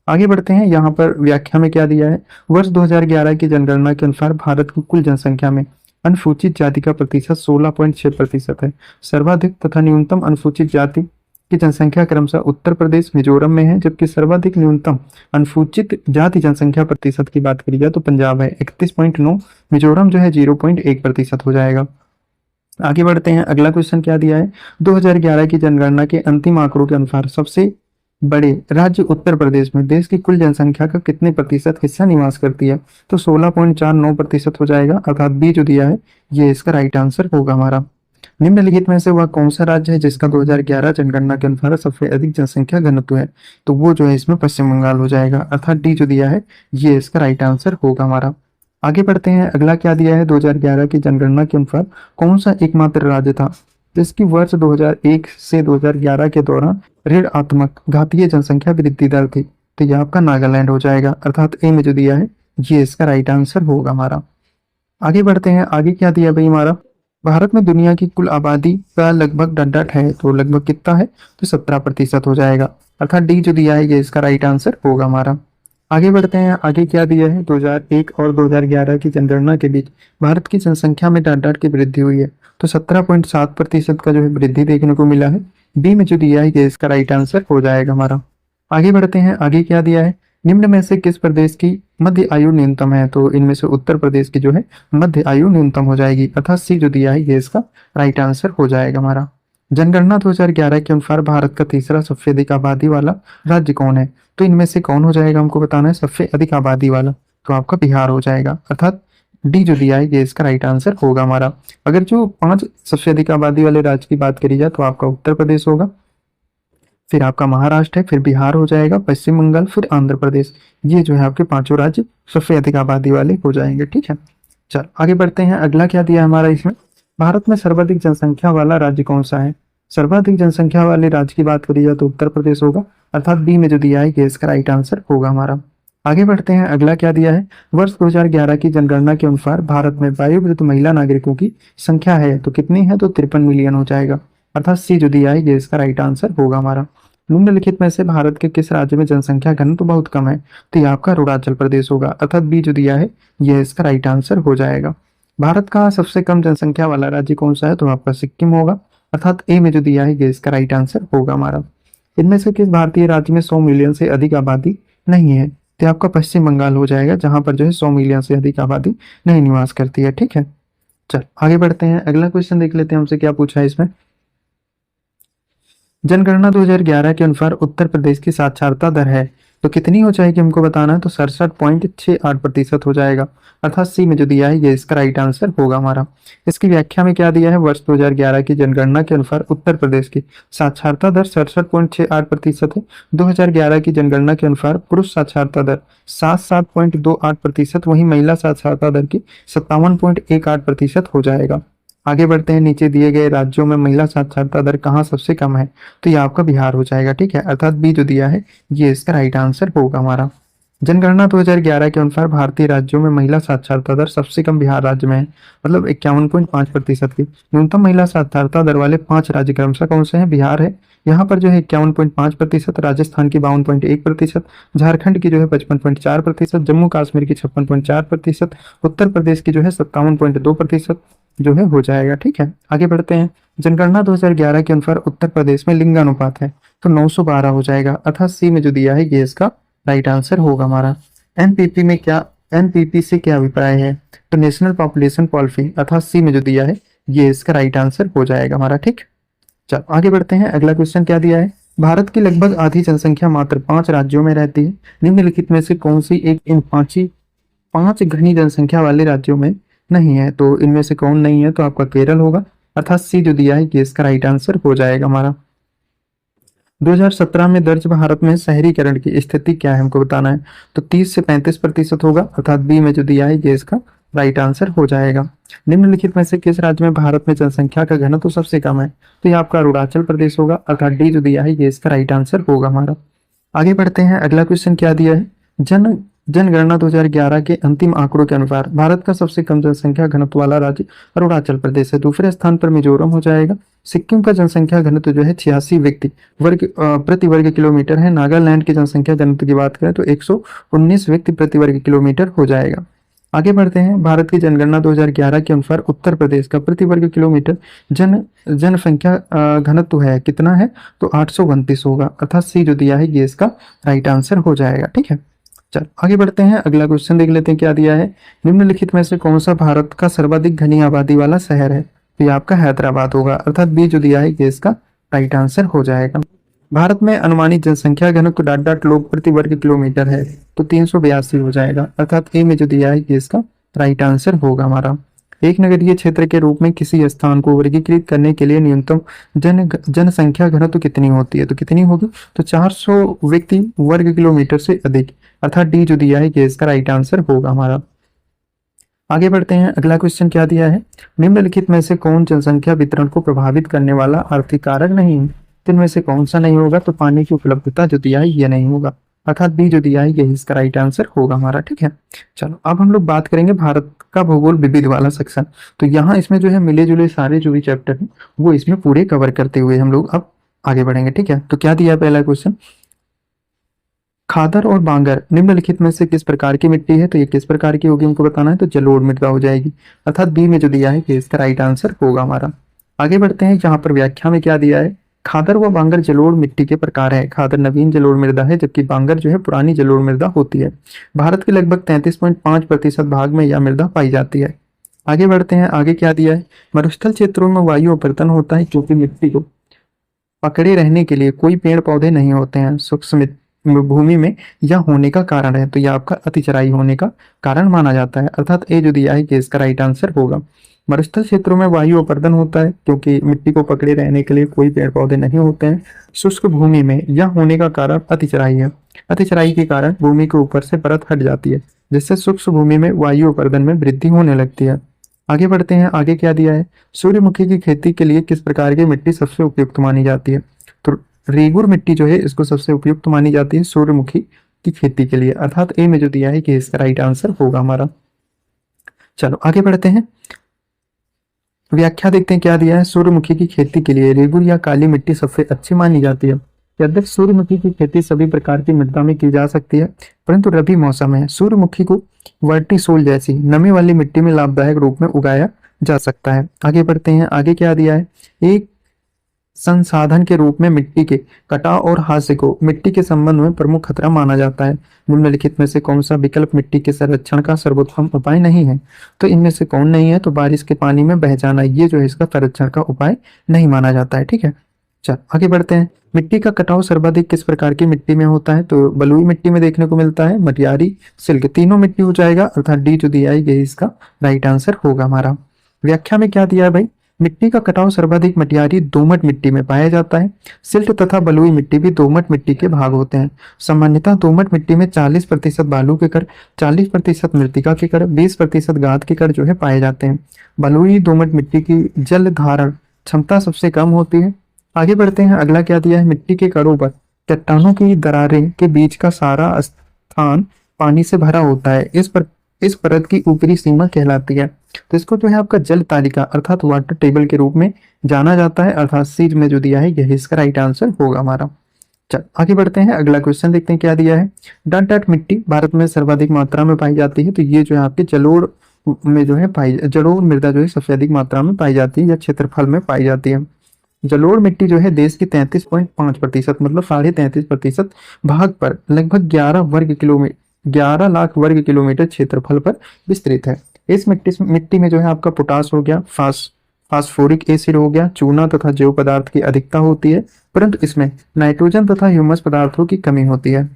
Speaker 1: आगे बढ़ते हैं, यहाँ पर व्याख्या में क्या दिया है, वर्ष 2011 की जनगणना के अनुसार भारत की कुल जनसंख्या में अनुसूचित जाति का प्रतिशत 16.6% है। सर्वाधिक तथा न्यूनतम अनुसूचित जाति की जनसंख्या क्रमशः उत्तर प्रदेश मिजोरम में है, जबकि सर्वाधिक न्यूनतम अनुसूचित जाति जनसंख्या प्रतिशत की बात करी जाए तो पंजाब है 31.9, मिजोरम जो है 0.1% हो जाएगा। आगे बढ़ते हैं, अगला क्वेश्चन क्या दिया है, 2011 की जनगणना के अंतिम आंकड़ों के अनुसार सबसे बड़े राज्य उत्तर प्रदेश में देश की कुल जनसंख्या का कितने प्रतिशत हिस्सा निवास करती है? तो 16.49% हो जाएगा, अर्थात बी जो दिया है ये इसका राइट आंसर होगा हमारा। निम्नलिखित में से वह कौन सा राज्य है जिसका 2011 जनगणना के अनुसार सबसे अधिक जनसंख्या घनत्व है? तो वो जो है इसमें पश्चिम बंगाल हो जाएगा, अर्थात डी जो दिया है ये इसका राइट आंसर होगा हमारा। आगे बढ़ते हैं, अगला क्या दिया है, 2011 की जनगणना के अनुसार कौन सा एकमात्र राज्य था जिसकी वर्ष 2001 से 2011 के दौरान ऋणात्मक घातीय जनसंख्या वृद्धि दर थी? तो यह आपका नागालैंड हो जाएगा, अर्थात ए में जो दिया है ये इसका राइट आंसर होगा हमारा। आगे बढ़ते हैं, आगे क्या दिया भाई हमारा, भारत में दुनिया की कुल आबादी का लगभग 1.8 है, तो लगभग कितना है, तो 17% हो जाएगा, अर्थात डी जो दिया है ये इसका राइट आंसर होगा हमारा। आगे बढ़ते हैं, आगे क्या दिया है, 2001 और 2011 की जनगणना के बीच भारत की जनसंख्या में 1.8 की वृद्धि हुई है, तो 17.7% का जो है वृद्धि देखने को मिला है। बी में जो दिया है ये इसका राइट आंसर हो जाएगा हमारा। आगे बढ़ते हैं, आगे क्या दिया है, निम्न में से किस प्रदेश की मध्य आयु न्यूनतम है? तो इनमें से उत्तर प्रदेश की जो है मध्य आयु न्यूनतम हो जाएगी, अर्थात सी जो दिया है ये इसका राइट आंसर हो जाएगा हमारा। जनगणना 2011 के अनुसार भारत का तीसरा सबसे अधिक आबादी वाला राज्य कौन है? तो इनमें से कौन हो जाएगा हमको बताना है सबसे अधिक आबादी वाला, तो आपका बिहार हो जाएगा, अर्थात डी जो दिया है ये इसका राइट आंसर होगा हमारा। अगर जो 5 सबसे अधिक आबादी वाले राज्य की बात करी जाए तो आपका उत्तर प्रदेश होगा, फिर आपका महाराष्ट्र है, फिर बिहार हो जाएगा, पश्चिम बंगाल, फिर आंध्र प्रदेश। ये जो है आपके पांचों राज्य सबसे अधिक आबादी वाले हो जाएंगे। ठीक है, चल आगे बढ़ते हैं, अगला क्या दिया है हमारा इसमें, भारत में सर्वाधिक जनसंख्या वाला राज्य कौन सा है? सर्वाधिक जनसंख्या वाले राज्य की बात करी जाए तो उत्तर प्रदेश होगा, अर्थात बी में जो दिया है ये इसका राइट आंसर होगा हमारा। आगे बढ़ते हैं, अगला क्या दिया है। वर्ष 2011 की जनगणना के अनुसार भारत में वयोवृद्ध महिला नागरिकों की संख्या है तो कितनी है, तो 53 मिलियन हो जाएगा। अर्थात सी जो दिया है ये इसका राइट आंसर होगा हमारा। निम्नलिखित में से भारत के किस राज्य में जनसंख्या घनत्व बहुत कम है, तो ये आपका अरुणाचल प्रदेश होगा। अर्थात बी जो दिया है ये इसका राइट आंसर हो जाएगा। भारत का सबसे कम जनसंख्या वाला राज्य कौन सा है, तो आपका सिक्किम होगा। अर्थात ए में जो दिया है ये इसका राइट आंसर होगा हमारा। इनमें से किस भारतीय राज्य में 100 मिलियन से अधिक आबादी नहीं है, तो आपका पश्चिम बंगाल हो जाएगा, जहां पर जो है 100 मिलियन से अधिक आबादी नहीं निवास करती है। ठीक है, चल आगे बढ़ते हैं, अगला क्वेश्चन देख लेते हैं हमसे क्या पूछा है इसमें। जनगणना 2011 के अनुसार उत्तर प्रदेश की साक्षरता दर है तो कितनी हो जाएगी, हमको बताना है, तो 67.68% हो जाएगा। अर्थात सी में जो दिया है ये इसका राइट आंसर होगा हमारा। इसकी व्याख्या में क्या दिया है, वर्ष 2011 की जनगणना के अनुसार उत्तर प्रदेश की साक्षरता दर 67.68% है। 2011 की जनगणना के अनुसार पुरुष साक्षरता दर 67.28%, वहीं महिला साक्षरता दर की 57.18% हो जाएगा। आगे बढ़ते हैं, नीचे दिए गए राज्यों में महिला साक्षरता दर कहाँ सबसे कम है, तो ये आपका बिहार हो जाएगा। ठीक है, अर्थात बी जो दिया है ये इसका राइट आंसर होगा हमारा। जनगणना 2011 के अनुसार भारतीय राज्यों में महिला साक्षरता दर सबसे कम बिहार राज्य में है, मतलब 51.5% की। न्यूनतम महिला साक्षरता दर वाले 5 राज्य क्रमशः कौन से हैं, बिहार है, यहाँ पर जो है 51.5%, राजस्थान की 52.1%, झारखंड की जो है 55.4%, जम्मू कश्मीर की 56.4%, उत्तर प्रदेश की जो है 57.2% जो है हो जाएगा। ठीक है, आगे बढ़ते हैं, जनगणना 2011 के अनुसार उत्तर प्रदेश में लिंगानुपात है तो 912 हो जाएगा। अर्थात सी में जो दिया है ये इसका राइट आंसर होगा हमारा। एनपीपी में क्या, एनपीपी से क्या अभिप्राय है, तो नेशनल पॉपुलेशन पॉलिसी, अर्थात सी में जो दिया है ये इसका राइट आंसर हो जाएगा हमारा। ठीक, चलो आगे बढ़ते हैं, अगला क्वेश्चन क्या दिया है। भारत की लगभग आधी जनसंख्या मात्र 5 राज्यों में रहती है, निम्नलिखित में से कौन सी एक इन 5 घनी जनसंख्या वाले राज्यों में नहीं है, तो इनमें से कौन नहीं है, तो आपका केरल होगा। अर्थात सी जो दिया है ये इसका राइट आंसर हो जाएगा हमारा। 2017 में दर्ज भारत में शहरीकरण की स्थिति क्या है, हमको बताना है, तो 30 से 35% होगा। अर्थात बी में जो दिया है ये इसका राइट आंसर हो जाएगा। निम्नलिखित में से किस राज्य में भारत में जनसंख्या का घनत्व तो सबसे कम है, तो ये आपका अरुणाचल प्रदेश होगा। अर्थात डी जो दिया है ये इसका राइट आंसर होगा हमारा। आगे बढ़ते हैं, अगला क्वेश्चन क्या दिया है। जनगणना 2011 के अंतिम आंकड़ों के अनुसार भारत का सबसे कम जनसंख्या घनत्व वाला राज्य अरुणाचल प्रदेश है। दूसरे स्थान पर मिजोरम हो जाएगा। सिक्किम का जनसंख्या घनत्व जो है 86 व्यक्ति प्रति वर्ग किलोमीटर है। नागालैंड की जनसंख्या घनत्व की बात करें तो 119 व्यक्ति प्रति वर्ग किलोमीटर हो जाएगा। आगे बढ़ते हैं, भारत की जनगणना 2011 के अनुसार उत्तर प्रदेश का प्रति वर्ग किलोमीटर जनसंख्या घनत्व है कितना है, तो 829 होगा। अर्थात सी जो दिया है ये इसका राइट आंसर हो जाएगा। ठीक है, चल आगे बढ़ते हैं, अगला क्वेश्चन देख लेते हैं क्या दिया है। निम्नलिखित में से कौन सा भारत का सर्वाधिक घनी आबादी वाला शहर है, तो ये आपका हैदराबाद होगा। अर्थात बी जो दिया है ये इसका राइट आंसर हो जाएगा। भारत में अनुमानित जनसंख्या घनत्व डॉट लोग प्रति वर्ग किलोमीटर है तो 382 हो जाएगा। अर्थात ए में जो दिया है ये इसका राइट आंसर होगा हमारा। एक नगरीय क्षेत्र के रूप में किसी स्थान को वर्गीकृत करने के लिए न्यूनतम जनसंख्या घनत्व कितनी होती है, तो कितनी होगी, तो 400 व्यक्ति वर्ग किलोमीटर से अधिक। अर्थात डी जो दिया है ये इसका राइट आंसर होगा हमारा। आगे बढ़ते हैं, अगला क्वेश्चन क्या दिया है। निम्नलिखित में से कौन जनसंख्या वितरण को प्रभावित करने वाला आर्थिक कारक नहीं है, तो इनमें से कौन सा नहीं होगा, तो पानी की उपलब्धता जो दिया है ये नहीं होगा। अर्थात बी जो दिया है ये इसका राइट आंसर होगा हमारा। ठीक है, चलो अब हम लोग बात करेंगे भारत का भूगोल विविध वाला सेक्शन। तो यहाँ इसमें जो है मिले जुले सारे जो भी चैप्टर हैं वो इसमें पूरे कवर करते हुए हम लोग अब आगे बढ़ेंगे। ठीक है, तो क्या दिया है पहला क्वेश्चन, खादर और बांगर निम्नलिखित में से किस प्रकार की मिट्टी है, तो ये किस प्रकार की होगी हमको बताना है, तो जलोढ़ मृदा हो जाएगी। अर्थात बी में जो दिया है ये इसका राइट आंसर होगा हमारा। आगे बढ़ते हैं, यहाँ पर व्याख्या में क्या दिया है। खादर व बांगर जलोढ़ मिट्टी के प्रकार है। खादर नवीन जलोढ़ मृदा है जबकि बांगर जो है पुरानी जलोढ़ मृदा होती है। भारत के लगभग 33.5% भाग में यह मृदा पाई जाती है। आगे बढ़ते हैं, आगे क्या दिया है। मरुस्थल क्षेत्रों में वायु अपरतन होता है क्योंकि मिट्टी को पकड़े रहने के लिए कोई पेड़ पौधे नहीं होते हैं। सूक्ष्म भूमि में यह होने का कारण है, तो यह आपका अतिचराई होने का कारण माना जाता है। अर्थात ए जो दिया है कि इसका राइट आंसर होगा। मरुस्थल क्षेत्रों में वायु अपर्दन होता है क्योंकि मिट्टी को पकड़े रहने के लिए कोई पेड़ पौधे नहीं होते हैं। शुष्क भूमि में यह होने का कारण अतिचराई है। अतिचराई के कारण भूमि के ऊपर से परत हट जाती है जिससे शुष्क भूमि में वायु अपर्दन में वृद्धि होने लगती है। आगे बढ़ते हैं, आगे क्या दिया है। सूर्यमुखी की खेती के लिए किस प्रकार की मिट्टी सबसे उपयुक्त मानी जाती है, तो रेगुर मिट्टी जो है इसको सबसे उपयुक्त मानी जाती है सूर्यमुखी की खेती के लिए, अर्थात ए में जो दिया है कि इसका राइट आंसर होगा हमारा। चलो आगे बढ़ते हैं, व्याख्या देखते हैं क्या दिया है। सूर्यमुखी की खेती के लिए रेगुर या काली मिट्टी सबसे अच्छी मानी जाती है। यद्यपि सूर्यमुखी की खेती सभी प्रकार की मृदा में की जा सकती है, परंतु रबी मौसम में सूर्यमुखी को वर्टिसोल जैसी नमी वाली मिट्टी में लाभदायक रूप में उगाया जा सकता है। आगे बढ़ते हैं, आगे क्या दिया है। एक संसाधन के रूप में मिट्टी के कटाव और हास्य को मिट्टी के संबंध में प्रमुख खतरा माना जाता है। निम्नलिखित में से कौन सा विकल्प मिट्टी के संरक्षण का सर्वोत्तम उपाय नहीं है। तो इनमें से कौन नहीं है, तो बारिश के पानी में बह जाना, ये जो है इसका संरक्षण का उपाय नहीं माना जाता है। ठीक है, चल आगे बढ़ते हैं। मिट्टी का कटाव सर्वाधिक किस प्रकार की मिट्टी में होता है, तो बलुई मिट्टी में देखने को मिलता है, मटियारी, सिल्क, तीनों मिट्टी हो जाएगा, अर्थात डी जो दिया है ये इसका राइट आंसर होगा हमारा। व्याख्या में क्या दिया है भाई, मिट्टी का कटाव सर्वाधिक मटियारी दोमट मिट्टी में पाया जाता है। सिल्ट तथा बलुई मिट्टी भी दोमट मिट्टी के भाग होते हैं। सामान्यतः दोमट मिट्टी में 40% बालू के कण, 40% मृतिका के कण, 20% गाद के कण जो है पाए जाते हैं। बलुई दोमट मिट्टी की जल धारण क्षमता सबसे कम होती है। आगे बढ़ते हैं, अगला क्या दिया है, मिट्टी के कणों पर चट्टानों की दरारें के बीच का सारा स्थान पानी से भरा होता है। इस परत की ऊपरी सीमा कहलाती है। तो इसको जो है आपका जल तालिका अर्थात वाटर टेबल के रूप में जाना जाता है, अर्थात सी में जो दिया है यही इसका राइट आंसर होगा हमारा। चल आगे बढ़ते हैं, अगला क्वेश्चन देखते हैं क्या दिया है। डाट डाट मिट्टी भारत में सर्वाधिक मात्रा में पाई जाती है। तो ये जो है आपके जलोढ़ में जो है जलोढ़ मृदा जो है सबसे अधिक मात्रा में पाई जाती है या क्षेत्रफल में पाई जाती है। जलोढ़ मिट्टी जो है देश की 33.5% मतलब 33.5% भाग पर लगभग 11 लाख वर्ग किलोमीटर क्षेत्रफल पर विस्तृत है। इस मिट्टी में जो है आपका पोटास हो गया, फास्फोरिक एसिड हो गया, चूना तथा जैव पदार्थ की अधिकता होती है, परंतु इसमें नाइट्रोजन तथा ह्यूमस पदार्थों की कमी होती है।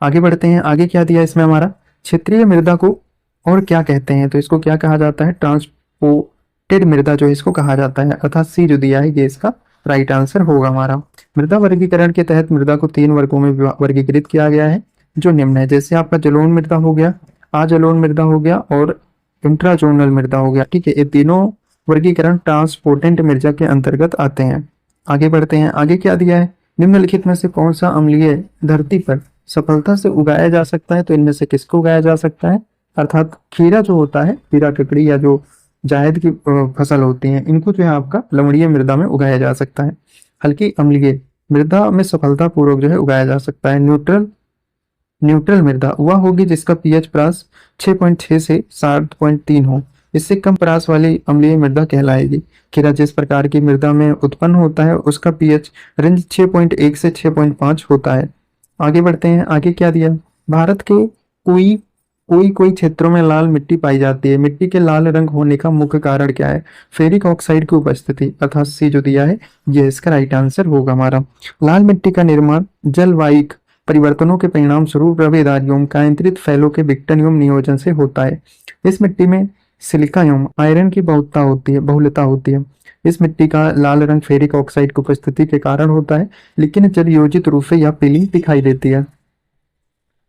Speaker 1: आगे बढ़ते हैं, आगे क्या दिया इसमें हमारा, क्षेत्रीय मृदा को और क्या कहते हैं, तो इसको क्या कहा जाता है, ट्रांसपोर्टेड मृदा जो इसको कहा जाता है, अर्थात सी जो दिया है ये इसका राइट आंसर होगा हमारा। मृदा वर्गीकरण के तहत मृदा को 3 वर्गों में वर्गीकृत किया गया है जो निम्न है। जैसे आपका जलोढ़ मृदा हो गया, अजलोढ़ मृदा हो गया और इंट्राजोनल मृदा हो गया। ठीक है, ये तीनों वर्गीकरण ट्रांसपोर्टेंट मृदा के अंतर्गत आते हैं। आगे बढ़ते हैं, आगे क्या दिया है, निम्नलिखित में से कौन सा अम्लीय धरती पर सफलता से उगाया जा सकता है। तो इनमें से किसको उगाया जा सकता है, अर्थात खीरा जो होता है, खीरा ककड़ी या जो जायद की फसल होती है, इनको जो है आपका लवणीय मृदा में उगाया जा सकता है। हल्की अम्लीय मृदा में सफलता पूर्वक जो है उगाया जा सकता है। न्यूट्रल मृदा वह होगी जिसका पीएच परास 6.6 से 7.3 हो। इससे कम परास वाली अम्लीय मृदा कहलाएगी। खीरा जिस प्रकार की मृदा में उत्पन्न होता है उसका पीएच रेंज 6.1 से 6.5 होता है। आगे बढ़ते हैं, आगे क्या दिया, भारत के कोई क्षेत्रों में लाल मिट्टी पाई जाती है। मिट्टी के लाल रंग होने का मुख्य कारण क्या है, फेरिक ऑक्साइड की उपस्थिति, अर्थात सी जो दिया है ये इसका राइट आंसर होगा हमारा। लाल मिट्टी का निर्माण जलवायु परिवर्तनों के परिणाम स्वरूप रवेदार एवं कायंत्रित फैलों के विघटन एवं नियोजन से होता है। इस मिट्टी में सिलिका एवं आयरन की बहुलता होती है। इस मिट्टी का लाल रंग फेरिक ऑक्साइड की उपस्थिति के कारण होता है, लेकिन जल योजित रूप से यह पीली दिखाई देती है।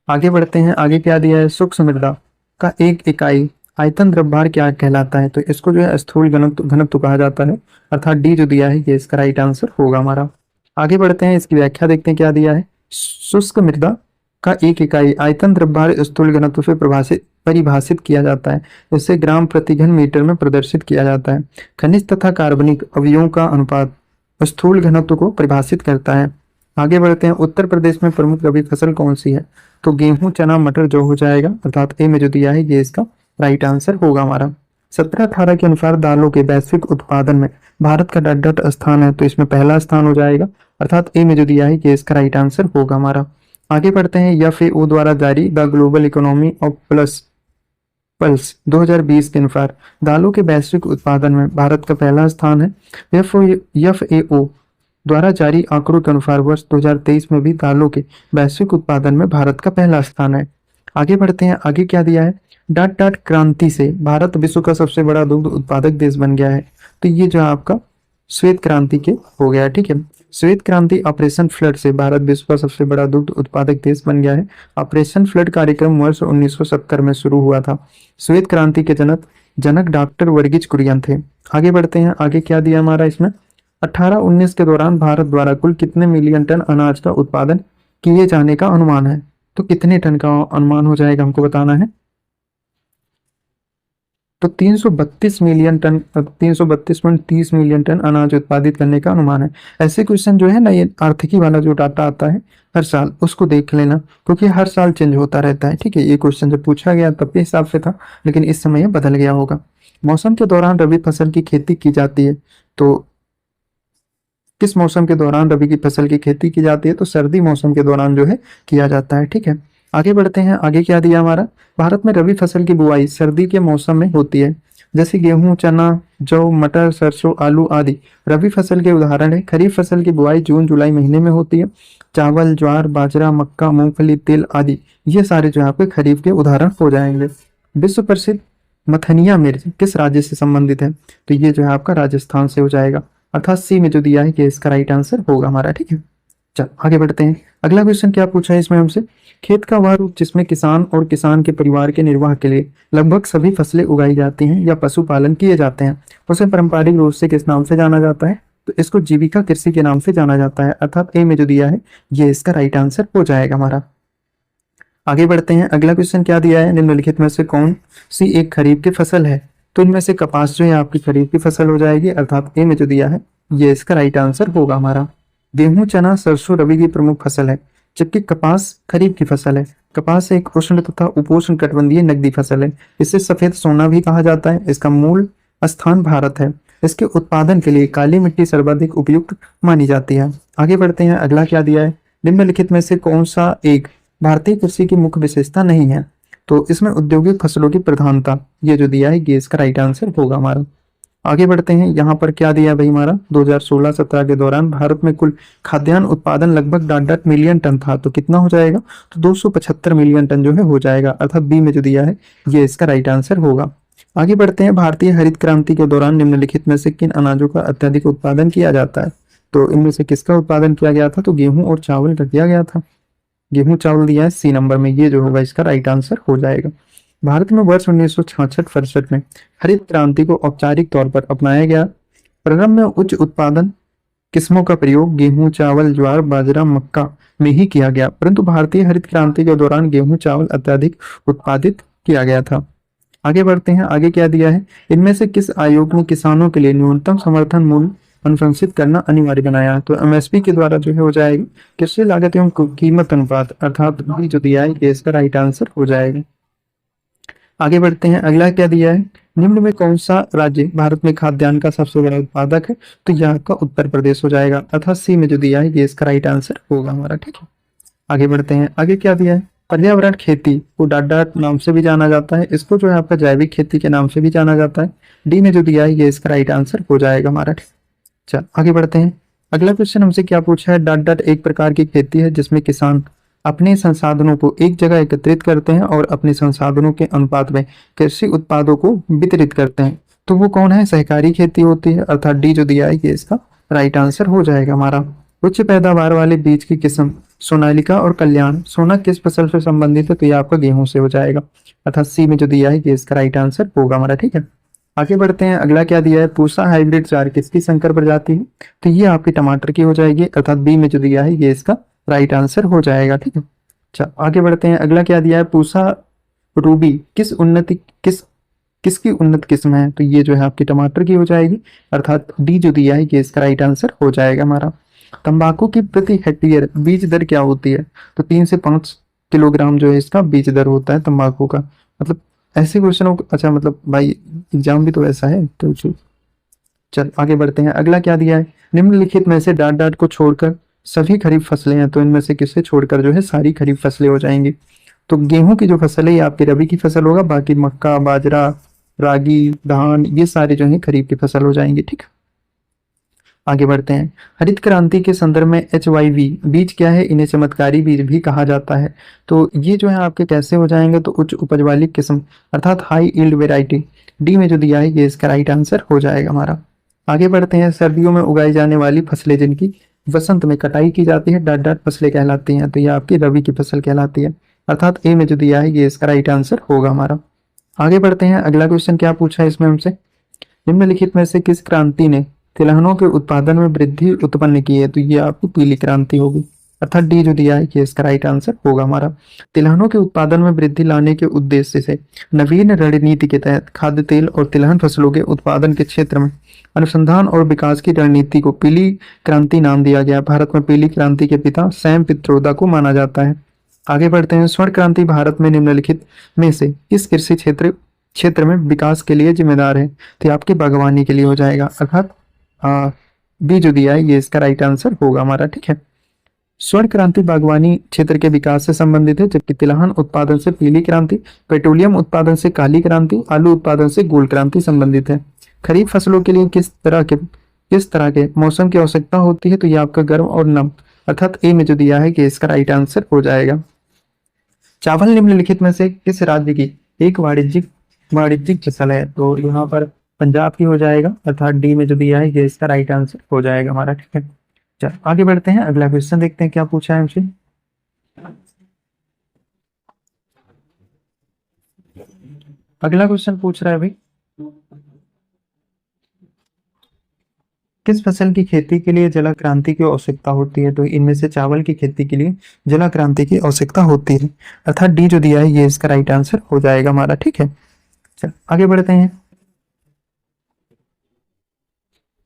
Speaker 1: आगे बढ़ते हैं, आगे क्या दिया है, सूक्ष्म मृदा का एक इकाई आयतन द्रव्यभार क्या कहलाता है। तो इसको जो है स्थूल घनत्व कहा जाता है, अर्थात डी जो दिया है ये इसका राइट आंसर होगा हमारा। आगे बढ़ते हैं, इसकी व्याख्या देखते हैं क्या दिया है। शुष्क मृदा का एक इकाई आयतन द्रव्यभार स्थूल घनत्व से परिभाषित किया जाता है। इसे ग्राम प्रति घन मीटर में प्रदर्शित किया जाता है। खनिज तथा कार्बनिक अवयवों का अनुपात स्थूल घनत्व को परिभाषित करता है। आगे बढ़ते हैं, उत्तर प्रदेश में प्रमुख रबी फसल कौन सी है। तो गेहूं, चना, मटर जो हो जाएगा, अर्थात ए में जो दिया है ये इसका राइट आंसर होगा हमारा। 1718 के अनुसार दालों के वैश्विक उत्पादन में भारत का डट स्थान है। तो इसमें पहला स्थान हो जाएगा, अर्थात ए में जो दिया है ये इसका राइट आंसर होगा हमारा। आगे बढ़ते हैं, एफएओ द्वारा जारी the global economy of pulse 2020 के अनुसार दालों के वैश्विक उत्पादन में भारत का पहला स्थान है। एफएओ द्वारा जारी आंकड़ों के अनुसार वर्ष 2023 में भी दालों के वैश्विक उत्पादन में भारत का पहला स्थान है। आगे बढ़ते हैं, आगे क्या दिया है, डाट क्रांति से भारत विश्व का सबसे बड़ा दुग्ध उत्पादक देश बन गया है। तो ये जो आपका श्वेत क्रांति के हो गया है। ठीक है, श्वेत क्रांति ऑपरेशन फ्लड से भारत विश्व का सबसे बड़ा दुग्ध उत्पादक देश बन गया है। ऑपरेशन फ्लड कार्यक्रम वर्ष 1970 में शुरू हुआ था। श्वेत क्रांति के जनक डॉक्टर वर्गीज कुरियन थे। आगे बढ़ते हैं, आगे क्या दिया हमारा इसमें, 18-19 के दौरान भारत द्वारा कुल कितने मिलियन टन अनाज का उत्पादन किए जाने का अनुमान है। तो कितने टन का अनुमान हो जाएगा हमको बताना है। तो 332 मिलियन टन, 332.30 मिलियन टन अनाज उत्पादित करने का अनुमान है। ऐसे क्वेश्चन जो है ना, ये आर्थिकी वाला जो डाटा आता है हर साल, उसको देख लेना, क्योंकि हर साल चेंज होता रहता है। ठीक है, ये क्वेश्चन जब पूछा गया तब के हिसाब से था, लेकिन इस समय ये बदल गया होगा। मौसम के दौरान रबी फसल की खेती की जाती है, तो किस मौसम के दौरान रबी की फसल की खेती की जाती है? तो सर्दी मौसम के दौरान जो है किया जाता है। ठीक है, आगे बढ़ते हैं। आगे क्या दिया हमारा, भारत में रबी फसल की बुआई सर्दी के मौसम में होती है, जैसे गेहूं, चना, जौ, मटर, सरसों, आलू आदि रबी फसल के उदाहरण है। खरीफ फसल की बुआई जून जुलाई महीने में होती है। चावल, ज्वार, बाजरा, मक्का, मूंगफली, तिल आदि ये सारे जो है आपके खरीफ के उदाहरण हो जाएंगे। विश्व प्रसिद्ध मथनिया मिर्च किस राज्य से संबंधित है? तो ये जो है आपका राजस्थान से हो जाएगा, अर्थात सी में जो दिया है ये इसका राइट आंसर होगा हमारा। ठीक है, चल आगे बढ़ते हैं। अगला क्वेश्चन क्या पूछा है इसमें हमसे, खेत का वह रूप जिसमें किसान और किसान के परिवार के निर्वाह के लिए लगभग सभी फसलें उगाई जाती हैं या पशुपालन किए जाते हैं, उसे पारंपरिक रूप से किस नाम से जाना जाता है? तो इसको जीविका कृषि के नाम से जाना जाता है, अर्थात ए में जो दिया है ये इसका राइट आंसर हो जाएगा हमारा। आगे बढ़ते हैं। अगला क्वेश्चन क्या दिया है, निम्नलिखित में से कौन सी एक खरीफ की फसल है? तो इनमें से कपास जो है आपकी खरीफ की फसल हो जाएगी, अर्थात ए में जो दिया है ये इसका राइट आंसर होगा हमारा। गेहूं, चना, सरसों रबी की प्रमुख फसल है, जबकि कपास खरीफ की फसल है। कपास एक उष्ण तथा उपोष्ण कटिबंधीय नकदी फसल है। इसे सफेद सोना भी कहा जाता है। इसका मूल स्थान भारत है। इसके उत्पादन के लिए काली मिट्टी सर्वाधिक उपयुक्त मानी जाती है। आगे बढ़ते हैं। अगला क्या दिया है, निम्नलिखित में से कौन सा एक भारतीय कृषि की मुख्य विशेषता नहीं है? तो इसमें औद्योगिक फसलों की प्रधानता, ये जो दिया है ये इसका राइट आंसर होगा हमारा। आगे बढ़ते हैं। यहाँ पर क्या दिया है भाई हमारा, 2016-17 के दौरान भारत में कुल खाद्यान्न उत्पादन लगभग 8 मिलियन टन था, तो कितना हो जाएगा? तो 275 मिलियन टन जो है हो जाएगा, अर्थात बी में जो दिया है ये इसका राइट आंसर होगा। आगे बढ़ते हैं। भारतीय हरित क्रांति के दौरान निम्नलिखित में से किन अनाजों का अत्यधिक उत्पादन किया जाता है? तो इनमें से किसका उत्पादन किया गया था? तो गेहूं और चावल का किया गया था। गेहूं चावल दिया है सी नंबर में, ये जो होगा इसका राइट आंसर हो जाएगा। भारत में वर्ष 1966-67 में हरित क्रांति को औपचारिक तौर पर अपनाया गया। प्रारंभ में उच्च उत्पादन किस्मों का प्रयोग गेहूं, चावल, ज्वार, बाजरा, मक्का में ही किया गया, परंतु भारतीय हरित क्रांति के दौरान गेहूं चावल अत्यधिक उत्पादित किया गया था। आगे बढ़ते हैं। आगे क्या दिया है, इनमें से किस आयोग ने किसानों के लिए न्यूनतम समर्थन मूल्य अनुशंसित करना अनिवार्य बनाया? तो एमएसपी के द्वारा जो है हो जाएगी कृषि लागत एवं कीमत अनुपात, अर्थात बी जो दिया है ये इसका राइट आंसर हो जाएगा। आगे बढ़ते हैं। अगला क्या दिया है, निम्न में कौन सा राज्य भारत में खाद्यान्न का सबसे बड़ा उत्पादक है? तो यह आपका उत्तर प्रदेश हो जाएगा, अर्थात सी में जो दिया है ये इसका राइट आंसर होगा हमारा। ठीक है, आगे बढ़ते हैं। आगे क्या दिया है, पर्यावरण खेती को डाट डाट नाम से भी जाना जाता है, इसको जो है आपका जैविक खेती के नाम से भी जाना जाता है। डी में जो दिया है ये इसका राइट आंसर हो जाएगा हमारा। ठीक, चल आगे बढ़ते हैं। अगला क्वेश्चन हमसे क्या पूछा है, डाट डाट एक प्रकार की खेती है जिसमें किसान अपने संसाधनों को एक जगह एकत्रित करते हैं और अपने संसाधनों के अनुपात में कृषि उत्पादों को वितरित करते हैं, तो वो कौन है? सहकारी खेती होती है, अर्थात डी जो दिया है ये इसका राइट आंसर हो जाएगा हमारा। उच्च पैदावार वाले बीज की किस्म सोनालिका और कल्याण, सोना किस फसल से संबंधित है? तो ये आपका गेहूं से हो जाएगा, अर्थात सी में जो दिया है ये इसका राइट आंसर होगा हमारा। ठीक है, आगे बढ़ते हैं। अगला क्या दिया है, पूसा हाइब्रिड ज्वार किसकी संकर प्रजाति है? तो ये आपकी टमाटर की हो जाएगी, अर्थात बी में जो दिया है ये इसका राइट आंसर हो जाएगा। ठीक है, अच्छा आगे बढ़ते हैं। अगला क्या दिया है, पूसा रूबी किसकी उन्नत किस्म है? तो ये जो है आपकी टमाटर की हो जाएगी, अर्थात डी जो दिया है ये इसका राइट आंसर हो जाएगा हमारा। तंबाकू की प्रति हेक्टेयर बीज दर क्या होती है? तो 3 से 5 किलोग्राम जो है इसका बीज दर होता है तंबाकू का। मतलब ऐसे क्वेश्चनों अच्छा मतलब भाई एग्जाम भी तो ऐसा है। तो चल आगे बढ़ते हैं। अगला क्या दिया है, निम्नलिखित में से डाट डाट को छोड़कर सभी खरीफ फसलें हैं, तो इनमें से किसे छोड़कर जो है सारी खरीफ फसलें हो जाएंगी? तो गेहूं की जो फसल है ये आपकी रबी की फसल होगा, बाकी मक्का, बाजरा, रागी, धान ये सारे जो है खरीफ की फसल हो जाएंगे। ठीक, आगे बढ़ते हैं। हरित क्रांति के संदर्भ में HYV बीज क्या है? इन्हें चमत्कारी बीज भी कहा जाता है। तो ये जो है आपके कैसे हो जाएंगे? तो उच्च उपज वाली किस्म, अर्थात हाई यील्ड वेराइटी, डी में जो दिया है ये इसका राइट आंसर हो जाएगा हमारा। आगे बढ़ते हैं। सर्दियों में उगाई जाने वाली फसलें जिनकी वसंत में कटाई की जाती है डाट डाट फसलें कहलाती हैं, तो ये आपकी रबी की फसल कहलाती है, अर्थात ए में जो दिया है ये इसका राइट आंसर होगा हमारा। आगे बढ़ते हैं। अगला क्वेश्चन क्या पूछा है इसमें हमसे, निम्नलिखित में से किस क्रांति ने तिलहनों के उत्पादन में वृद्धि उत्पन्न की है? तो ये आपकी पीली क्रांति होगी। अर्थात डी जो दिया है ये इसका राइट आंसर होगा हमारा। तिलहनों के उत्पादन में वृद्धि लाने के उद्देश्य से नवीन रणनीति के तहत खाद्य तेल और तिलहन फसलों के उत्पादन के क्षेत्र में अनुसंधान और विकास की रणनीति को पीली क्रांति नाम दिया गया। भारत में पीली क्रांति के पिता सैम पित्रोदा को माना जाता है। आगे बढ़ते हैं। स्वर्ण क्रांति भारत में निम्नलिखित में से किस कृषि क्षेत्र क्षेत्र में विकास के लिए जिम्मेदार है? तो ये आपके बागवानी के लिए हो जाएगा, अर्थात बी जो दिया है ये इसका राइट आंसर होगा हमारा। ठीक है, स्वर्ण क्रांति बागवानी क्षेत्र के विकास से संबंधित है, जबकि तिलहन उत्पादन से पीली क्रांति, पेट्रोलियम उत्पादन से काली क्रांति, आलू उत्पादन से गोल्ड क्रांति संबंधित है। खरीफ फसलों के लिए किस तरह के मौसम की आवश्यकता होती है? तो ये आपका गर्म और नम, अर्थात ए में जो दिया है कि इसका राइट आंसर हो जाएगा। चावल निम्नलिखित में से किस राज्य की एक वाणिज्यिक फसल है? तो यहाँ पर पंजाब की हो जाएगा, अर्थात डी में जो दिया है ये इसका राइट आंसर हो जाएगा हमारा। ठीक है, चलो आगे बढ़ते हैं, अगला क्वेश्चन देखते हैं क्या पूछा है हमसे। अगला क्वेश्चन पूछ रहा है भाई, किस फसल की खेती के लिए जल क्रांति की आवश्यकता होती है? तो इनमें से चावल की खेती के लिए जल क्रांति की आवश्यकता होती है, अर्थात डी जो दिया है ये इसका राइट आंसर हो जाएगा हमारा। ठीक है, चल आगे बढ़ते हैं।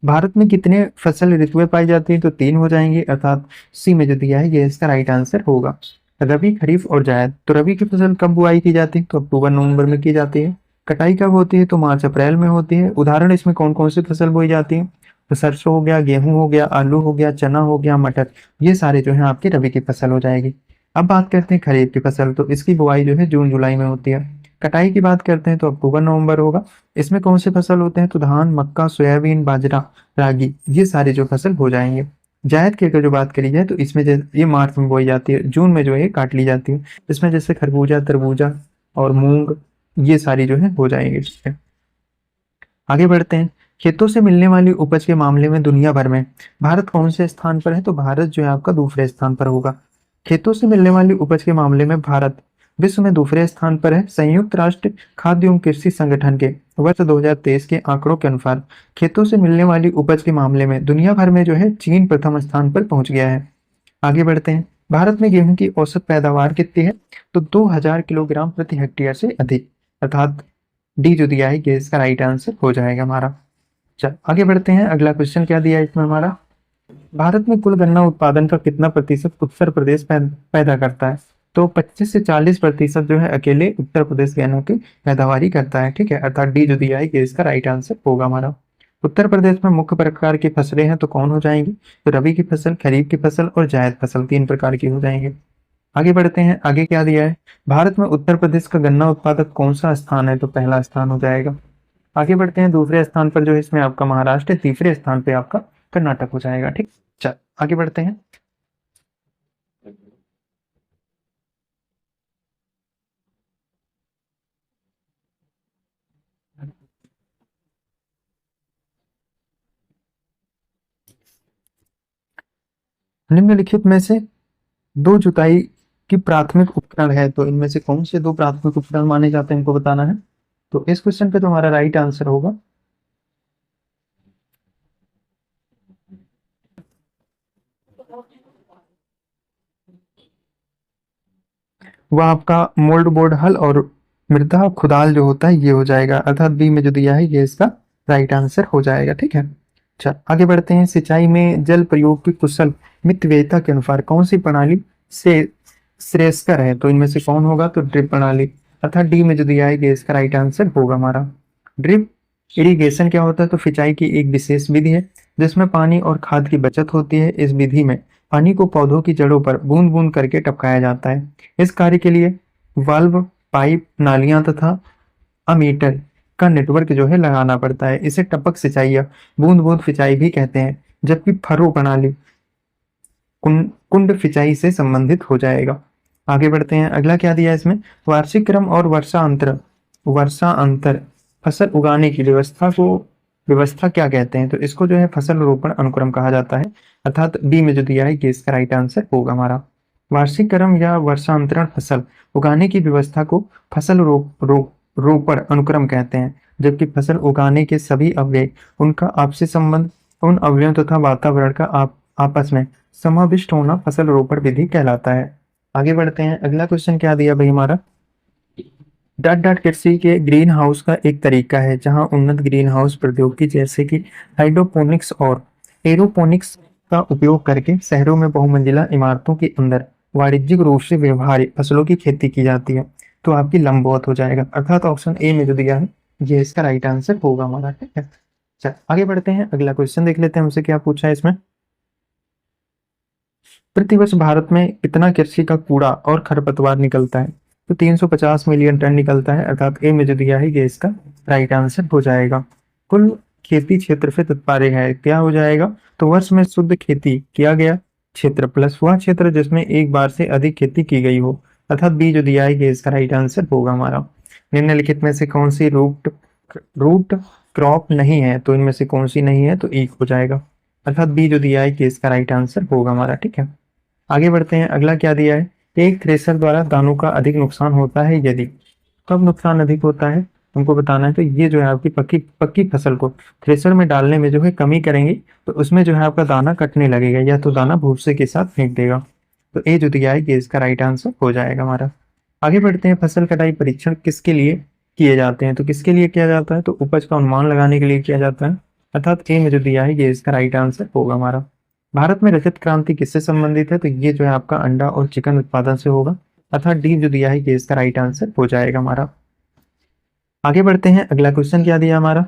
Speaker 1: भारत में कितने फसल ऋतुएं पाई जाती हैं? तो 3 हो जाएंगे, अर्थात सी में जो दिया है ये इसका राइट आंसर होगा। रबी, खरीफ और जायद। तो रबी की फसल कब बुआई की जाती है? तो अक्टूबर नवंबर में की जाती है। कटाई कब होती है? तो मार्च अप्रैल में होती है। उदाहरण इसमें कौन कौन सी फसल बोई जाती है? तो सरसों हो गया, गेहूं हो गया, आलू हो गया, चना हो गया, मटर, ये सारे जो है आपकी रबी की फसल हो जाएगी। अब बात करते हैं खरीफ की फसल, तो इसकी बुआई जो है जून जुलाई में होती है। कटाई की बात करते हैं तो अक्टूबर नवंबर होगा। इसमें कौन से फसल होते हैं? तो धान, मक्का, सोयाबीन, बाजरा, रागी, ये सारे जो फसल हो जाएंगे। जायद की अगर जो बात करी जाए तो इसमें ये मार्च में बोई जाती है, जून में जो है काट ली जाती है। इसमें जैसे खरबूजा, तरबूजा और मूंग, ये सारी जो है हो जाएंगे। ठीक है, आगे बढ़ते हैं। खेतों से मिलने वाली उपज के मामले में दुनिया भर में भारत कौन से स्थान पर है? तो भारत जो है आपका दूसरे स्थान पर होगा। खेतों से मिलने वाली उपज के मामले में भारत विश्व में दूसरे स्थान पर है। संयुक्त राष्ट्र खाद्य एवं कृषि संगठन के वर्ष 2023 के आंकड़ों के अनुसार खेतों से मिलने वाली उपज के मामले में दुनिया भर में जो है चीन प्रथम स्थान पर पहुंच गया है। आगे बढ़ते हैं। भारत में गेहूं की औसत पैदावार कितनी है? तो 2000 किलोग्राम प्रति हेक्टेयर से अधिक, अर्थात डी जो दिया है ये इसका राइट आंसर हो जाएगा हमारा। चल आगे बढ़ते हैं, अगला क्वेश्चन क्या दिया है इसमें हमारा। भारत में कुल गन्ना उत्पादन का कितना प्रतिशत उत्तर प्रदेश पैदा करता है? तो 25 से 40% जो है अकेले उत्तर प्रदेश गन्नों की पैदावारी करता है। ठीक है, अर्थात डी जो दिया है ये इसका राइट आंसर होगा हमारा। उत्तर प्रदेश में मुख्य प्रकार की फसलें हैं तो कौन हो जाएंगी? तो रबी की फसल, खरीफ की फसल और जायद फसल, 3 प्रकार की हो जाएंगे। आगे बढ़ते हैं, आगे क्या दिया है। भारत में उत्तर प्रदेश का गन्ना उत्पादक कौन सा स्थान है? तो पहला स्थान हो जाएगा। आगे बढ़ते हैं, दूसरे स्थान पर जो है इसमें आपका महाराष्ट्र, तीसरे स्थान पे आपका कर्नाटक हो जाएगा। ठीक, चल आगे बढ़ते हैं। निम्नलिखित में से दो जुताई की प्राथमिक उपकरण है, तो इनमें से कौन से दो प्राथमिक उपकरण माने जाते हैं इनको बताना है। तो इस क्वेश्चन पे तो हमारा राइट आंसर होगा वह आपका मोल्ड बोर्ड हल और मृदा खुदाल जो होता है ये हो जाएगा, अर्थात बी में जो दिया है ये इसका राइट आंसर हो जाएगा। ठीक है, अच्छा आगे बढ़ते हैं। सिंचाई में जल प्रयोग की कुशल मितव्ययिता के अनुसार कौन सी प्रणाली से श्रेयस्कर है? तो इनमें से कौन होगा? तो ड्रिप प्रणाली, अर्थात डी में जो दिया है ये इसका राइट आंसर होगा हमारा। ड्रिप इरिगेशन क्या होता है? तो सिंचाई की एक विशेष विधि है जिसमें पानी और खाद की बचत होती है। इस विधि में पानी को पौधों की जड़ों पर बूंद बूंद करके टपकाया जाता है। इस कार्य के लिए वाल्व, पाइप, नालियां तथा अमीटर का नेटवर्क जो है लगाना पड़ता है। इसे टपक सिंचाई या बूंद बूंद सिंचाई भी कहते हैं, जबकि फरो प्रणाली कुंड सिंचाई से संबंधित हो जाएगा। आगे बढ़ते हैं, अगला क्या दिया है इसमें। वार्षिक क्रम और वर्षा अंतर फसल उगाने की व्यवस्था क्या कहते हैं? तो इसको जो है फसल रोपण अनुक्रम कहा जाता है, अर्थात बी में जो दिया है कि इसका राइट आंसर होगा हमारा। वार्षिक क्रम या वर्षांतरण फसल उगाने की व्यवस्था को फसल रोपण अनुक्रम कहते हैं, जबकि फसल उगाने के सभी अवयव, उनका आपसी संबंध, उन अवयवों तथा वातावरण का आपस में समाविष्ट होना फसल रोपण विधि कहलाता है। आगे बढ़ते हैं, अगला क्वेश्चन क्या दिया भाई हमारा, डॉट डॉट कृषि के ग्रीन हाउस का एक तरीका है जहां उन्नत ग्रीन हाउस प्रौद्योगिकी जैसे कि हाइड्रोपोनिक्स और एरोपोनिक्स का उपयोग करके शहरों में बहुमंजिला इमारतों के अंदर वाणिज्यिक रूप से व्यवहारिक फसलों की खेती की जाती है। तो आपकी लंबवत हो जाएगा, अर्थात ऑप्शन ए में जो दिया है ये इसका राइट आंसर होगा हमारा। ठीक है, चल आगे बढ़ते हैं, अगला क्वेश्चन देख लेते हैं हमसे क्या पूछा है इसमें। प्रतिवर्ष भारत में कितना कृषि का कूड़ा और खरपतवार निकलता है? तो 350 मिलियन टन निकलता है, अर्थात ए में जो दिया है ये इसका राइट आंसर हो जाएगा। कुल खेती क्षेत्र से तात्पर्य है क्या हो जाएगा, तो वर्ष में शुद्ध खेती किया गया क्षेत्र प्लस वह क्षेत्र जिसमें एक बार से अधिक खेती की गई हो, अर्थात बी जो दिया है ये इसका राइट आंसर होगा हमारा। निम्नलिखित में से कौन सी रूट रूट क्रॉप नहीं है, तो इनमें से कौन सी नहीं है, तो एक हो जाएगा, अर्थात बी जो दिया है कि इसका राइट आंसर होगा हमारा। ठीक है, आगे बढ़ते हैं, अगला क्या दिया है, एक थ्रेशर द्वारा दानों का अधिक नुकसान होता है यदि, कब नुकसान अधिक होता है हमको बताना है। तो ये जो है आपकी पक्की पक्की फसल को थ्रेशर में डालने में जो है कमी करेंगे तो उसमें जो है आपका दाना कटने लगेगा या तो दाना भूसे के साथ फेंक देगा। तो ए जो दिया है कि इसका राइट आंसर हो जाएगा हमारा। आगे बढ़ते हैं, फसल कटाई परीक्षण किसके लिए किए जाते हैं, तो किसके लिए किया जाता है, तो उपज का अनुमान लगाने के लिए किया जाता है, अर्थात ए में जो दिया है ये इसका राइट आंसर होगा हमारा। भारत में रजत क्रांति किससे संबंधित है, तो ये जो है आपका अंडा और चिकन उत्पादन से होगा, अर्थात डी जो दिया है ये इसका राइट आंसर हो जाएगा हमारा। आगे बढ़ते हैं, अगला क्वेश्चन क्या दिया हमारा,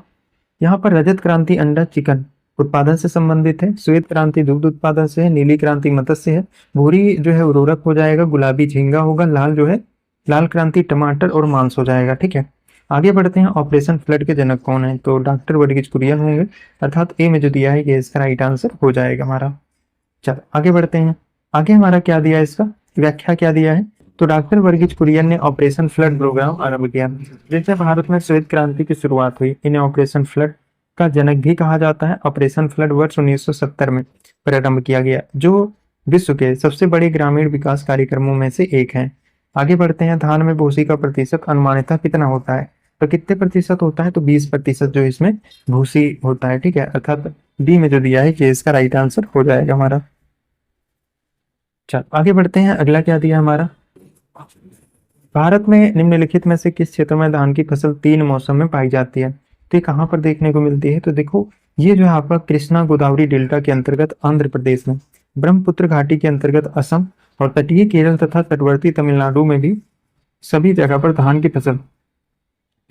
Speaker 1: यहाँ पर रजत क्रांति अंडा चिकन उत्पादन से संबंधित है, श्वेत क्रांति दूध उत्पादन से है, नीली क्रांति मत्स्य है, भूरी जो है उर्वरक हो जाएगा, गुलाबी झींगा होगा, लाल जो है लाल क्रांति टमाटर और मांस हो जाएगा। ठीक है, आगे बढ़ते हैं, ऑपरेशन फ्लड के जनक कौन है, तो डॉक्टर वर्गीज कुरियन होंगे, अर्थात ए में जो दिया है ये इसका राइट आंसर हो जाएगा हमारा। चलो आगे बढ़ते हैं, आगे हमारा क्या दिया है, इसका व्याख्या क्या दिया है, तो डॉक्टर वर्गीज कुरियन ने ऑपरेशन फ्लड प्रोग्राम आरंभ किया जिससे भारत में श्वेत क्रांति की शुरुआत हुई। इन्हें ऑपरेशन फ्लड का जनक भी कहा जाता है। ऑपरेशन फ्लड वर्ष 1970 में प्रारंभ किया गया जो विश्व के सबसे बड़े ग्रामीण विकास कार्यक्रमों में से एक है। आगे बढ़ते हैं, धान में भूसी का प्रतिशत अनुमानितः कितना होता है, तो कितने प्रतिशत होता है, तो 20% जो इसमें भूसी होता है। ठीक है, अर्थात डी में जो दिया है कि इसका राइट आंसर हो जाएगा हमारा। चलो आगे बढ़ते हैं, अगला क्या दिया हमारा, भारत में निम्नलिखित में से किस क्षेत्र में धान की फसल 3 मौसम में पाई जाती है, तो ये कहाँ पर देखने को मिलती है, तो देखो ये जो है आपका कृष्णा गोदावरी डेल्टा के अंतर्गत आंध्र प्रदेश में, ब्रह्मपुत्र घाटी के अंतर्गत असम और तटीय केरल तथा तटवर्ती तमिलनाडु में भी सभी जगह पर धान की फसल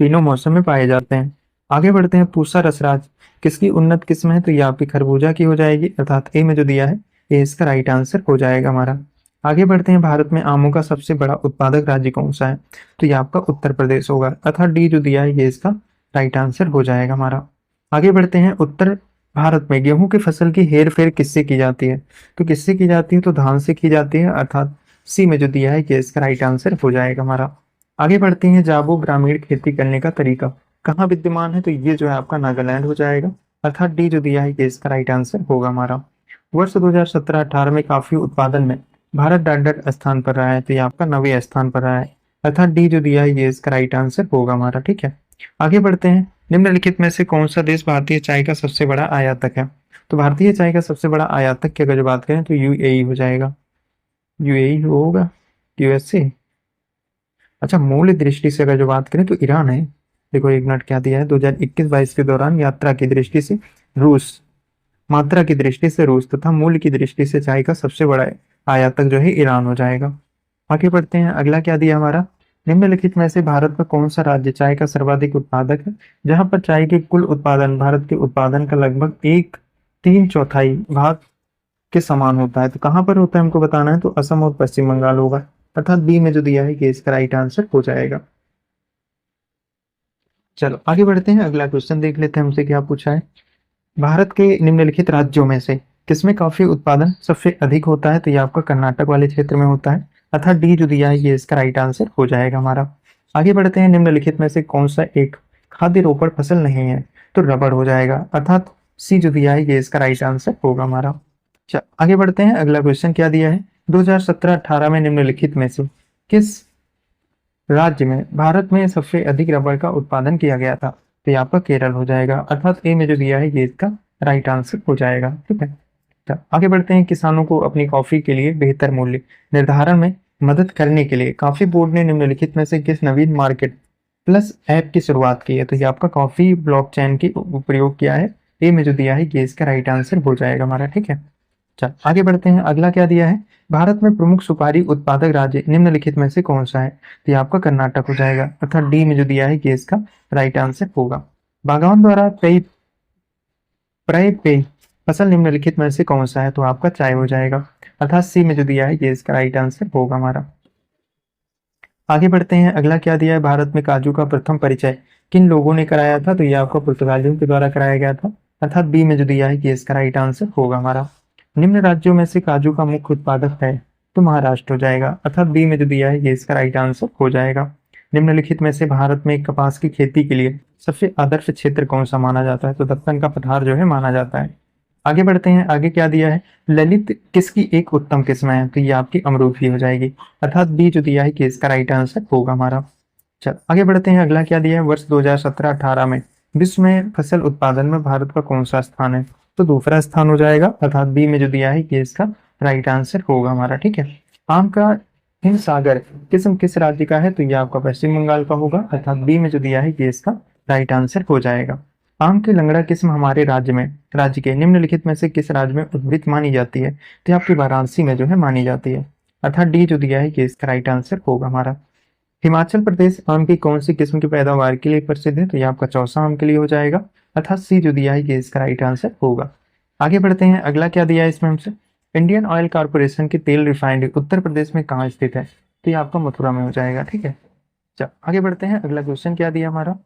Speaker 1: तीनों मौसम में पाए जाते हैं। आगे बढ़ते हैं, पूसा रसराज किसकी उन्नत किस्म है, तो ये आपकी खरबूजा की हो जाएगी, अर्थात ए में जो दिया है ये इसका राइट आंसर हो जाएगा हमारा। आगे बढ़ते हैं, भारत में आमों का सबसे बड़ा उत्पादक राज्य कौन सा है, तो ये आपका उत्तर प्रदेश होगा, अर्थात डी जो दिया है ये इसका राइट आंसर हो जाएगा हमारा। आगे बढ़ते हैं, उत्तर भारत में गेहूं की फसल की हेर फेर किससे की जाती है, तो किससे की जाती है, तो धान से की जाती है, अर्थात सी में जो दिया है ये इसका राइट आंसर हो जाएगा हमारा। आगे बढ़ते हैं, जाबू ग्रामीण खेती करने का तरीका कहाँ विद्यमान है, तो ये जो है आपका नागालैंड हो जाएगा, अर्थात डी जो दिया है ये इसका राइट आंसर होगा हमारा। वर्ष 2017-18 में काफी उत्पादन में भारत डाट स्थान पर रहा है, तो ये आपका 9वें स्थान पर रहा है, अर्थात डी जो दिया है ये इसका राइट आंसर होगा हमारा। ठीक है, आगे बढ़ते हैं, निम्नलिखित में से कौन सा देश भारतीय चाय का सबसे बड़ा आयातक है, तो भारतीय चाय का सबसे बड़ा आयातक की अगर बात करें तो यूएई हो जाएगा, यूएई होगा, यूएसए। अच्छा, मूल्य दृष्टि से अगर जो बात करें तो ईरान है। देखो एक मिनट क्या दिया है, 2021-22 के दौरान यात्रा की दृष्टि से रूस, मात्रा की दृष्टि से रूस तथा मूल्य की दृष्टि से चाय का सबसे बड़ा आयातक जो है ईरान हो जाएगा। आगे बढ़ते हैं, अगला क्या दिया हमारा, निम्नलिखित में से भारत का कौन सा राज्य चाय का सर्वाधिक उत्पादक है, जहां पर चाय के कुल उत्पादन भारत के उत्पादन का लगभग 1/3 भाग के समान होता है, तो कहां पर होता है हमको बताना है, तो असम और पश्चिम बंगाल होगा, अर्थात बी में जो दिया है कि इसका राइट आंसर हो जाएगा। चलो आगे बढ़ते हैं, अगला क्वेश्चन देख लेते हैं हमसे क्या पूछा है, भारत के निम्नलिखित राज्यों में से किसमें कॉफी उत्पादन सबसे अधिक होता है, तो ये आपका कर्नाटक वाले क्षेत्र में होता है, अर्थात डी जो दिया है ये इसका राइट आंसर हो जाएगा हमारा। आगे बढ़ते हैं, निम्नलिखित में से कौन सा एक खाद्य रोपण फसल नहीं है, तो रबड़ हो जाएगा, अर्थात सी जो दिया है ये इसका राइट आंसर होगा हमारा। चल आगे बढ़ते हैं, अगला क्वेश्चन क्या दिया है, 2017-18 में निम्नलिखित में से किस राज्य में भारत में सबसे अधिक रबड़ का उत्पादन किया गया था, तो ये आपका केरल हो जाएगा, अर्थात ए में जो दिया है ये इसका राइट आंसर हो जाएगा। ठीक है, आगे बढ़ते हैं। किसानों को अपनी कॉफी के लिए बेहतर मूल्य निर्धारण में मदद करने के लिए कॉफी बोर्ड ने निम्नलिखित में से किस नवीन मार्केट प्लस ऐप की शुरुआत की है? तो ये आपका कॉफी ब्लॉकचेन की प्रयोग किया है। ए में जो दिया है ये इसका राइट आंसर हो जाएगा हमारा। ठीक है, चल आगे बढ़ते हैं। अगला क्या दिया है? भारत में प्रमुख सुपारी उत्पादक राज्य निम्नलिखित में से कौन सा है? तो ये आपका कर्नाटक हो जाएगा, अर्थात डी में जो दिया है ये इसका राइट आंसर होगा। बागवान द्वारा कई क्रय पेय फसल निम्नलिखित में से कौन सा है? तो आपका चाय हो जाएगा, अर्थात सी में जो दिया है ये इसका राइट आंसर होगा हमारा। आगे बढ़ते हैं। अगला क्या दिया है? भारत में काजू का प्रथम परिचय किन लोगों ने कराया था? तो ये आपको पुर्तगालियों के द्वारा कराया गया था, अर्थात बी में जो दिया है ये इसका राइट आंसर होगा हमारा। निम्न राज्यों में से काजू का मुख्य उत्पादक है? तो महाराष्ट्र हो जाएगा, अर्थात बी में जो दिया है ये इसका राइट आंसर हो जाएगा। निम्नलिखित में से भारत में कपास की खेती के लिए सबसे आदर्श क्षेत्र कौन सा माना जाता है? तो दक्कन का पठार जो है माना जाता है। आगे बढ़ते हैं। आगे क्या दिया है? ललित किसकी एक उत्तम किस्म है? तो ये आपकी अमरूद की हो जाएगी, अर्थात बी जो दिया है कि इसका राइट आंसर होगा हमारा। चल आगे बढ़ते हैं। अगला क्या दिया है? वर्ष 2017-18 में विश्व में फसल उत्पादन में भारत का कौन सा स्थान है? तो दूसरा स्थान हो जाएगा, अर्थात बी में जो दिया है कि इसका राइट आंसर होगा हमारा। ठीक है, आम का हिमसागर किस्म किस राज्य का है? तो ये आपका पश्चिम बंगाल का होगा, अर्थात बी में जो दिया है ये इसका राइट आंसर हो जाएगा। आम की लंगड़ा किस्म हमारे राज्य के निम्नलिखित में से किस राज्य में उद्भिद मानी जाती है? तो आपकी वाराणसी में जो है मानी जाती है, अर्थात डी जो दिया है ये इसका राइट आंसर होगा हमारा। हिमाचल प्रदेश आम की कौन सी किस्म की पैदावार के लिए प्रसिद्ध है? तो ये आपका चौसा आम के लिए हो जाएगा, अर्थात सी जो दिया है ये इसका राइट आंसर होगा। आगे बढ़ते हैं। अगला क्या दिया है इसमें हमसे? इंडियन ऑयल कॉर्पोरेशन की तेल रिफाइनरी उत्तर प्रदेश में कहाँ स्थित है? तो ये आपका मथुरा में हो जाएगा। ठीक है, चल आगे बढ़ते हैं। अगला क्वेश्चन क्या दिया हमारा?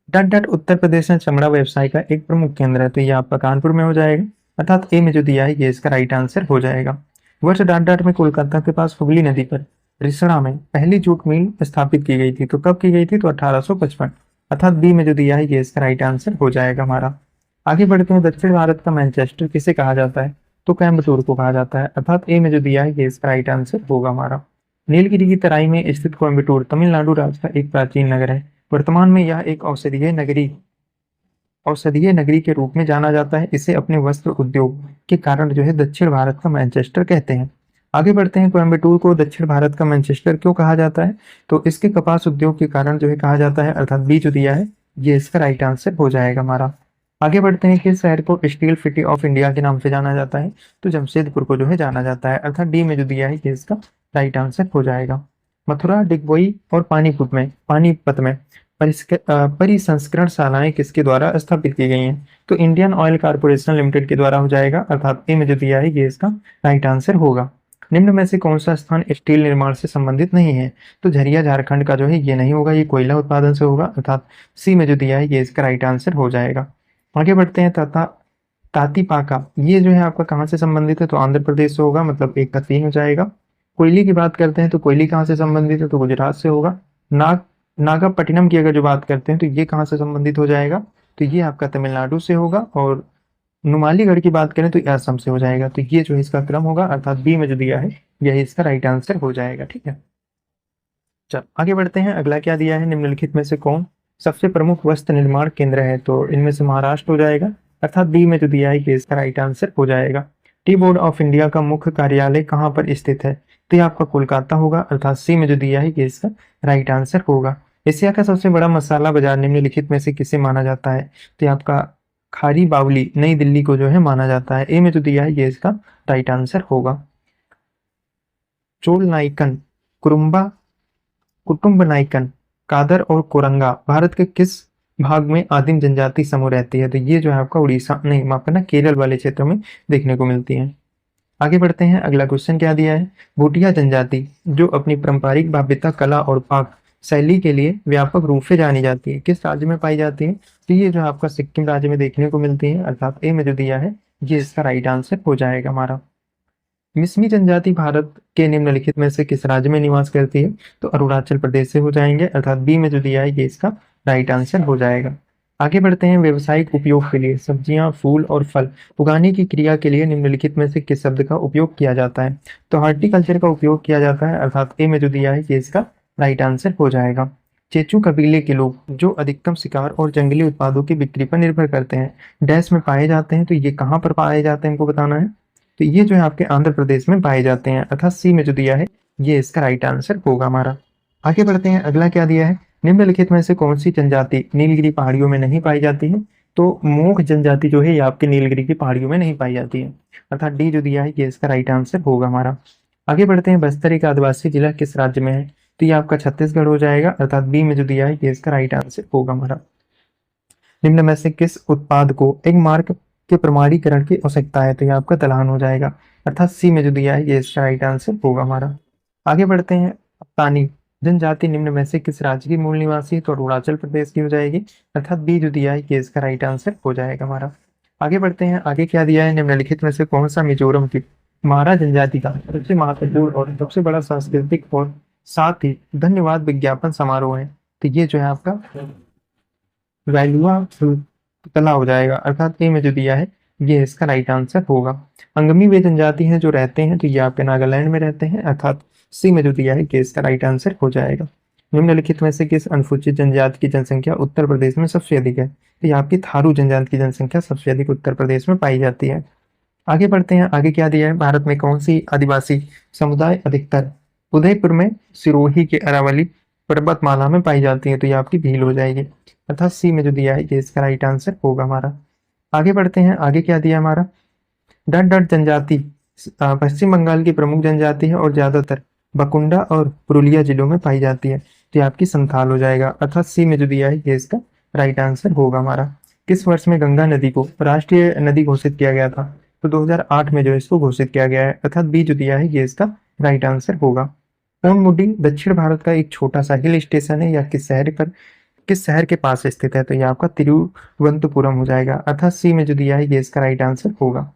Speaker 1: डट डट उत्तर प्रदेश में चमड़ा व्यवसाय का एक प्रमुख केंद्र है, तो ये आपका कानपुर में हो जाएगा, अर्थात ए में जो दिया है ये इसका राइट आंसर हो जाएगा। वर्ष डट डट में कोलकाता के पास हुगली नदी पर रिसड़ा में पहली जूट मिल स्थापित की गई थी, तो कब की गई थी? तो 1855, अर्थात बी में जो दिया है ये इसका राइट आंसर हो जाएगा हमारा। आगे बढ़ते हैं। दक्षिण भारत का मैनचेस्टर किसे कहा जाता है? तो कोयम्बटूर को कहा जाता है, अर्थात ए में जो दिया है ये इसका राइट आंसर होगा हमारा। नीलगिरी की तराई में स्थित कोयम्बटूर तमिलनाडु राज्य का एक प्राचीन नगर है। वर्तमान में यह एक औषधीय नगरी के रूप में जाना जाता है। इसे अपने वस्त्र उद्योग के कारण जो है दक्षिण भारत का मैनचेस्टर कहते हैं। आगे बढ़ते हैं। कोयम्बटूर को दक्षिण भारत का मैनचेस्टर क्यों कहा जाता है? तो इसके कपास उद्योग के कारण जो है कहा जाता है, अर्थात बी जो दिया है ये इसका राइट आंसर हो जाएगा हमारा। आगे बढ़ते हैं। किस शहर को स्टील सिटी ऑफ इंडिया के नाम से जाना जाता है? तो जमशेदपुर को जो है जाना जाता है, अर्थात डी में जो दिया है ये इसका राइट आंसर हो जाएगा। मथुरा, डिगबोई और पानीपत में परिसंस्करण शालाएं किसके द्वारा स्थापित की गई हैं? तो इंडियन ऑयल कॉर्पोरेशन लिमिटेड के द्वारा हो जाएगा, अर्थात ए में जो दिया है ये इसका राइट आंसर होगा। निम्न में से कौन सा स्थान स्टील निर्माण से संबंधित नहीं है? तो झरिया झारखंड का जो है ये नहीं होगा, ये कोयला उत्पादन से होगा, अर्थात सी में जो दिया है ये इसका राइट आंसर हो जाएगा। आगे बढ़ते हैं। तातीपाका ये जो है आपका कहाँ से संबंधित है? तो आंध्र प्रदेश से होगा, मतलब एक का 3 हो जाएगा। कोयले की बात करते हैं तो कोयली कहाँ से संबंधित है? तो गुजरात से होगा। नागापट्टिनम की अगर जो बात करते हैं तो ये कहाँ से संबंधित हो जाएगा? तो ये आपका तमिलनाडु से होगा। और नुमालीगढ़ की बात करें तो ये असम से हो जाएगा। तो ये जो है इसका क्रम होगा, अर्थात बी में जो दिया है यही इसका राइट आंसर हो जाएगा। ठीक है, चल आगे बढ़ते हैं। अगला क्या दिया है? निम्नलिखित में से कौन सबसे प्रमुख वस्त्र निर्माण केंद्र है? तो इनमें से महाराष्ट्र हो जाएगा, अर्थात बी में जो दिया है ये इसका राइट आंसर हो जाएगा। टी बोर्ड ऑफ इंडिया का मुख्य कार्यालय कहाँ पर स्थित है? तो ये आपका कोलकाता होगा, अर्थात सी में जो दिया है ये इसका राइट आंसर होगा। एशिया का सबसे बड़ा मसाला बाजार निम्नलिखित में से किसे माना जाता है? तो ये आपका खारी बावली नई दिल्ली को जो है माना जाता है। ए में जो दिया है ये इसका राइट आंसर होगा। चोल नाइकन, कुरुम्बा, कुटुम्ब नाइकन, कादर और कोरंगा भारत के किस भाग में आदिम जनजाति समूह रहती है? तो ये जो है आपका उड़ीसा नहीं, माफ करना, केरल वाले क्षेत्र में देखने को मिलती है। आगे बढ़ते हैं। अगला क्वेश्चन क्या दिया है? भूटिया जनजाति जो अपनी पारंपरिक भव्यता, कला और पाक शैली के लिए व्यापक रूप से जानी जाती है, किस राज्य में पाई जाती है? तो ये जो आपका सिक्किम राज्य में देखने को मिलती है, अर्थात ए में जो दिया है ये इसका राइट आंसर हो जाएगा हमारा। मिसमी जनजाति भारत के निम्नलिखित में से किस राज्य में निवास करती है? तो अरुणाचल प्रदेश से हो जाएंगे, अर्थात बी में जो दिया है ये इसका राइट आंसर हो जाएगा। आगे बढ़ते हैं। व्यावसायिक उपयोग के लिए सब्जियां, फूल और फल उगाने की क्रिया के लिए निम्नलिखित में से किस शब्द का उपयोग किया जाता है? तो हॉर्टिकल्चर का उपयोग किया जाता है, अर्थात ए में जो दिया है ये इसका राइट आंसर हो जाएगा। चेचू कबीले के लोग जो अधिकतम शिकार और जंगली उत्पादों की बिक्री पर निर्भर करते हैं डैश में पाए जाते हैं। तो ये कहाँ पर पाए जाते हैं इनको बताना है। तो ये जो है आपके आंध्र प्रदेश में पाए जाते हैं, अर्थात सी में जो दिया है ये इसका राइट आंसर होगा हमारा। आगे बढ़ते हैं, अगला क्या दिया है, निम्नलिखित में से कौन सी जनजाति नीलगिरी पहाड़ियों में नहीं पाई जाती है। तो मोख जनजाति जो है ये आपके नीलगिरी की पहाड़ियों में नहीं पाई जाती है, अर्थात डी जो दिया है ये इसका राइट आंसर होगा हमारा। आगे बढ़ते हैं, बस्तर एक आदिवासी जिला किस राज्य में है। तो ये आपका छत्तीसगढ़ हो जाएगा, अर्थात बी में जो दिया है ये इसका राइट आंसर होगा हमारा। निम्न में से किस उत्पाद को एक मार्ग के प्रमाणीकरण की आवश्यकता है। तो ये आपका दलहन हो जाएगा, अर्थात सी में जो दिया है ये इसका राइट आंसर होगा हमारा। आगे बढ़ते हैं, अफ्तानी जनजाति निम्न में से किस राज्य की मूल निवासी है। तो अरुणाचल प्रदेश की हो जाएगी, अर्थात बी जो दिया है ये इसका राइट आंसर हो जाएगा हमारा। आगे बढ़ते हैं, आगे क्या दिया है, निम्नलिखित में से कौन सा मिजोरम की मारा जनजाति का सबसे महत्वपूर्ण और सबसे बड़ा सांस्कृतिक और साथ ही धन्यवाद विज्ञापन समारोह है। तो ये जो है आपका वैल्युआ कला हो जाएगा, अर्थात ए में जो दिया है ये इसका राइट आंसर होगा। अंगमी वे जनजाति हैं जो रहते हैं, तो ये आपके नागालैंड में रहते हैं, अर्थात सी में जो दिया है ये इसका राइट आंसर हो जाएगा। निम्नलिखित में से किस अनुसूचित जनजाति की जनसंख्या उत्तर प्रदेश में सबसे अधिक है। तो ये आपकी थारू जनजाति की जनसंख्या सबसे अधिक उत्तर प्रदेश में पाई जाती है। आगे बढ़ते हैं, आगे क्या दिया है, भारत में कौन सी आदिवासी समुदाय अधिकतर उदयपुर में सिरोही के अरावली पर्वतमाला में पाई जाती है। तो ये आपकी भील हो जाएगी, अर्थात सी में जो दिया है ये इसका राइट आंसर होगा हमारा। आगे बढ़ते हैं, आगे क्या दिया हमारा, डट डट जनजाति पश्चिम बंगाल की प्रमुख जनजाति है और ज्यादातर बकुंडा और पुरुलिया जिलों में पाई जाती है। तो ये आपकी संथाल हो जाएगा, अर्थात सी में जो दिया है ये इसका राइट आंसर होगा हमारा। किस वर्ष में गंगा नदी को राष्ट्रीय नदी घोषित किया गया था। तो 2008 में जो इसको घोषित किया गया है, अर्थात बी जो दिया है ये इसका राइट आंसर होगा। पोनमुडी दक्षिण भारत का एक छोटा सा हिल स्टेशन है या किस शहर के पास स्थित है। तो ये आपका तिरुवनंतपुरम हो जाएगा, अर्थात सी में जो दिया है ये इसका राइट आंसर होगा।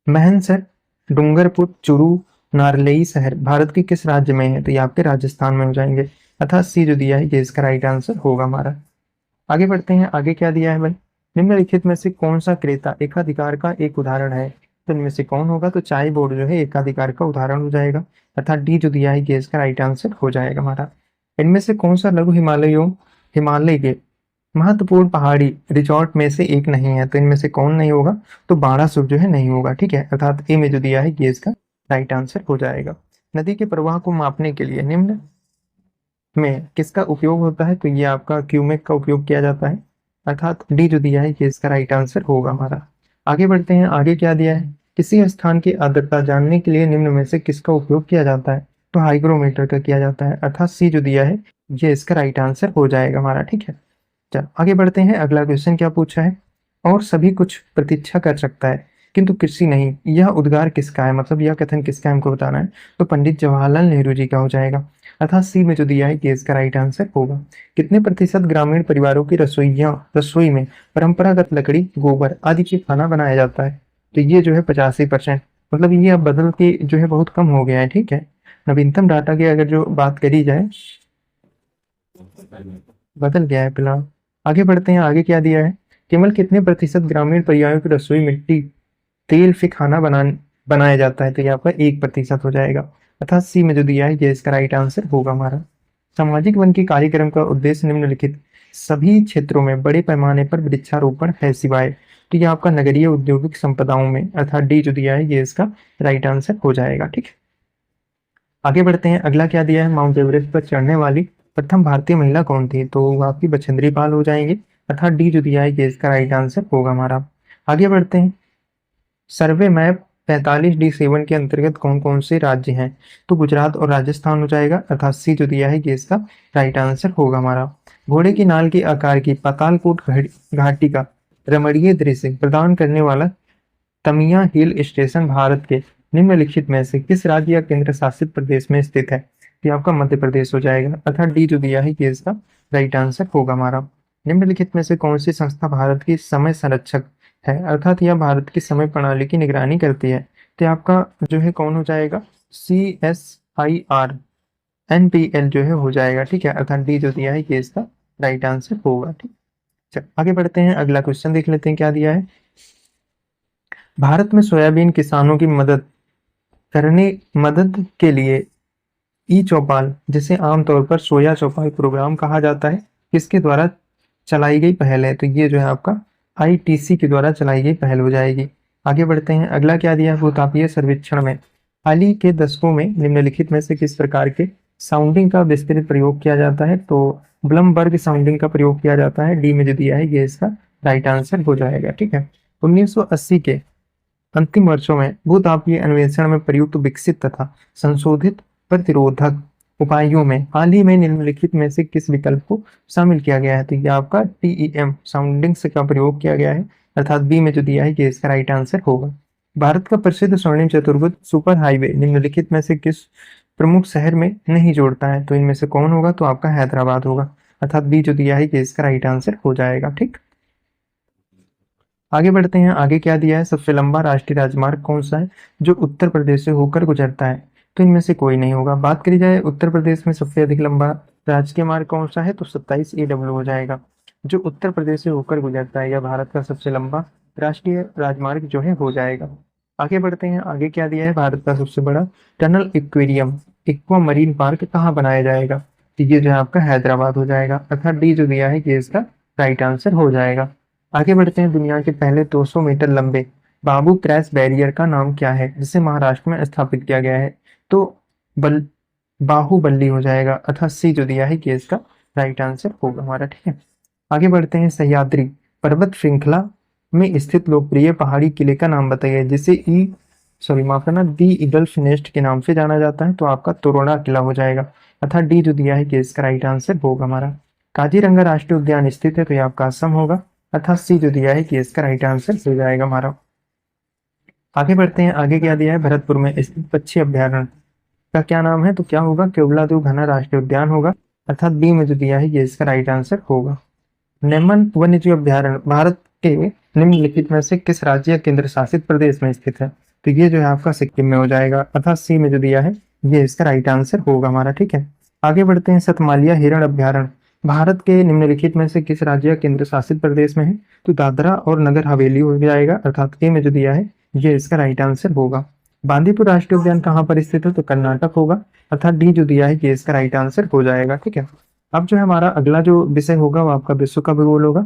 Speaker 1: महनसर डूंगरपुर चुरू नारलेई शहर भारत के किस राज्य में है। तो ये आपके राजस्थान में हो जाएंगे, अर्थात सी जो दिया है ये इसका राइट आंसर होगा हमारा। आगे बढ़ते हैं, आगे क्या दिया है भाई, निम्नलिखित में से कौन सा क्रेता एकाधिकार का एक उदाहरण है। तो इनमें से कौन होगा। तो चाय बोर्ड जो है एकाधिकार का उदाहरण हो जाएगा, अर्थात डी जो दिया है ये इसका राइट आंसर हो जाएगा हमारा। इनमें से कौन सा लघु हिमालय के महत्वपूर्ण पहाड़ी रिजॉर्ट में से एक नहीं है। तो इनमें से कौन नहीं होगा। तो बाणासुर जो है नहीं होगा, ठीक है, अर्थात ए में जो दिया है ये इसका राइट आंसर हो जाएगा। नदी के प्रवाह को मापने के लिए निम्न में किसका उपयोग होता है। तो ये आपका क्यूमेक का उपयोग किया जाता है, अर्थात डी जो दिया है ये इसका राइट आंसर होगा हमारा। आगे बढ़ते हैं, आगे क्या दिया है, किसी स्थान की आर्द्रता जानने के लिए निम्न में से किसका उपयोग किया जाता है। तो हाइग्रोमीटर का किया जाता है, अर्थात सी जो दिया है ये इसका राइट आंसर हो जाएगा हमारा, ठीक है। चलो आगे बढ़ते हैं, अगला क्वेश्चन क्या पूछा है, और सभी कुछ प्रतीक्षा कर सकता है किंतु कृषि नहीं, यह उद्गार किसका है, मतलब यह कथन किसका है हमको बताना है। तो पंडित जवाहरलाल नेहरू जी का हो जाएगा, अर्थात सी में जो दिया है ये इसका राइट आंसर होगा। कितने प्रतिशत ग्रामीण परिवारों की रसोई में परंपरागत लकड़ी गोबर आदि के खाना बनाया जाता है। तो ये जो है 85%, मतलब ये अब बदल के जो है बहुत कम हो गया है, ठीक है। नवीनतम डाटा की अगर जो बात करी जाए बदल गया है फिलहाल। आगे बढ़ते हैं, आगे क्या दिया है, केवल कितने प्रतिशत ग्रामीण परिवारों की रसोई मिट्टी तेल से खाना बनाया जाता है। तो ये आपका 1% हो जाएगा, अर्थात सी में जो दिया है ये इसका राइट आंसर होगा हमारा। सामाजिक वन के कार्यक्रम का उद्देश्य निम्नलिखित सभी क्षेत्रों में बड़े पैमाने पर वृक्षारोपण है सिवाय। तो ये आपका नगरीय औद्योगिक संपदाओं में, अर्थात डी जो दिया है ये इसका राइट आंसर हो जाएगा, ठीक है। आगे बढ़ते हैं, अगला क्या दिया है, माउंट एवरेस्ट पर चढ़ने वाली प्रथम भारतीय महिला कौन थी। तो वो आपकी बछेंद्री पाल हो जाएंगे, अर्थात डी जो दिया है ये इसका राइट आंसर होगा हमारा। आगे बढ़ते हैं, सर्वे मैप 45D7 के अंतर्गत कौन कौन से राज्य हैं। तो गुजरात और राजस्थान हो जाएगा, अर्थात सी जो दिया है ये इसका राइट आंसर होगा हमारा। घोड़े की नाल के आकार की पातालकोट घाटी का रमणीय दृश्य प्रदान करने वाला तमिया हिल स्टेशन भारत के निम्नलिखित में से किस राज्य या केंद्र शासित प्रदेश में स्थित है। ये आपका मध्य प्रदेश हो जाएगा, अर्थात डी जो दिया है ये इसका राइट आंसर होगा हमारा। निम्नलिखित में से कौन सी संस्था भारत की समय संरक्षक है, अर्थात यह भारत की समय प्रणाली की निगरानी करती है। तो आपका जो है कौन हो जाएगा, CSIR NPL जो है हो जाएगा, ठीक है, अर्थात डी जो दिया है ये इसका राइट आंसर होगा, ठीक। चल आगे बढ़ते हैं, अगला क्वेश्चन देख लेते हैं क्या दिया है। भारत में सोयाबीन किसानों की मदद के लिए ई चौपाल, जिसे आमतौर पर सोया चौपाल प्रोग्राम कहा जाता है, किसके द्वारा चलाई गई पहल है? तो ये जो है आपका आईटीसी के द्वारा चलाई गई पहल हो जाएगी। आगे बढ़ते हैं, अगला क्या दिया है? भूतापीय सर्वेक्षण में हाल ही के दशकों में निम्नलिखित में से किस प्रकार के साउंडिंग का विस्तृत प्रयोग किया जाता है? तो ब्लमबर्ग साउंडिंग का प्रयोग किया जाता है। डी में जो दिया है ये इसका राइट आंसर हो जाएगा। ठीक है, 1980 के अंतिम वर्षों में भूतापीय अन्वेषण में प्रयुक्त विकसित तथा संशोधित प्रतिरोधक उपायों में हाल ही में निम्नलिखित में से किस विकल्प को शामिल किया गया है? तो ये आपका टीईएम साउंडिंग्स का प्रयोग किया गया है, अर्थात बी में जो दिया है ये इसका राइट आंसर होगा। भारत का प्रसिद्ध स्वर्णिम चतुर्भुज सुपर हाईवे निम्नलिखित में से किस प्रमुख शहर में नहीं जोड़ता है? तो इनमें से कौन होगा? तो आपका हैदराबाद होगा, अर्थात बी जो दिया है ये इसका राइट आंसर हो जाएगा। ठीक, आगे बढ़ते हैं, आगे क्या दिया है? सबसे लंबा राष्ट्रीय राजमार्ग कौन सा है जो उत्तर प्रदेश से होकर गुजरता है? तो इनमें से कोई नहीं होगा। बात करी जाए उत्तर प्रदेश में सबसे अधिक लंबा राजकीय मार्ग कौन सा है? तो 27 EW हो जाएगा, जो उत्तर प्रदेश से होकर गुजरता है। यह भारत का सबसे लंबा राष्ट्रीय राजमार्ग जो है हो जाएगा। आगे बढ़ते हैं, आगे क्या दिया है? भारत का सबसे बड़ा tunnel aquarium aqua marine park कहाँ बनाया जाएगा? तो ये जो है आपका हैदराबाद हो जाएगा, अर्थात डी जो दिया है ये इसका राइट आंसर हो जाएगा। आगे बढ़ते हैं, दुनिया के पहले 200 मीटर लंबे बाबू क्रैश बैरियर का नाम क्या है, जिसे महाराष्ट्र में स्थापित किया गया है? तो बल बाहुबली हो जाएगा, अर्थात सी जो दिया है ये इसका राइट आंसर होगा हमारा। ठीक है, आगे बढ़ते हैं, सह्याद्री पर्वत श्रृंखला में स्थित लोकप्रिय पहाड़ी किले का नाम बताइए, जिसे माफ करना, दी ईगल्स नेस्ट के नाम से जाना जाता है। तो आपका तोरणा किला हो जाएगा, अर्थात डी जो दिया है कि इसका राइट आंसर होगा हमारा। काजीरंगा राष्ट्रीय उद्यान स्थित है, तो ये आपका असम होगा, अर्थात सी जो दिया है कि इसका राइट आंसर हो जाएगा हमारा। आगे बढ़ते हैं, आगे क्या दिया है? भरतपुर में स्थित पक्षी अभ्यारण्य का क्या नाम है? तो क्या होगा? केवलादेव घना राष्ट्रीय उद्यान होगा, अर्थात बी में जो दिया है ये इसका राइट आंसर होगा। नेमन वन्यजीव अभ्यारण्य भारत के निम्नलिखित में से किस राज्य या केंद्र शासित प्रदेश में स्थित है? तो ये जो है आपका सिक्किम में हो जाएगा, अर्थात सी में जो दिया है ये इसका राइट आंसर होगा हमारा। ठीक है, आगे बढ़ते हैं, सतमालिया हिरण अभ्यारण्य भारत के निम्नलिखित में से किस राज्य या केंद्र शासित प्रदेश में है? तो दादरा और नगर हवेली हो जाएगा, अर्थात ए में जो दिया है ये इसका राइट आंसर होगा। बांदीपुर राष्ट्रीय उद्यान कहाँ पर स्थित है? तो कर्नाटक होगा, अर्थात डी जो दिया है ये इसका राइट आंसर हो जाएगा। ठीक है, अब जो है हमारा अगला जो विषय होगा वो आपका विश्व का भूगोल होगा।